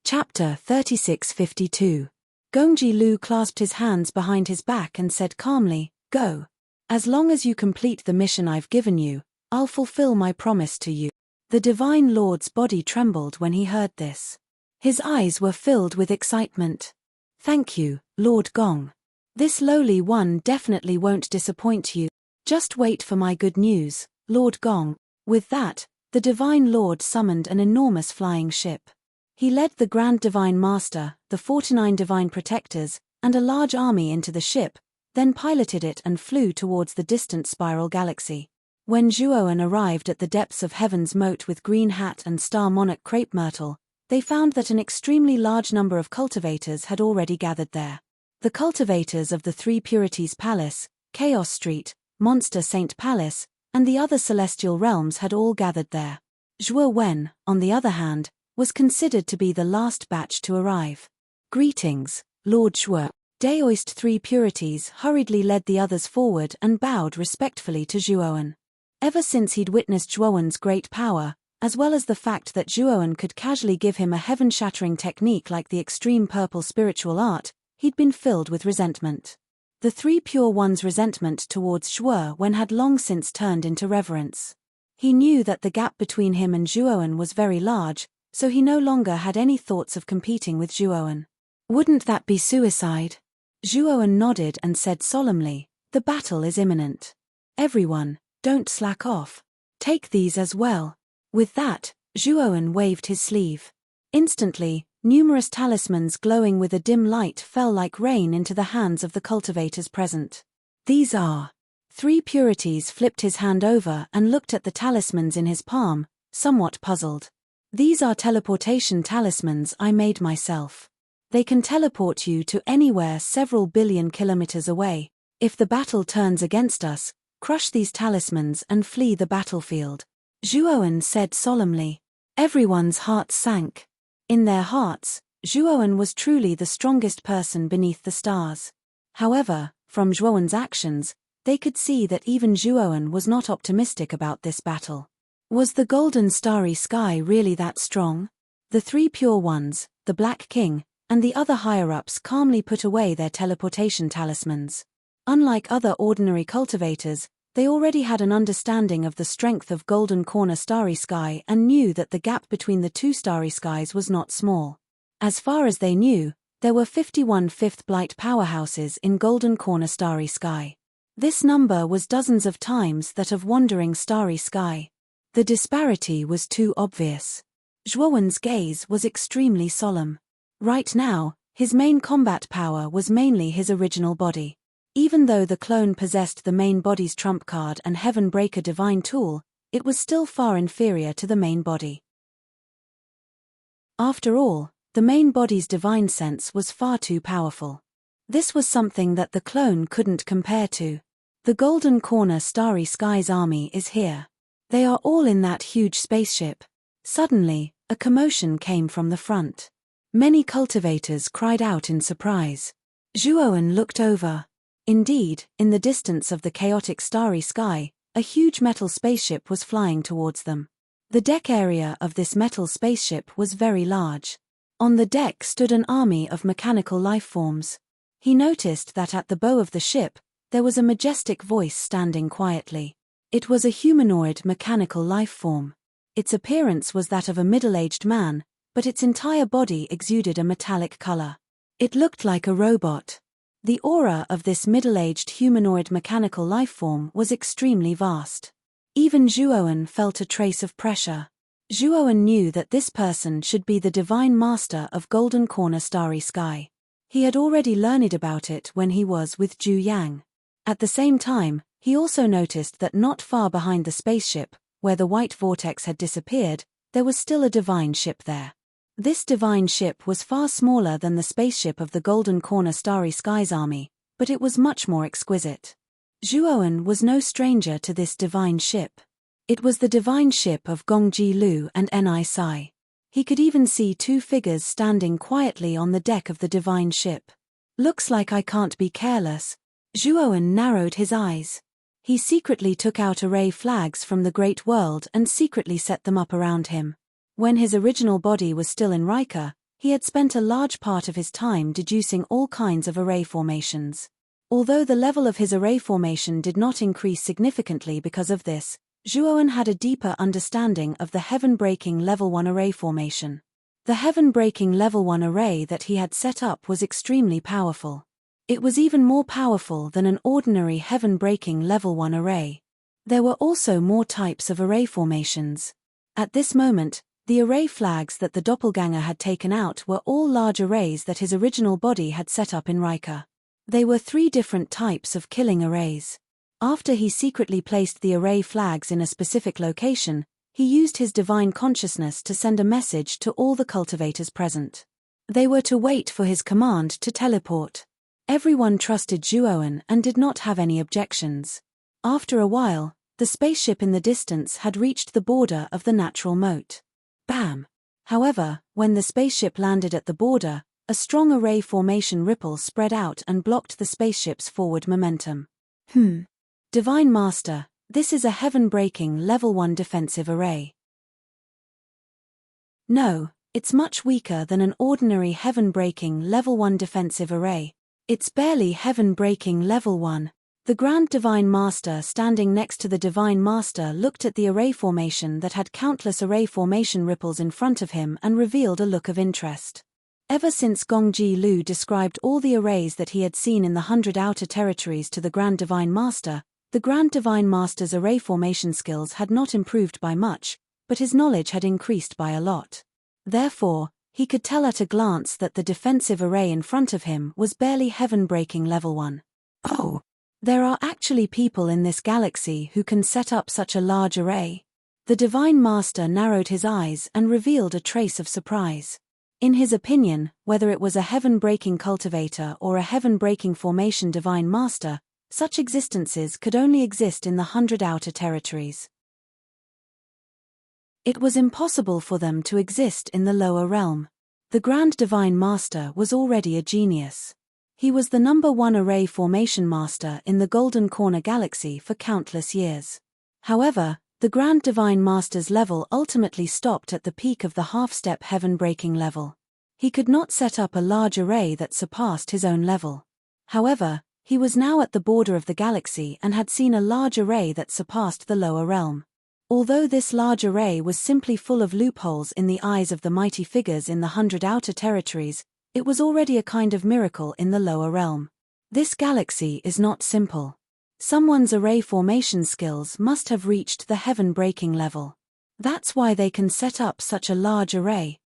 Speaker 1: Chapter 3652. Gongji Lu clasped his hands behind his back and said calmly, "Go. As long as you complete the mission I've given you, I'll fulfill my promise to you." The Divine Lord's body trembled when he heard this. His eyes were filled with excitement. "Thank you, Lord Gong. This lowly one definitely won't disappoint you. Just wait for my good news, Lord Gong." With that, the Divine Lord summoned an enormous flying ship. He led the Grand Divine Master, the 49 Divine Protectors, and a large army into the ship, then piloted it and flew towards the distant spiral galaxy. When Zhuoan arrived at the depths of Heaven's Moat with Green Hat and Star Monarch Crepe Myrtle, they found that an extremely large number of cultivators had already gathered there. The cultivators of the Three Purities Palace, Chaos Street, Monster Saint Palace, and the other celestial realms had all gathered there. Zhuo Wen, on the other hand, was considered to be the last batch to arrive. "Greetings, Lord Zhuo." Daoist Three Purities hurriedly led the others forward and bowed respectfully to Zhuoan. Ever since he'd witnessed Zhuoan's great power, as well as the fact that Zhuoan could casually give him a heaven-shattering technique like the extreme purple spiritual art, he'd been filled with resentment. The Three Pure One's resentment towards Zhuoan had long since turned into reverence. He knew that the gap between him and Zhuoan was very large, so he no longer had any thoughts of competing with Zhuoan. "Wouldn't that be suicide?" Zhuoan nodded and said solemnly, "The battle is imminent. Everyone, don't slack off. Take these as well." With that, Zhuoan waved his sleeve. Instantly, numerous talismans glowing with a dim light fell like rain into the hands of the cultivators present. "These are..." Three Purities flipped his hand over and looked at the talismans in his palm, somewhat puzzled. "These are teleportation talismans I made myself. They can teleport you to anywhere several billion kilometers away. If the battle turns against us, crush these talismans and flee the battlefield," Zhuoan said solemnly. Everyone's hearts sank. In their hearts, Zhuoan was truly the strongest person beneath the stars. However, from Zhuoan's actions, they could see that even Zhuoan was not optimistic about this battle. Was the golden starry sky really that strong? The Three Pure Ones, the Black King, and the other higher-ups calmly put away their teleportation talismans. Unlike other ordinary cultivators, they already had an understanding of the strength of Golden Corner Starry Sky and knew that the gap between the two starry skies was not small. As far as they knew, there were 51 fifth blight powerhouses in Golden Corner Starry Sky. This number was dozens of times that of Wandering Starry Sky. The disparity was too obvious. Zhuoan's gaze was extremely solemn. Right now, his main combat power was mainly his original body. Even though the clone possessed the main body's trump card and Heaven Breaker divine tool, it was still far inferior to the main body. After all, the main body's divine sense was far too powerful. This was something that the clone couldn't compare to. The Golden Corner Starry Skies army is here. They are all in that huge spaceship. Suddenly, a commotion came from the front. Many cultivators cried out in surprise. Zhuoan looked over. Indeed, in the distance of the chaotic starry sky, a huge metal spaceship was flying towards them. The deck area of this metal spaceship was very large. On the deck stood an army of mechanical lifeforms. He noticed that at the bow of the ship, there was a majestic voice standing quietly. It was a humanoid mechanical lifeform. Its appearance was that of a middle-aged man, but its entire body exuded a metallic color. It looked like a robot. The aura of this middle-aged humanoid mechanical lifeform was extremely vast. Even Zhuowen felt a trace of pressure. Zhuowen knew that this person should be the divine master of Golden Corner Starry Sky. He had already learned about it when he was with Zhu Yang. At the same time, he also noticed that not far behind the spaceship, where the white vortex had disappeared, there was still a divine ship there. This divine ship was far smaller than the spaceship of the Golden Corner Starry Skies army, but it was much more exquisite. Zhuowen was no stranger to this divine ship. It was the divine ship of Gongji Lu and Ni Sai. He could even see two figures standing quietly on the deck of the divine ship. Looks like I can't be careless. Zhuowen narrowed his eyes. He secretly took out array flags from the Great World and secretly set them up around him. When his original body was still in Rika, he had spent a large part of his time deducing all kinds of array formations. Although the level of his array formation did not increase significantly because of this, Zhuowen had a deeper understanding of the heaven-breaking level 1 array formation. The heaven-breaking level 1 array that he had set up was extremely powerful. It was even more powerful than an ordinary heaven-breaking level 1 array. There were also more types of array formations. At this moment, the array flags that the doppelganger had taken out were all large arrays that his original body had set up in Rika. They were 3 different types of killing arrays. After he secretly placed the array flags in a specific location, he used his divine consciousness to send a message to all the cultivators present. They were to wait for his command to teleport. Everyone trusted Zhuowen and did not have any objections. After a while, the spaceship in the distance had reached the border of the natural moat. Bam! However, when the spaceship landed at the border, a strong array formation ripple spread out and blocked the spaceship's forward momentum. Divine Master, this is a heaven-breaking level 1 defensive array. No, it's much weaker than an ordinary heaven-breaking level 1 defensive array. It's barely heaven-breaking level 1. The Grand Divine Master standing next to the Divine Master looked at the array formation that had countless array formation ripples in front of him and revealed a look of interest. Ever since Gongji Lu described all the arrays that he had seen in the 100 Outer Territories to the Grand Divine Master, the Grand Divine Master's array formation skills had not improved by much, but his knowledge had increased by a lot. Therefore, he could tell at a glance that the defensive array in front of him was barely heaven-breaking level 1. Oh! There are actually people in this galaxy who can set up such a large array. The Divine Master narrowed his eyes and revealed a trace of surprise. In his opinion, whether it was a heaven-breaking cultivator or a heaven-breaking formation Divine Master, such existences could only exist in the 100 Outer Territories. It was impossible for them to exist in the lower realm. The Grand Divine Master was already a genius. He was the #1 array formation master in the Golden Corner Galaxy for countless years. However, the Grand Divine Master's level ultimately stopped at the peak of the half-step heaven-breaking level. He could not set up a large array that surpassed his own level. However, he was now at the border of the galaxy and had seen a large array that surpassed the lower realm. Although this large array was simply full of loopholes in the eyes of the mighty figures in the 100 Outer Territories, it was already a kind of miracle in the lower realm. This galaxy is not simple. Someone's array formation skills must have reached the heaven-breaking level. That's why they can set up such a large array.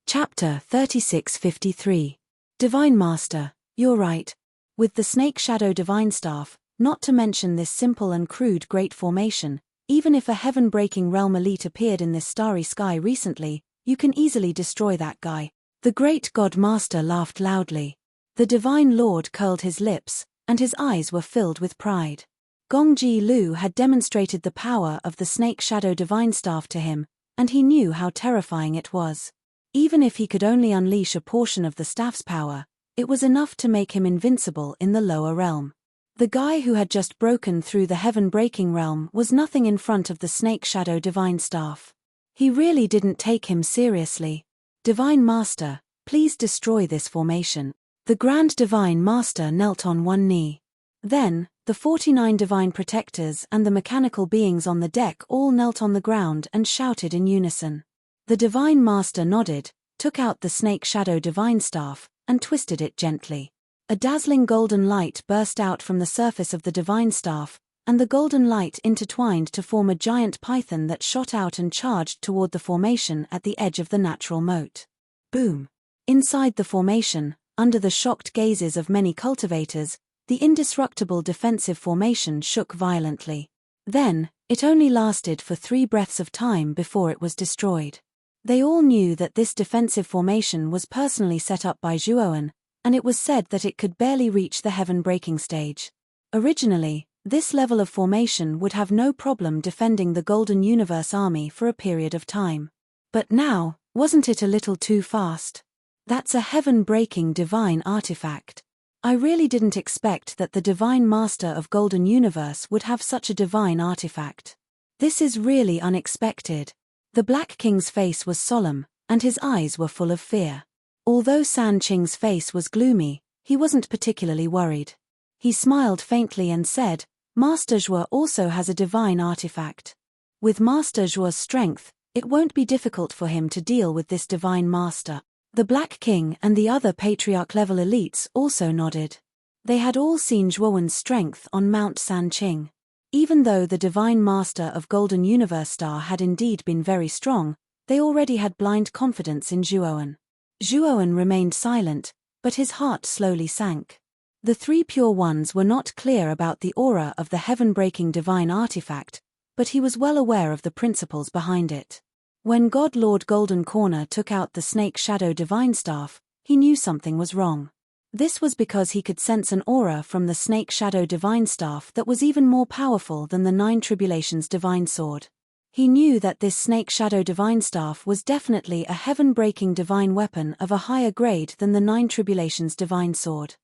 Speaker 1: Chapter 3653. Divine Master, you're right. With the Snake Shadow Divine Staff, not to mention this simple and crude great formation, even if a heaven-breaking realm elite appeared in this starry sky recently, you can easily destroy that guy. The great God Master laughed loudly. The Divine Lord curled his lips, and his eyes were filled with pride. Gongji Lu had demonstrated the power of the Snake Shadow Divine Staff to him, and he knew how terrifying it was. Even if he could only unleash a portion of the staff's power, it was enough to make him invincible in the lower realm. The guy who had just broken through the heaven-breaking realm was nothing in front of the Snake Shadow Divine Staff. He really didn't take him seriously. Divine Master, please destroy this formation. The Grand Divine Master knelt on one knee. Then, the 49 divine protectors and the mechanical beings on the deck all knelt on the ground and shouted in unison. The divine master nodded, took out the snake shadow divine staff, and twisted it gently. A dazzling golden light burst out from the surface of the divine staff, and the golden light intertwined to form a giant python that shot out and charged toward the formation at the edge of the natural moat. Boom! Inside the formation, under the shocked gazes of many cultivators, the indestructible defensive formation shook violently. Then, it only lasted for 3 breaths of time before it was destroyed. They all knew that this defensive formation was personally set up by Zhuoan, and it was said that it could barely reach the heaven-breaking stage. Originally, this level of formation would have no problem defending the Golden Universe army for a period of time. But now, wasn't it a little too fast? That's a heaven-breaking divine artifact. I really didn't expect that the Divine Master of Golden Universe would have such a divine artifact. This is really unexpected. The Black King's face was solemn, and his eyes were full of fear. Although San Qing's face was gloomy, he wasn't particularly worried. He smiled faintly and said, "Master Zhuo also has a divine artifact. With Master Zhuo's strength, it won't be difficult for him to deal with this divine master." The Black King and the other Patriarch-level elites also nodded. They had all seen Zhuowen's strength on Mount Sanqing. Even though the Divine Master of Golden Universe Star had indeed been very strong, they already had blind confidence in Zhuowen. Zhuowen remained silent, but his heart slowly sank. The 3 Pure Ones were not clear about the aura of the heaven-breaking divine artifact, but he was well aware of the principles behind it. When God Lord Golden Corner took out the Snake Shadow Divine Staff, he knew something was wrong. This was because he could sense an aura from the Snake Shadow Divine Staff that was even more powerful than the 9 Tribulations Divine Sword. He knew that this Snake Shadow Divine Staff was definitely a heaven-breaking divine weapon of a higher grade than the 9 Tribulations Divine Sword.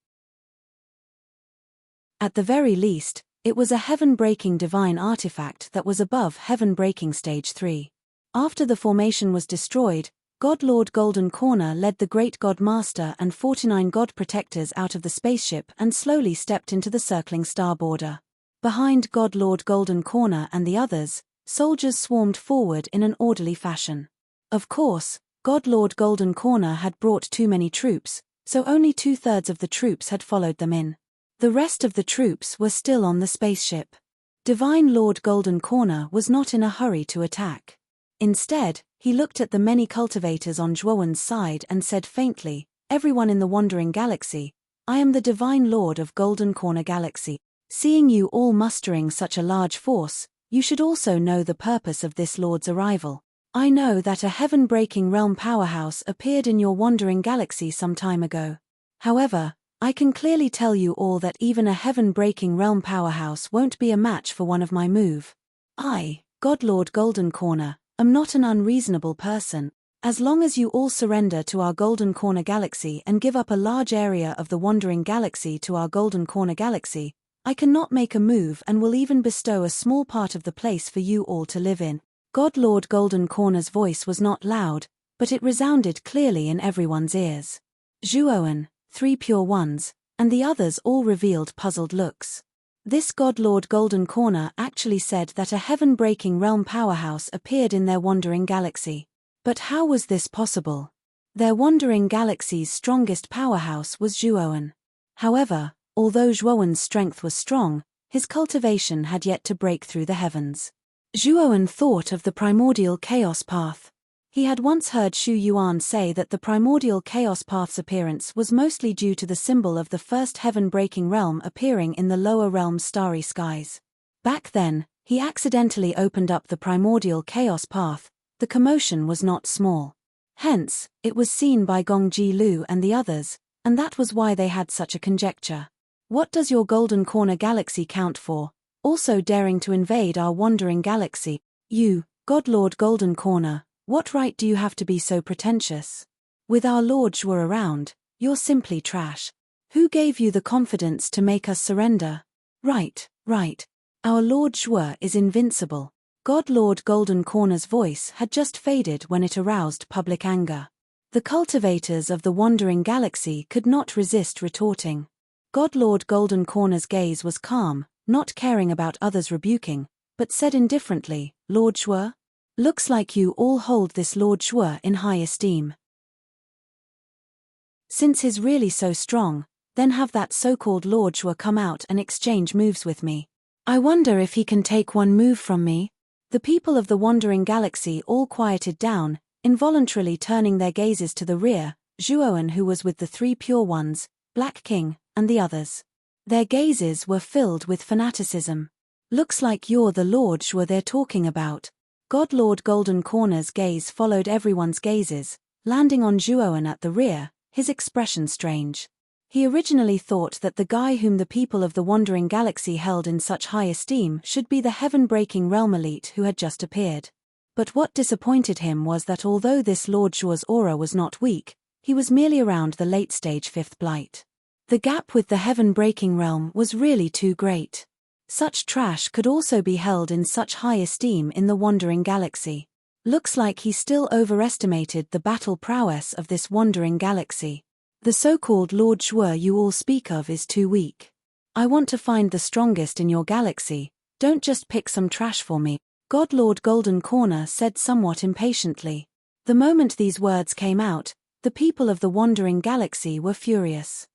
Speaker 1: At the very least, it was a heaven-breaking divine artifact that was above heaven-breaking Stage 3. After the formation was destroyed, God Lord Golden Corner led the Great God Master and 49 God Protectors out of the spaceship and slowly stepped into the circling star border. Behind God Lord Golden Corner and the others, soldiers swarmed forward in an orderly fashion. Of course, God Lord Golden Corner had brought too many troops, so only 2/3 of the troops had followed them in. The rest of the troops were still on the spaceship. Divine Lord Golden Corner was not in a hurry to attack. Instead, he looked at the many cultivators on Zhuowen's side and said faintly, "Everyone in the Wandering Galaxy, I am the Divine Lord of Golden Corner Galaxy. Seeing you all mustering such a large force, you should also know the purpose of this Lord's arrival. I know that a heaven-breaking realm powerhouse appeared in your Wandering Galaxy some time ago. However, I can clearly tell you all that even a heaven-breaking realm powerhouse won't be a match for one of my move. I, God Lord Golden Corner, am not an unreasonable person. As long as you all surrender to our Golden Corner Galaxy and give up a large area of the Wandering Galaxy to our Golden Corner Galaxy, I cannot make a move and will even bestow a small part of the place for you all to live in." God Lord Golden Corner's voice was not loud, but it resounded clearly in everyone's ears. Zhuowen, 3 Pure Ones, and the others all revealed puzzled looks. This God Lord Golden Corner actually said that a heaven-breaking realm powerhouse appeared in their Wandering Galaxy. But how was this possible? Their Wandering Galaxy's strongest powerhouse was Zhuowen. However, although Zhuowen's strength was strong, his cultivation had yet to break through the heavens. Zhuowen thought of the primordial chaos path. He had once heard Xu Yuan say that the primordial chaos path's appearance was mostly due to the symbol of the first heaven-breaking realm appearing in the lower realm's starry skies. Back then, he accidentally opened up the primordial chaos path. The commotion was not small. Hence, it was seen by Gongji Lu and the others, and that was why they had such a conjecture. What does your Golden Corner Galaxy count for, also daring to invade our Wandering Galaxy? You, God Lord Golden Corner, what right do you have to be so pretentious? With our Lord Zhuo around, you're simply trash. Who gave you the confidence to make us surrender? Right. Our Lord Zhuo is invincible. God Lord Golden Corner's voice had just faded when it aroused public anger. The cultivators of the Wandering Galaxy could not resist retorting. God Lord Golden Corner's gaze was calm, not caring about others rebuking, but said indifferently, Lord Shuo? Looks like you all hold this Lord Shuo in high esteem. Since he's really so strong, then have that so-called Lord Shuo come out and exchange moves with me. I wonder if he can take one move from me? The people of the wandering galaxy all quieted down, involuntarily turning their gazes to the rear, Zhuoan who was with the three pure ones, Black King, and the others. Their gazes were filled with fanaticism. Looks like you're the Lord Shuo they're talking about. God Lord Golden Corner's gaze followed everyone's gazes, landing on Zhuoan at the rear, his expression strange. He originally thought that the guy whom the people of the wandering galaxy held in such high esteem should be the heaven-breaking realm elite who had just appeared. But what disappointed him was that although this Lord Shuo's aura was not weak, he was merely around the late-stage fifth blight. The gap with the heaven-breaking realm was really too great. Such trash could also be held in such high esteem in the wandering galaxy. Looks like he still overestimated the battle prowess of this wandering galaxy. The so-called Lord Shuo you all speak of is too weak. I want to find the strongest in your galaxy, don't just pick some trash for me, God Lord Golden Corner said somewhat impatiently. The moment these words came out, the people of the wandering galaxy were furious.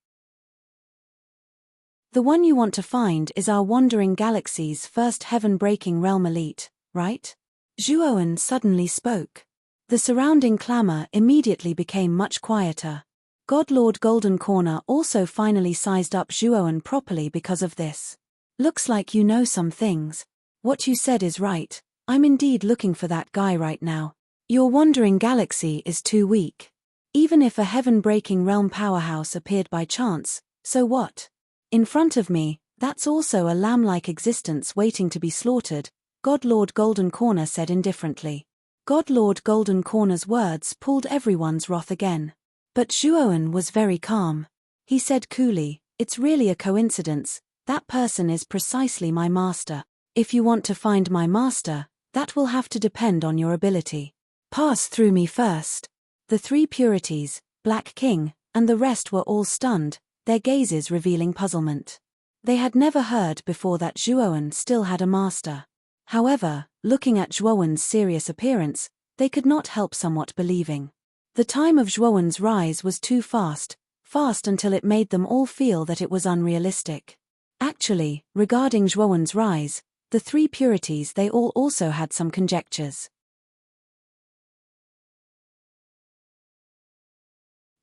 Speaker 1: The one you want to find is our wandering galaxy's first heaven-breaking realm elite, right? Zhuoan suddenly spoke. The surrounding clamor immediately became much quieter. God Lord Golden Corner also finally sized up Zhuoan properly because of this. Looks like you know some things. What you said is right, I'm indeed looking for that guy right now. Your wandering galaxy is too weak. Even if a heaven-breaking realm powerhouse appeared by chance, so what? In front of me, that's also a lamb-like existence waiting to be slaughtered, God Lord Golden Corner said indifferently. God Lord Golden Corner's words pulled everyone's wrath again. But Zhuoan was very calm. He said coolly, it's really a coincidence, that person is precisely my master. If you want to find my master, that will have to depend on your ability. Pass through me first. The three purities, Black King, and the rest were all stunned, their gazes revealing puzzlement. They had never heard before that Zhuoan still had a master. However, looking at Zhuoan's serious appearance, they could not help somewhat believing. The time of Zhuoan's rise was too fast until it made them all feel that it was unrealistic. Actually, regarding Zhuoan's rise, the three purities they all also had some conjectures.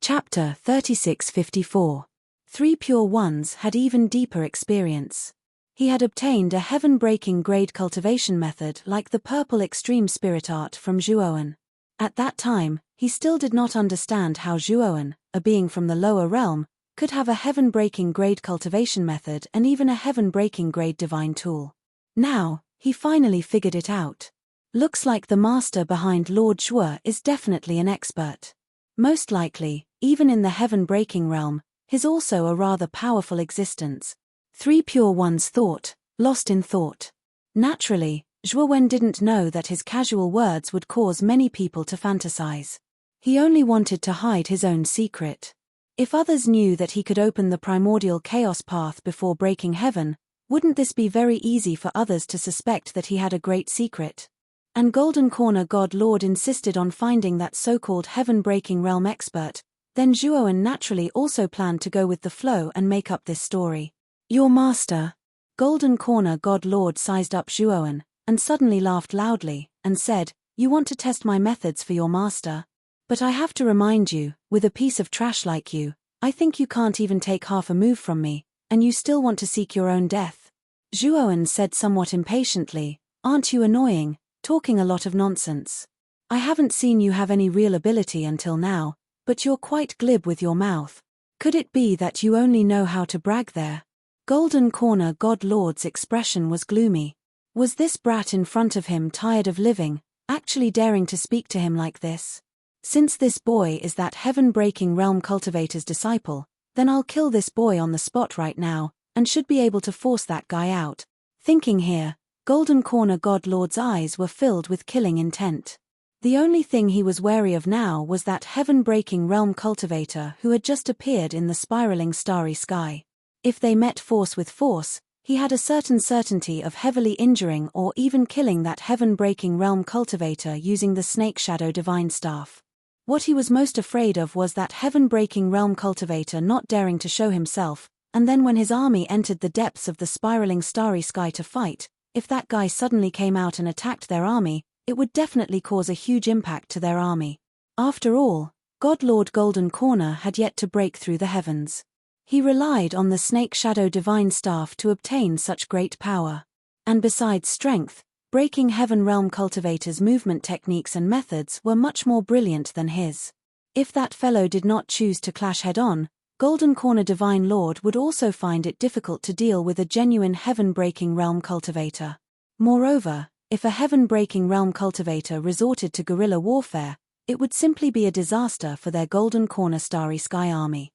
Speaker 1: Chapter 3654. Three Pure Ones had even deeper experience. He had obtained a heaven-breaking grade cultivation method like the purple extreme spirit art from Zhuoan. At that time, he still did not understand how Zhuoan, a being from the lower realm, could have a heaven-breaking grade cultivation method and even a heaven-breaking grade divine tool. Now, he finally figured it out. Looks like the master behind Lord Shuo is definitely an expert. Most likely, even in the heaven-breaking realm, he's also a rather powerful existence. Three Pure Ones thought, lost in thought. Naturally, Zhuoan didn't know that his casual words would cause many people to fantasize. He only wanted to hide his own secret. If others knew that he could open the primordial chaos path before breaking heaven, wouldn't this be very easy for others to suspect that he had a great secret? And Golden Corner God Lord insisted on finding that so-called heaven-breaking realm expert, then Zhuoan naturally also planned to go with the flow and make up this story. Your master. Golden Corner God Lord sized up Zhuoan, and suddenly laughed loudly, and said, you want to test my methods for your master? But I have to remind you, with a piece of trash like you, I think you can't even take half a move from me, and you still want to seek your own death. Zhuoan said somewhat impatiently, aren't you annoying, talking a lot of nonsense. I haven't seen you have any real ability until now, but you're quite glib with your mouth. Could it be that you only know how to brag there? Golden Corner God Lord's expression was gloomy. Was this brat in front of him tired of living, actually daring to speak to him like this? Since this boy is that heaven-breaking realm cultivator's disciple, then I'll kill this boy on the spot right now, and should be able to force that guy out. Thinking here, Golden Corner God Lord's eyes were filled with killing intent. The only thing he was wary of now was that heaven-breaking realm cultivator who had just appeared in the spiraling starry sky. If they met force with force, he had a certain certainty of heavily injuring or even killing that heaven-breaking realm cultivator using the snake shadow divine staff. What he was most afraid of was that heaven-breaking realm cultivator not daring to show himself, and then when his army entered the depths of the spiraling starry sky to fight, if that guy suddenly came out and attacked their army, it would definitely cause a huge impact to their army. After all, God Lord Golden Corner had yet to break through the heavens. He relied on the snake shadow divine staff to obtain such great power. And besides strength, breaking heaven realm cultivator's movement techniques and methods were much more brilliant than his. If that fellow did not choose to clash head-on, Golden Corner Divine Lord would also find it difficult to deal with a genuine heaven-breaking realm cultivator. Moreover, if a heaven-breaking realm cultivator resorted to guerrilla warfare, it would simply be a disaster for their Golden Corner Starry Sky army.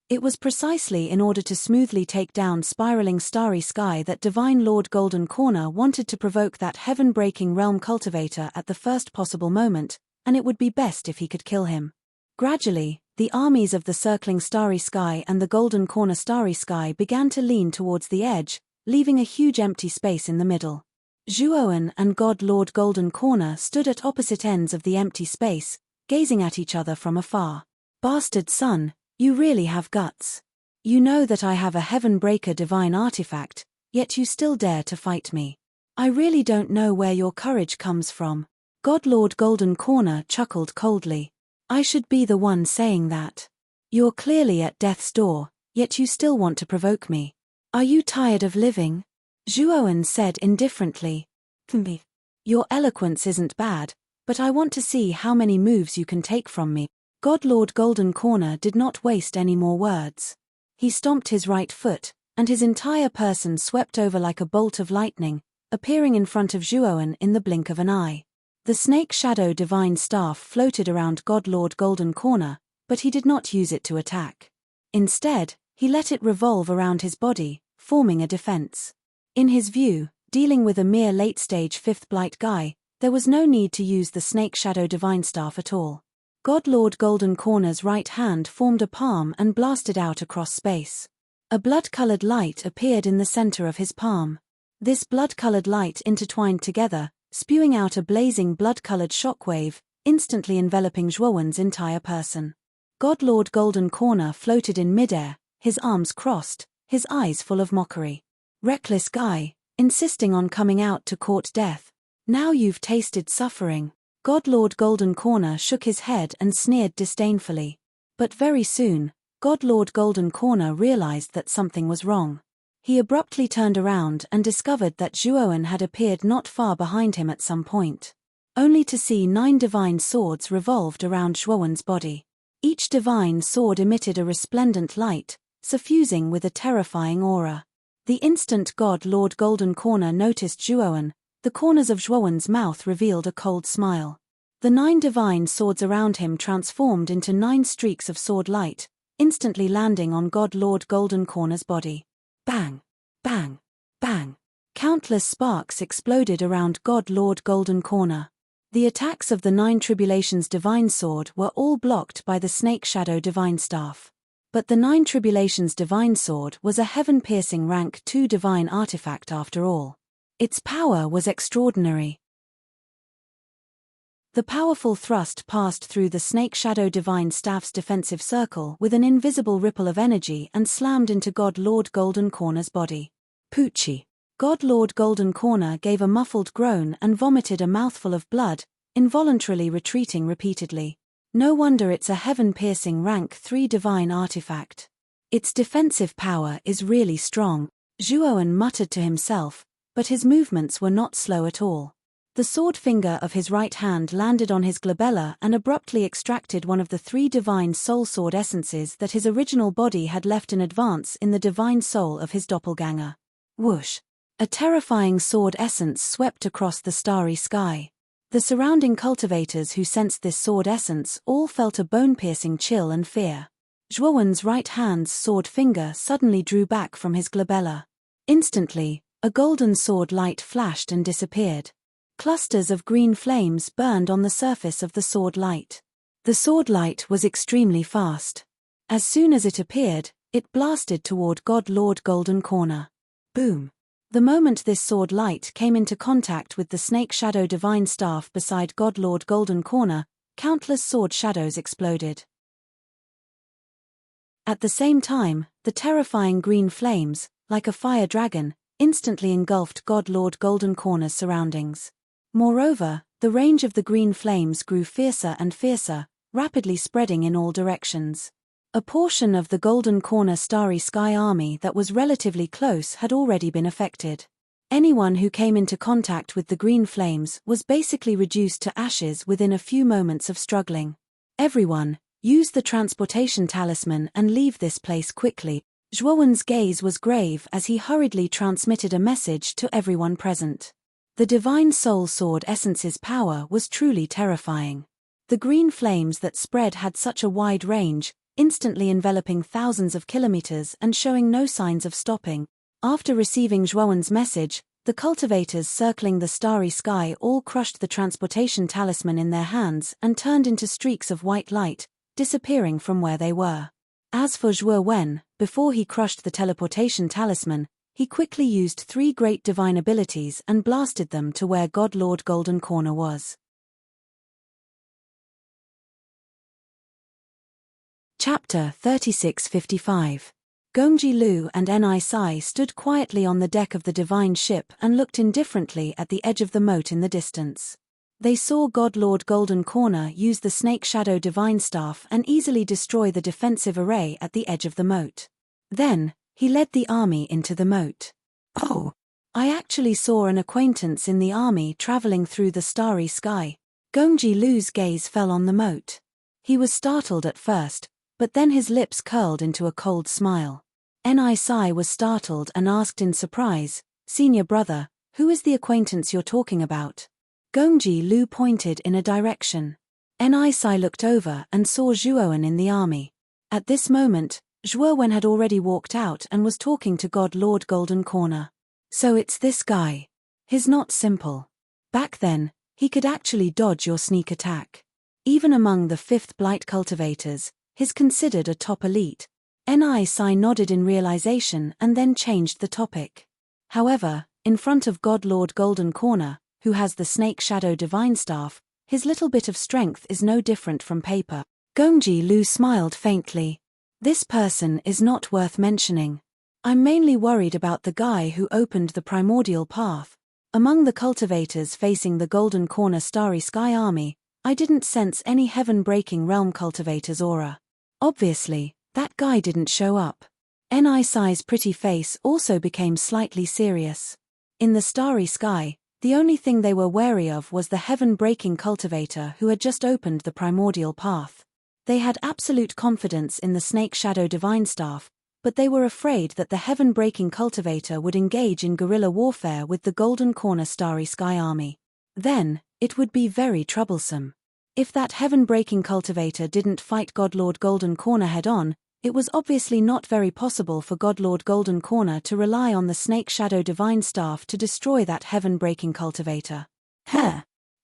Speaker 1: It was precisely in order to smoothly take down spiraling Starry Sky that Divine Lord Golden Corner wanted to provoke that heaven-breaking realm cultivator at the first possible moment, and it would be best if he could kill him. Gradually, the armies of the circling Starry Sky and the Golden Corner Starry Sky began to lean towards the edge, leaving a huge empty space in the middle. Zhuowen and God Lord Golden Corner stood at opposite ends of the empty space, gazing at each other from afar. "Bastard son, you really have guts. You know that I have a Heaven-Breaker divine artifact, yet you still dare to fight me. I really don't know where your courage comes from." God Lord Golden Corner chuckled coldly. "I should be the one saying that. You're clearly at death's door, yet you still want to provoke me. Are you tired of living?" Zhuowen said indifferently. "Your eloquence isn't bad, but I want to see how many moves you can take from me." God Lord Golden Corner did not waste any more words. He stomped his right foot, and his entire person swept over like a bolt of lightning, appearing in front of Zhuowen in the blink of an eye. The snake shadow divine staff floated around God Lord Golden Corner, but he did not use it to attack. Instead, he let it revolve around his body, forming a defense. In his view, dealing with a mere late-stage fifth blight guy, there was no need to use the snake shadow divine staff at all. God Lord Golden Corner's right hand formed a palm and blasted out across space. A blood-colored light appeared in the center of his palm. This blood-colored light intertwined together, spewing out a blazing blood-colored shockwave, instantly enveloping Zhuowen's entire person. God Lord Golden Corner floated in midair, his arms crossed, his eyes full of mockery. "Reckless guy, insisting on coming out to court death. Now you've tasted suffering." God Lord Golden Corner shook his head and sneered disdainfully. But very soon, God Lord Golden Corner realized that something was wrong. He abruptly turned around and discovered that Zhuowen had appeared not far behind him at some point. Only to see 9 divine swords revolved around Zhuowen's body. Each divine sword emitted a resplendent light, suffusing with a terrifying aura. The instant God Lord Golden Corner noticed Zhuowen, the corners of Zhuowen's mouth revealed a cold smile. The 9 divine swords around him transformed into 9 streaks of sword light, instantly landing on God Lord Golden Corner's body. Bang! Bang! Bang! Countless sparks exploded around God Lord Golden Corner. The attacks of the 9 Tribulations Divine Sword were all blocked by the Snake Shadow Divine Staff. But the 9 Tribulations Divine Sword was a heaven-piercing rank 2 divine artifact after all. Its power was extraordinary. The powerful thrust passed through the Snake Shadow Divine Staff's defensive circle with an invisible ripple of energy and slammed into God Lord Golden Corner's body. Poochie. God Lord Golden Corner gave a muffled groan and vomited a mouthful of blood, involuntarily retreating repeatedly. No wonder it's a heaven-piercing rank 3 divine artifact. Its defensive power is really strong, Zhuowen muttered to himself, but his movements were not slow at all. The sword finger of his right hand landed on his glabella and abruptly extracted one of the 3 divine soul sword essences that his original body had left in advance in the divine soul of his doppelganger. Whoosh! A terrifying sword essence swept across the starry sky. The surrounding cultivators who sensed this sword essence all felt a bone-piercing chill and fear. Zhuowen's right hand's sword finger suddenly drew back from his glabella. Instantly, a golden sword light flashed and disappeared. Clusters of green flames burned on the surface of the sword light. The sword light was extremely fast. As soon as it appeared, It blasted toward God Lord Golden Corner. Boom! The moment this sword light came into contact with the snake shadow divine staff beside God Lord Golden Corner, countless sword shadows exploded. At the same time, the terrifying green flames, like a fire dragon, instantly engulfed God Lord Golden Corner's surroundings. Moreover, the range of the green flames grew fiercer and fiercer, rapidly spreading in all directions. A portion of the Golden Corner Starry Sky army that was relatively close had already been affected. Anyone who came into contact with the green flames was basically reduced to ashes within a few moments of struggling. Everyone, use the transportation talisman and leave this place quickly. Zhuowen's gaze was grave as he hurriedly transmitted a message to everyone present. The Divine Soul Sword Essence's power was truly terrifying. The green flames that spread had such a wide range, instantly enveloping thousands of kilometers and showing no signs of stopping. After receiving Zhuowen's message, the cultivators circling the starry sky all crushed the transportation talisman in their hands and turned into streaks of white light, disappearing from where they were. As for Zhuo Wen, before he crushed the teleportation talisman, he quickly used 3 great divine abilities and blasted them to where God Lord Golden Corner was. Chapter 3655. Gongji Lu and Ni Sai stood quietly on the deck of the divine ship and looked indifferently at the edge of the moat in the distance. They saw God Lord Golden Corner use the Snake Shadow Divine Staff and easily destroy the defensive array at the edge of the moat. Then, he led the army into the moat. Oh! I actually saw an acquaintance in the army traveling through the starry sky. Gongji Lu's gaze fell on the moat. He was startled at first, but then his lips curled into a cold smile. Ni Sai was startled and asked in surprise, "Senior brother, who is the acquaintance you're talking about?" Gongji Lu pointed in a direction. Ni Sai looked over and saw Zhuowen in the army. At this moment, Zhuowen had already walked out and was talking to God Lord Golden Corner. So it's this guy. He's not simple. Back then, he could actually dodge your sneak attack. Even among the 5th Blight cultivators, he's considered a top elite. Ni Sai nodded in realization and then changed the topic. However, in front of God Lord Golden Corner, who has the Snake Shadow Divine Staff, his little bit of strength is no different from paper. Gongji Lu smiled faintly. This person is not worth mentioning. I'm mainly worried about the guy who opened the primordial path. Among the cultivators facing the Golden Corner Starry Sky army, I didn't sense any heaven-breaking realm cultivator's aura. Obviously, that guy didn't show up. Ni Sai's pretty face also became slightly serious. In the starry sky, the only thing they were wary of was the heaven-breaking cultivator who had just opened the primordial path. They had absolute confidence in the Snake Shadow Divine Staff, but they were afraid that the heaven-breaking cultivator would engage in guerrilla warfare with the Golden Corner Starry Sky army. Then, it would be very troublesome. If that heaven-breaking cultivator didn't fight God Lord Golden Corner head-on, it was obviously not very possible for God Lord Golden Corner to rely on the Snake Shadow Divine Staff to destroy that heaven-breaking cultivator.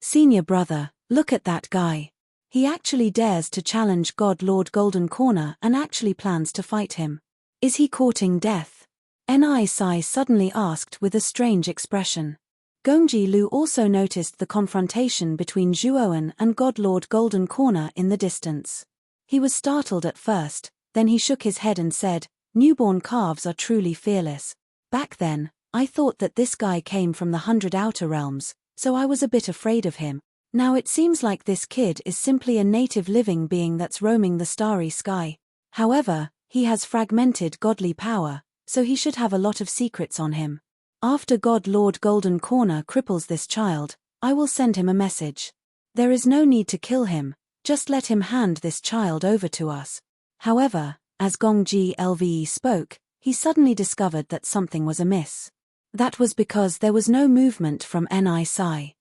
Speaker 1: Senior brother, look at that guy. He actually dares to challenge God Lord Golden Corner and actually plans to fight him. Is he courting death? Ni Sai suddenly asked with a strange expression. Gongji Lu also noticed the confrontation between Zhuowen and God Lord Golden Corner in the distance. He was startled at first, then he shook his head and said, "Newborn calves are truly fearless. Back then, I thought that this guy came from the 100 Outer Realms, so I was a bit afraid of him. Now it seems like this kid is simply a native living being that's roaming the starry sky. However, he has fragmented godly power, so he should have a lot of secrets on him. After God Lord Golden Corner cripples this child, I will send him a message. There is no need to kill him, just let him hand this child over to us." However, as Gongji Lve spoke, he suddenly discovered that something was amiss. That was because there was no movement from Ni Sai.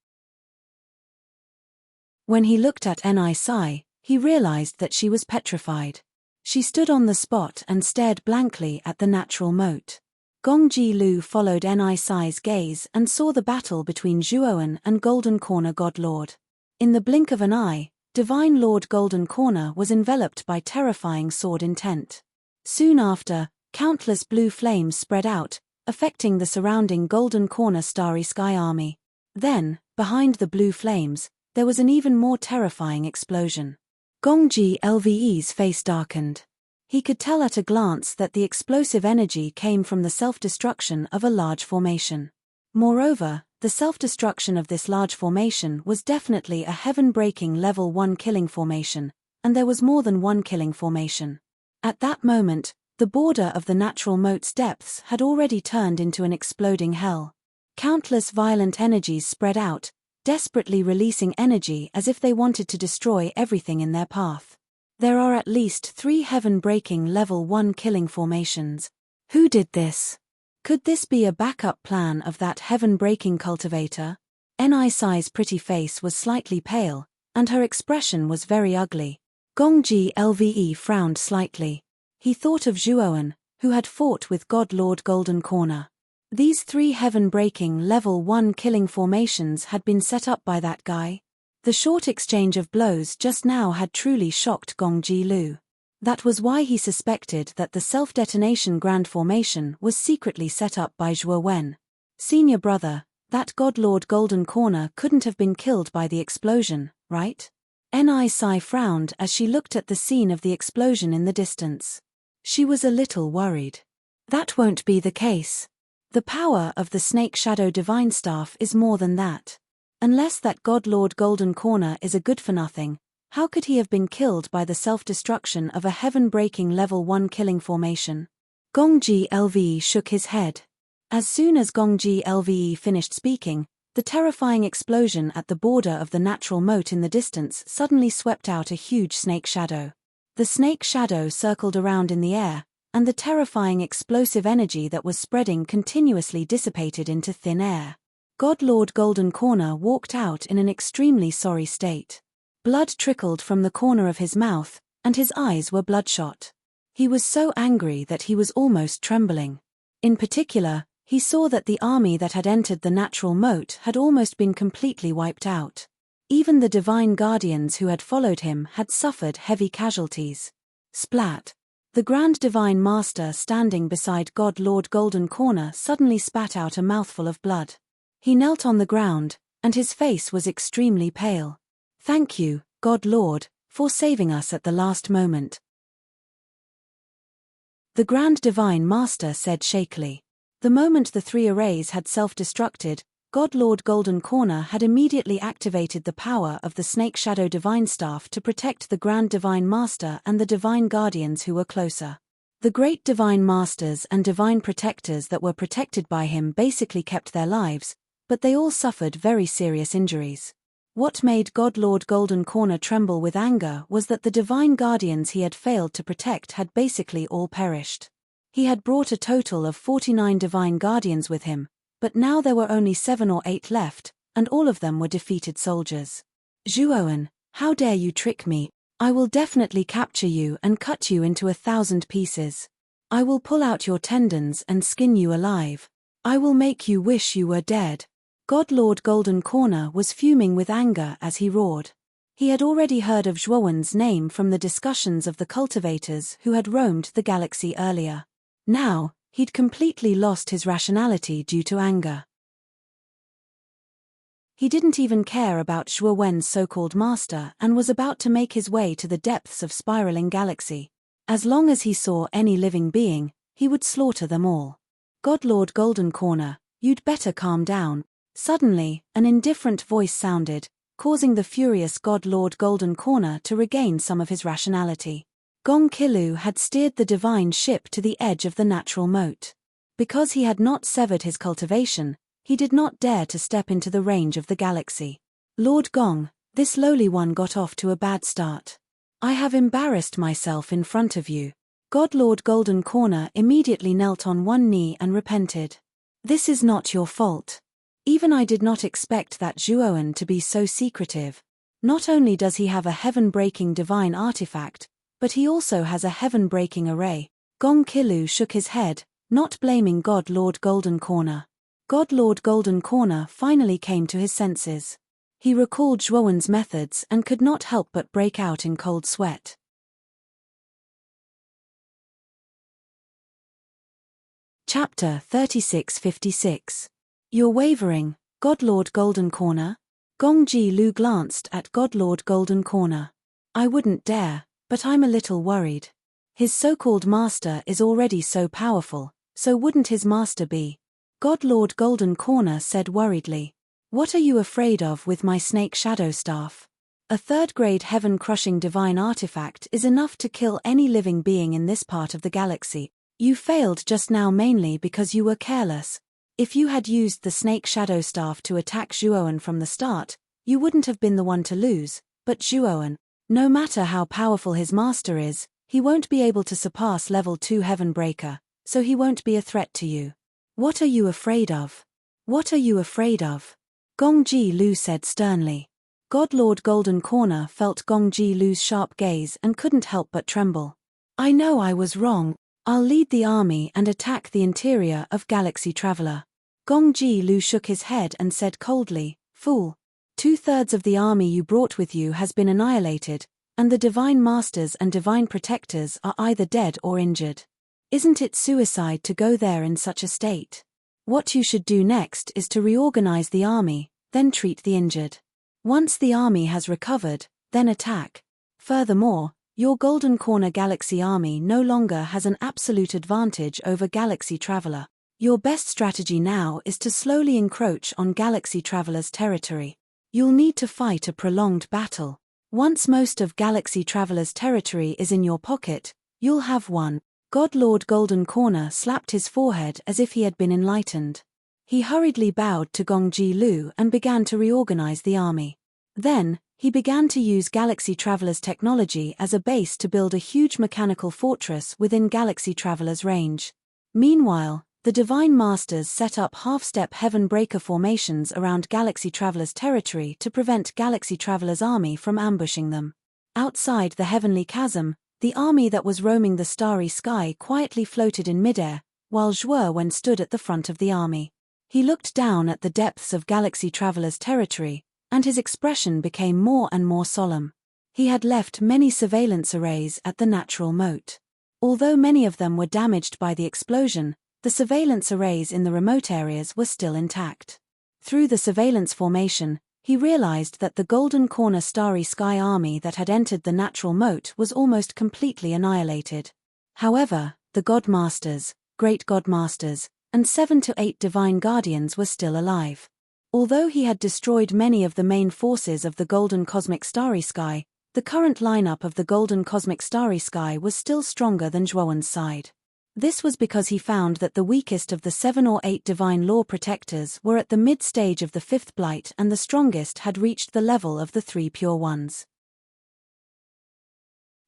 Speaker 1: When he looked at Ni Sai, he realized that she was petrified. She stood on the spot and stared blankly at the natural moat. Gongji Lu followed Ni Sai's gaze and saw the battle between Zhuowen and Golden Corner God Lord. In the blink of an eye, Divine Lord Golden Corner was enveloped by terrifying sword intent. Soon after, countless blue flames spread out, affecting the surrounding Golden Corner Starry Sky army. Then, behind the blue flames, there was an even more terrifying explosion. Gongji Lve's face darkened. He could tell at a glance that the explosive energy came from the self-destruction of a large formation. Moreover, the self-destruction of this large formation was definitely a heaven-breaking level 1 killing formation, and there was more than one killing formation. At that moment, the border of the natural moat's depths had already turned into an exploding hell. Countless violent energies spread out, desperately releasing energy as if they wanted to destroy everything in their path. There are at least 3 heaven-breaking level 1 killing formations. Who did this? Could this be a backup plan of that heaven-breaking cultivator? Nisai's pretty face was slightly pale, and her expression was very ugly. Gongji Lve frowned slightly. He thought of Zhuoan, who had fought with God Lord Golden Corner. These 3 heaven-breaking level 1 killing formations had been set up by that guy. The short exchange of blows just now had truly shocked Gongji Lu. That was why he suspected that the self-detonation grand formation was secretly set up by Zhuo Wen. Senior brother, that God Lord Golden Corner couldn't have been killed by the explosion, right? Nisai frowned as she looked at the scene of the explosion in the distance. She was a little worried. That won't be the case. The power of the Snake Shadow Divine Staff is more than that. Unless that God Lord Golden Corner is a good-for-nothing, how could he have been killed by the self-destruction of a heaven-breaking level 1 killing formation? Gongji Lve shook his head. As soon as Gongji Lve finished speaking, the terrifying explosion at the border of the natural moat in the distance suddenly swept out a huge snake shadow. The snake shadow circled around in the air, and the terrifying explosive energy that was spreading continuously dissipated into thin air. God Lord Golden Corner walked out in an extremely sorry state. Blood trickled from the corner of his mouth, and his eyes were bloodshot. He was so angry that he was almost trembling. In particular, he saw that the army that had entered the natural moat had almost been completely wiped out. Even the divine guardians who had followed him had suffered heavy casualties. Splat! The Grand Divine Master standing beside God Lord Golden Corner suddenly spat out a mouthful of blood. He knelt on the ground, and his face was extremely pale. "Thank you, God Lord, for saving us at the last moment," the Grand Divine Master said shakily. The moment the 3 arrays had self-destructed, God Lord Golden Corner had immediately activated the power of the Snake Shadow Divine Staff to protect the Grand Divine Master and the Divine Guardians who were closer. The great Divine Masters and Divine Protectors that were protected by him basically kept their lives, but they all suffered very serious injuries. What made God Lord Golden Corner tremble with anger was that the Divine Guardians he had failed to protect had basically all perished. He had brought a total of 49 Divine Guardians with him, but now there were only 7 or 8 left, and all of them were defeated soldiers. "Zhuoan, how dare you trick me? I will definitely capture you and cut you into 1,000 pieces. I will pull out your tendons and skin you alive. I will make you wish you were dead." God Lord Golden Corner was fuming with anger as he roared. He had already heard of Zhuoan's name from the discussions of the cultivators who had roamed the galaxy earlier. Now, he'd completely lost his rationality due to anger. He didn't even care about Zhuoan's so-called master and was about to make his way to the depths of spiraling galaxy. As long as he saw any living being, he would slaughter them all. God Lord Golden Corner, you'd better calm down. Suddenly, an indifferent voice sounded, causing the furious God Lord Golden Corner to regain some of his rationality. Gong Qilu had steered the divine ship to the edge of the natural moat. Because he had not severed his cultivation, he did not dare to step into the range of the galaxy. "Lord Gong, this lowly one got off to a bad start. I have embarrassed myself in front of you." God Lord Golden Corner immediately knelt on one knee and repented. "This is not your fault. Even I did not expect that Zhuoan to be so secretive. Not only does he have a heaven-breaking divine artifact, but he also has a heaven-breaking array." Gong Qilu shook his head, not blaming God Lord Golden Corner. God Lord Golden Corner finally came to his senses. He recalled Zhuoan's methods and could not help but break out in cold sweat. Chapter 3656. You're wavering, Godlord Golden Corner? Gongji Lu glanced at Godlord Golden Corner. I wouldn't dare, but I'm a little worried. His so-called master is already so powerful, so wouldn't his master be? Godlord Golden Corner said worriedly. What are you afraid of with my snake shadow staff? A third-grade heaven-crushing divine artifact is enough to kill any living being in this part of the galaxy. You failed just now mainly because you were careless. If you had used the snake shadow staff to attack Zhuowen from the start, you wouldn't have been the one to lose, but Zhuowen, no matter how powerful his master is, he won't be able to surpass level 2 Heavenbreaker, so he won't be a threat to you. What are you afraid of? What are you afraid of? Gongji Lu said sternly. Godlord Golden Corner felt Gongji Lu's sharp gaze and couldn't help but tremble. I know I was wrong. I'll lead the army and attack the interior of Galaxy Traveler. Gongji Lu shook his head and said coldly, Fool. 2/3 of the army you brought with you has been annihilated, and the Divine Masters and Divine Protectors are either dead or injured. Isn't it suicide to go there in such a state? What you should do next is to reorganize the army, then treat the injured. Once the army has recovered, then attack. Furthermore, your Golden Corner Galaxy army no longer has an absolute advantage over Galaxy Traveler. Your best strategy now is to slowly encroach on Galaxy Traveler's territory. You'll need to fight a prolonged battle. Once most of Galaxy Traveler's territory is in your pocket, you'll have won. Godlord Golden Corner slapped his forehead as if he had been enlightened. He hurriedly bowed to Gongji Lu and began to reorganize the army. Then, he began to use Galaxy Traveler's technology as a base to build a huge mechanical fortress within Galaxy Traveler's range. Meanwhile, the Divine Masters set up half-step Heavenbreaker formations around Galaxy Traveler's territory to prevent Galaxy Traveler's army from ambushing them. Outside the Heavenly Chasm, the army that was roaming the starry sky quietly floated in midair, while Zhuowen stood at the front of the army. He looked down at the depths of Galaxy Traveler's territory, and his expression became more and more solemn. He had left many surveillance arrays at the natural moat. Although many of them were damaged by the explosion, the surveillance arrays in the remote areas were still intact. Through the surveillance formation, he realized that the Golden Corner Starry Sky army that had entered the natural moat was almost completely annihilated. However, the Godmasters, Great Godmasters, and 7 to 8 Divine Guardians were still alive. Although he had destroyed many of the main forces of the Golden Cosmic Starry Sky, the current lineup of the Golden Cosmic Starry Sky was still stronger than Zhuowen's side. This was because he found that the weakest of the 7 or 8 Divine Law Protectors were at the mid-stage of the 5th Blight and the strongest had reached the level of the 3 Pure Ones.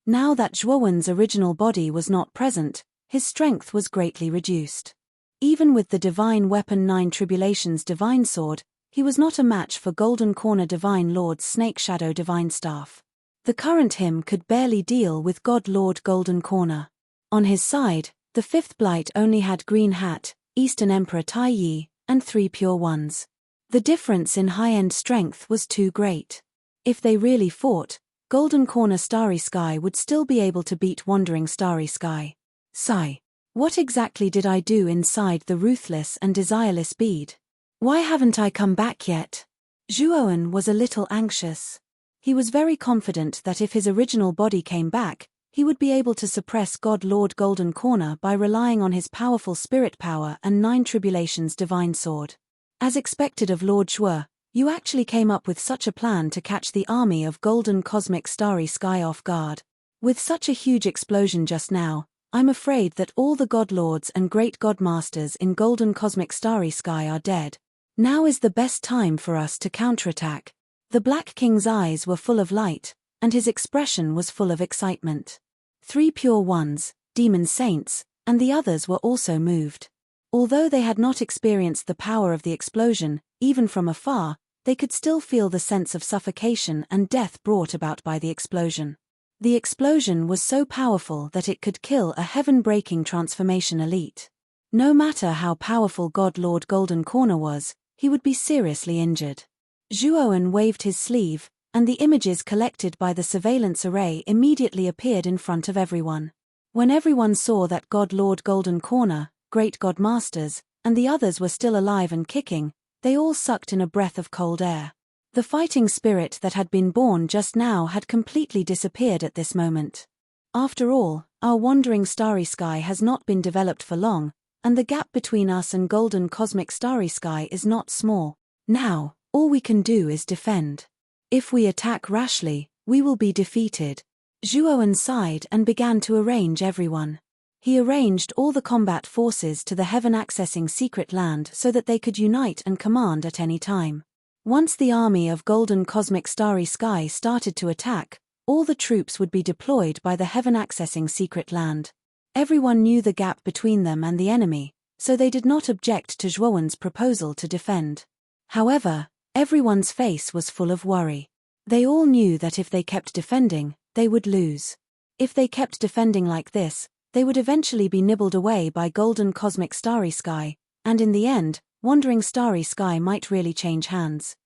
Speaker 1: Now that Zhuowen's original body was not present, his strength was greatly reduced. Even with the Divine Weapon 9 Tribulations Divine Sword, he was not a match for Golden Corner Divine Lord's Snake Shadow Divine Staff. The current him could barely deal with God Lord Golden Corner. On his side, the 5th Blight only had Green Hat, Eastern Emperor Tai Yi, and 3 Pure Ones. The difference in high-end strength was too great. If they really fought, Golden Corner Starry Sky would still be able to beat Wandering Starry Sky. Sigh. What exactly did I do inside the ruthless and desireless bead? Why haven't I come back yet? Zhuowen was a little anxious. He was very confident that if his original body came back, he would be able to suppress God Lord Golden Corner by relying on his powerful spirit power and 9 Tribulations Divine Sword. As expected of Lord Zhuo, you actually came up with such a plan to catch the army of Golden Cosmic Starry Sky off guard. With such a huge explosion just now, I'm afraid that all the Godlords and Great Godmasters in Golden Cosmic Starry Sky are dead. Now is the best time for us to counterattack. The Black King's eyes were full of light, and his expression was full of excitement. 3 Pure Ones, Demon Saints, and the others were also moved. Although they had not experienced the power of the explosion, even from afar, they could still feel the sense of suffocation and death brought about by the explosion. The explosion was so powerful that it could kill a heaven-breaking transformation elite. No matter how powerful God Lord Golden Corner was, he would be seriously injured. Zhuowen waved his sleeve, and the images collected by the surveillance array immediately appeared in front of everyone. When everyone saw that God Lord Golden Corner, great god masters, and the others were still alive and kicking, they all sucked in a breath of cold air. The fighting spirit that had been born just now had completely disappeared at this moment. After all, our wandering starry sky has not been developed for long, and the gap between us and golden cosmic starry sky is not small. Now, all we can do is defend. If we attack rashly, we will be defeated. Zhuowen sighed and began to arrange everyone. He arranged all the combat forces to the heaven-accessing secret land so that they could unite and command at any time. Once the army of golden cosmic starry sky started to attack, all the troops would be deployed by the heaven-accessing secret land. Everyone knew the gap between them and the enemy, so they did not object to Zhuowen's proposal to defend. However, everyone's face was full of worry. They all knew that if they kept defending, they would lose. If they kept defending like this, they would eventually be nibbled away by golden cosmic starry sky, and in the end, wandering starry sky might really change hands.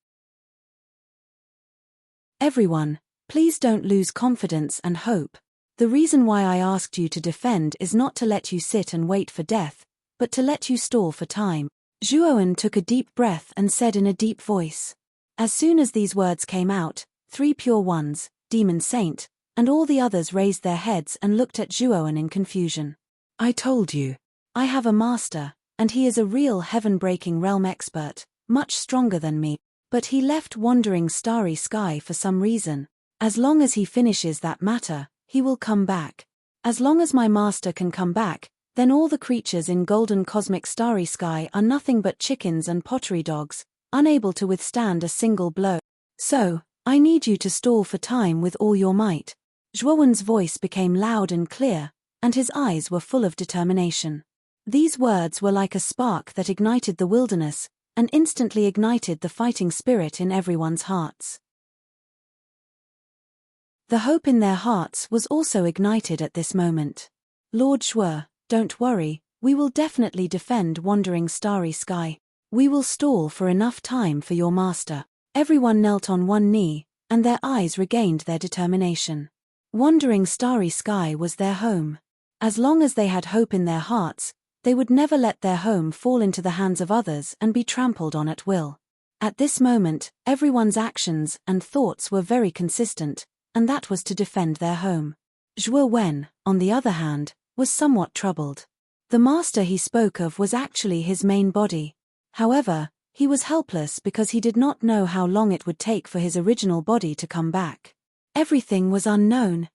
Speaker 1: Everyone, please don't lose confidence and hope. The reason why I asked you to defend is not to let you sit and wait for death, but to let you stall for time. Zhuowen took a deep breath and said in a deep voice. As soon as these words came out, 3 pure ones, Demon Saint, and all the others raised their heads and looked at Zhuowen in confusion. I told you. I have a master, and he is a real heaven-breaking realm expert, much stronger than me, but he left wandering starry sky for some reason. As long as he finishes that matter, he will come back. As long as my master can come back, then all the creatures in golden cosmic starry sky are nothing but chickens and pottery dogs, unable to withstand a single blow. So, I need you to stall for time with all your might. Zhuowen's voice became loud and clear, and his eyes were full of determination. These words were like a spark that ignited the wilderness, and instantly ignited the fighting spirit in everyone's hearts. The hope in their hearts was also ignited at this moment. Lord Zhuo, don't worry, we will definitely defend wandering starry sky. We will stall for enough time for your master. Everyone knelt on one knee, and their eyes regained their determination. Wandering starry sky was their home. As long as they had hope in their hearts, they would never let their home fall into the hands of others and be trampled on at will. At this moment, everyone's actions and thoughts were very consistent, and that was to defend their home. Zhuowen, on the other hand, was somewhat troubled. The master he spoke of was actually his main body. However, he was helpless because he did not know how long it would take for his original body to come back. Everything was unknown.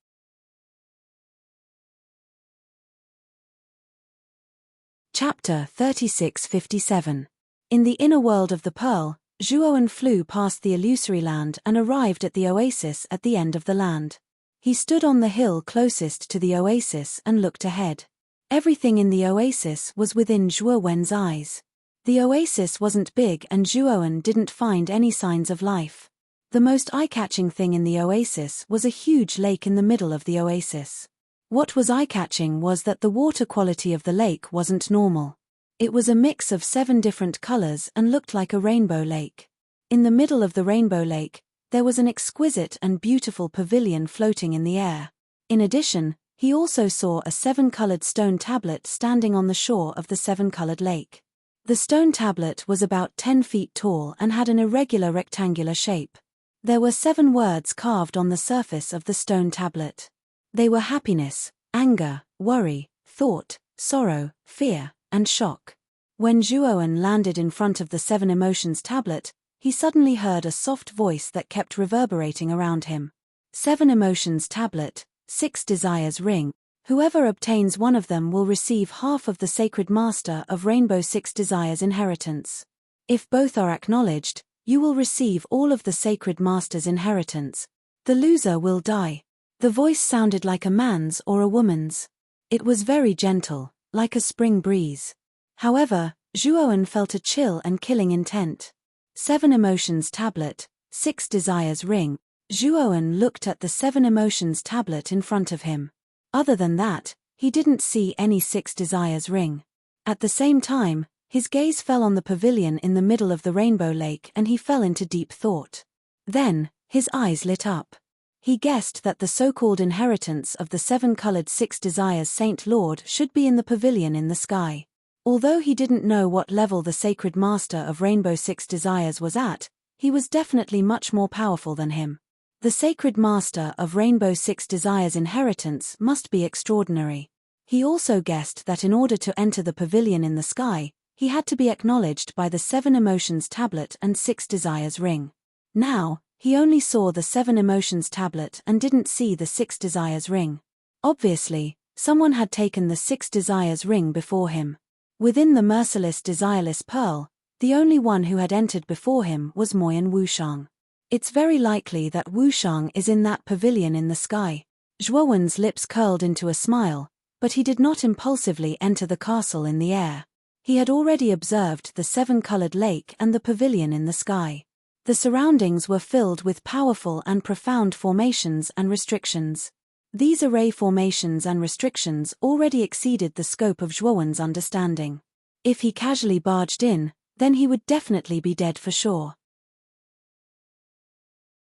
Speaker 1: Chapter 3657. In the inner world of the Pearl, Zhuowen flew past the illusory land and arrived at the oasis at the end of the land. He stood on the hill closest to the oasis and looked ahead. Everything in the oasis was within Zhuowen's eyes. The oasis wasn't big and Zhuowen didn't find any signs of life. The most eye-catching thing in the oasis was a huge lake in the middle of the oasis. What was eye-catching was that the water quality of the lake wasn't normal. It was a mix of 7 different colors and looked like a rainbow lake. In the middle of the rainbow lake, there was an exquisite and beautiful pavilion floating in the air. In addition, he also saw a 7-colored stone tablet standing on the shore of the 7-colored lake. The stone tablet was about 10 feet tall and had an irregular rectangular shape. There were 7 words carved on the surface of the stone tablet. They were happiness, anger, worry, thought, sorrow, fear, and shock. When Zhuowen landed in front of the 7 emotions tablet, he suddenly heard a soft voice that kept reverberating around him. 7 emotions tablet, 6 desires ring. Whoever obtains one of them will receive half of the Sacred Master of Rainbow 6 Desires inheritance. If both are acknowledged, you will receive all of the Sacred Master's inheritance. The loser will die. The voice sounded like a man's or a woman's. It was very gentle, like a spring breeze. However, Zhuowen felt a chill and killing intent. 7 emotions tablet, 6 desires ring. Zhuowen looked at the 7 emotions tablet in front of him. Other than that, he didn't see any 6 desires ring. At the same time, his gaze fell on the pavilion in the middle of the rainbow lake and he fell into deep thought. Then, his eyes lit up. He guessed that the so-called inheritance of the 7-colored 6 desires Saint Lord should be in the pavilion in the sky. Although he didn't know what level the sacred master of Rainbow Six Desires was at, he was definitely much more powerful than him. The sacred master of Rainbow Six Desires' inheritance must be extraordinary. He also guessed that in order to enter the pavilion in the sky, he had to be acknowledged by the 7 Emotions tablet and 6 Desires ring. Now, he only saw the 7 Emotions tablet and didn't see the 6 Desires ring. Obviously, someone had taken the 6 Desires ring before him. Within the merciless Desireless Pearl, the only one who had entered before him was Moyan Wushang. It's very likely that Wushang is in that pavilion in the sky. Zhuowen's lips curled into a smile, but he did not impulsively enter the castle in the air. He had already observed the 7-colored lake and the pavilion in the sky. The surroundings were filled with powerful and profound formations and restrictions. These array formations and restrictions already exceeded the scope of Zhuowen's understanding. If he casually barged in, then he would definitely be dead for sure.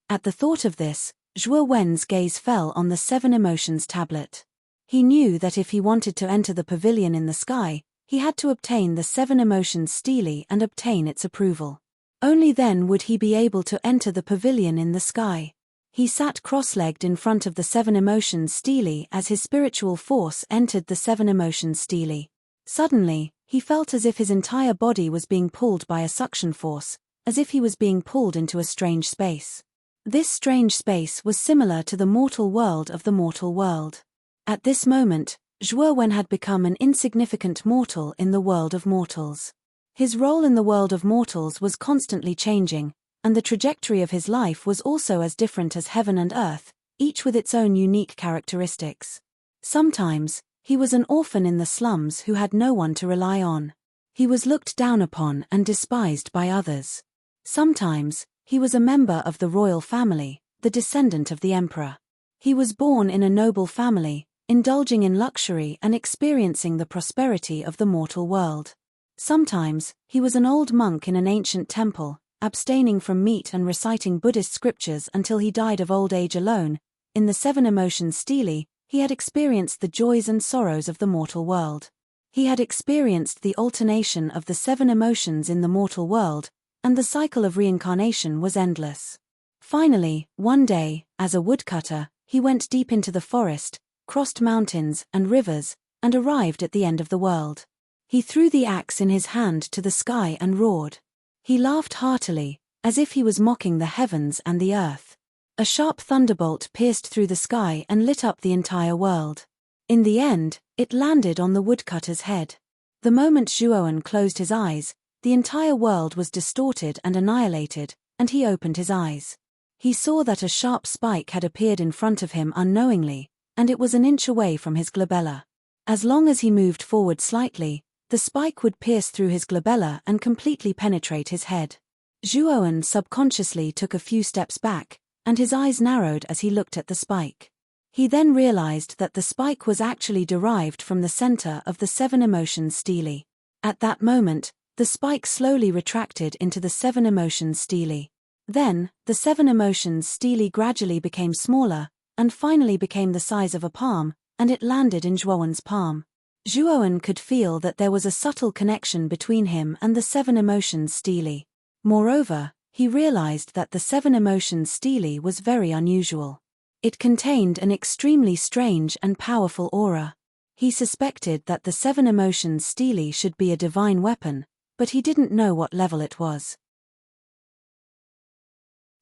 Speaker 1: At the thought of this, Zhuo Wen's gaze fell on the 7 Emotions tablet. He knew that if he wanted to enter the pavilion in the sky, he had to obtain the 7 Emotions stele and obtain its approval. Only then would he be able to enter the pavilion in the sky. He sat cross-legged in front of the 7 Emotions stele as his spiritual force entered the 7 Emotions stele. Suddenly, he felt as if his entire body was being pulled by a suction force, as if he was being pulled into a strange space. This strange space was similar to the mortal world of the mortal world. At this moment, Zhuo Wen had become an insignificant mortal in the world of mortals. His role in the world of mortals was constantly changing, and the trajectory of his life was also as different as heaven and earth, each with its own unique characteristics. Sometimes, he was an orphan in the slums who had no one to rely on. He was looked down upon and despised by others. Sometimes, he was a member of the royal family, the descendant of the emperor. He was born in a noble family, indulging in luxury and experiencing the prosperity of the mortal world. Sometimes, he was an old monk in an ancient temple, abstaining from meat and reciting Buddhist scriptures until he died of old age alone. In the 7 Emotions stele, he had experienced the joys and sorrows of the mortal world. He had experienced the alternation of the 7 emotions in the mortal world, and the cycle of reincarnation was endless. Finally, one day, as a woodcutter, he went deep into the forest, crossed mountains and rivers, and arrived at the end of the world. He threw the axe in his hand to the sky and roared. He laughed heartily, as if he was mocking the heavens and the earth. A sharp thunderbolt pierced through the sky and lit up the entire world. In the end, it landed on the woodcutter's head. The moment Zhuowen closed his eyes, the entire world was distorted and annihilated, and he opened his eyes. He saw that a sharp spike had appeared in front of him unknowingly, and it was an inch away from his glabella. As long as he moved forward slightly, the spike would pierce through his glabella and completely penetrate his head. Zhuowen subconsciously took a few steps back, and his eyes narrowed as he looked at the spike. He then realized that the spike was actually derived from the center of the 7 Emotions stele. At that moment, the spike slowly retracted into the 7 Emotions stele. Then, the 7 Emotions stele gradually became smaller, and finally became the size of a palm, and it landed in Zhuowen's palm. Zhuowen could feel that there was a subtle connection between him and the 7 Emotions stele. Moreover, he realized that the 7 Emotions stele was very unusual. It contained an extremely strange and powerful aura. He suspected that the 7 Emotions stele should be a divine weapon, but he didn't know what level it was.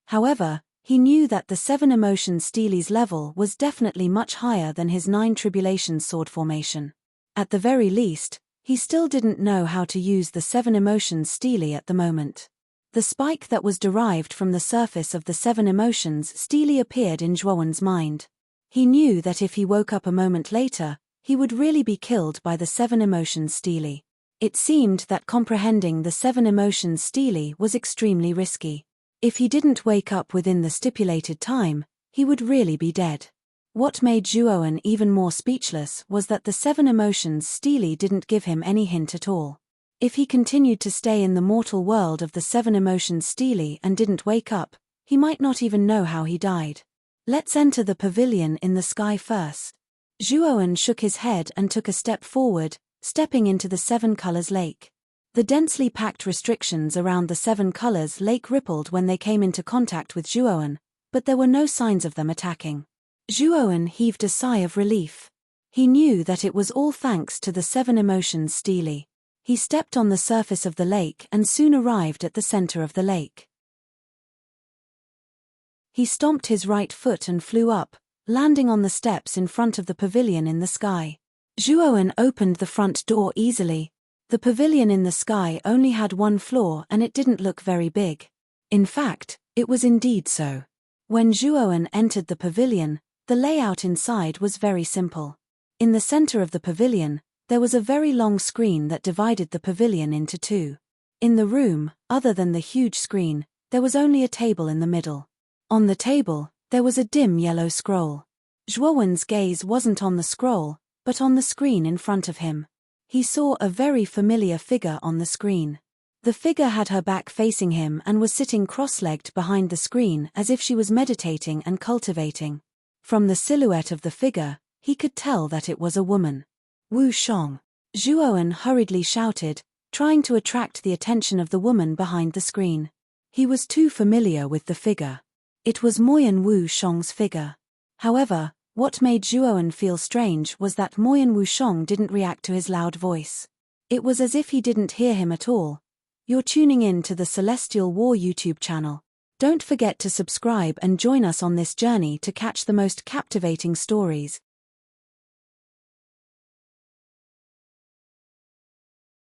Speaker 1: However, he knew that the 7 Emotions stele's level was definitely much higher than his 9 Tribulations sword formation. At the very least, he still didn't know how to use the 7 Emotions stele at the moment. The spike that was derived from the surface of the 7 Emotions stele appeared in Zhuowen's mind. He knew that if he woke up a moment later, he would really be killed by the 7 Emotions stele. It seemed that comprehending the 7 Emotions stele was extremely risky. If he didn't wake up within the stipulated time, he would really be dead. What made Zhuowen even more speechless was that the 7 Emotions stele didn't give him any hint at all. If he continued to stay in the mortal world of the 7 Emotions stele and didn't wake up, he might not even know how he died. Let's enter the pavilion in the sky first. Zhuowen shook his head and took a step forward, stepping into the Seven Colors Lake. The densely packed restrictions around the Seven Colors Lake rippled when they came into contact with Zhuowen, but there were no signs of them attacking. Zhuowen heaved a sigh of relief. He knew that it was all thanks to the seven emotions steely. He stepped on the surface of the lake and soon arrived at the center of the lake. He stomped his right foot and flew up, landing on the steps in front of the pavilion in the sky. Zhuowen opened the front door easily. The pavilion in the sky only had one floor and it didn't look very big. In fact, it was indeed so. When Zhuowen entered the pavilion, the layout inside was very simple. In the center of the pavilion, there was a very long screen that divided the pavilion into two. In the room, other than the huge screen, there was only a table in the middle. On the table, there was a dim yellow scroll. Zhuowen's gaze wasn't on the scroll, but on the screen in front of him. He saw a very familiar figure on the screen. The figure had her back facing him and was sitting cross-legged behind the screen as if she was meditating and cultivating. From the silhouette of the figure, he could tell that it was a woman. Wu Shong. Zhuowen hurriedly shouted, trying to attract the attention of the woman behind the screen. He was too familiar with the figure. It was Moyan Wu Shong's figure. However, what made Zhuowen feel strange was that Moyan Wu Shong didn't react to his loud voice. It was as if he didn't hear him at all. You're tuning in to the Celestial War YouTube channel. Don't forget to subscribe and join us on this journey to catch the most captivating stories.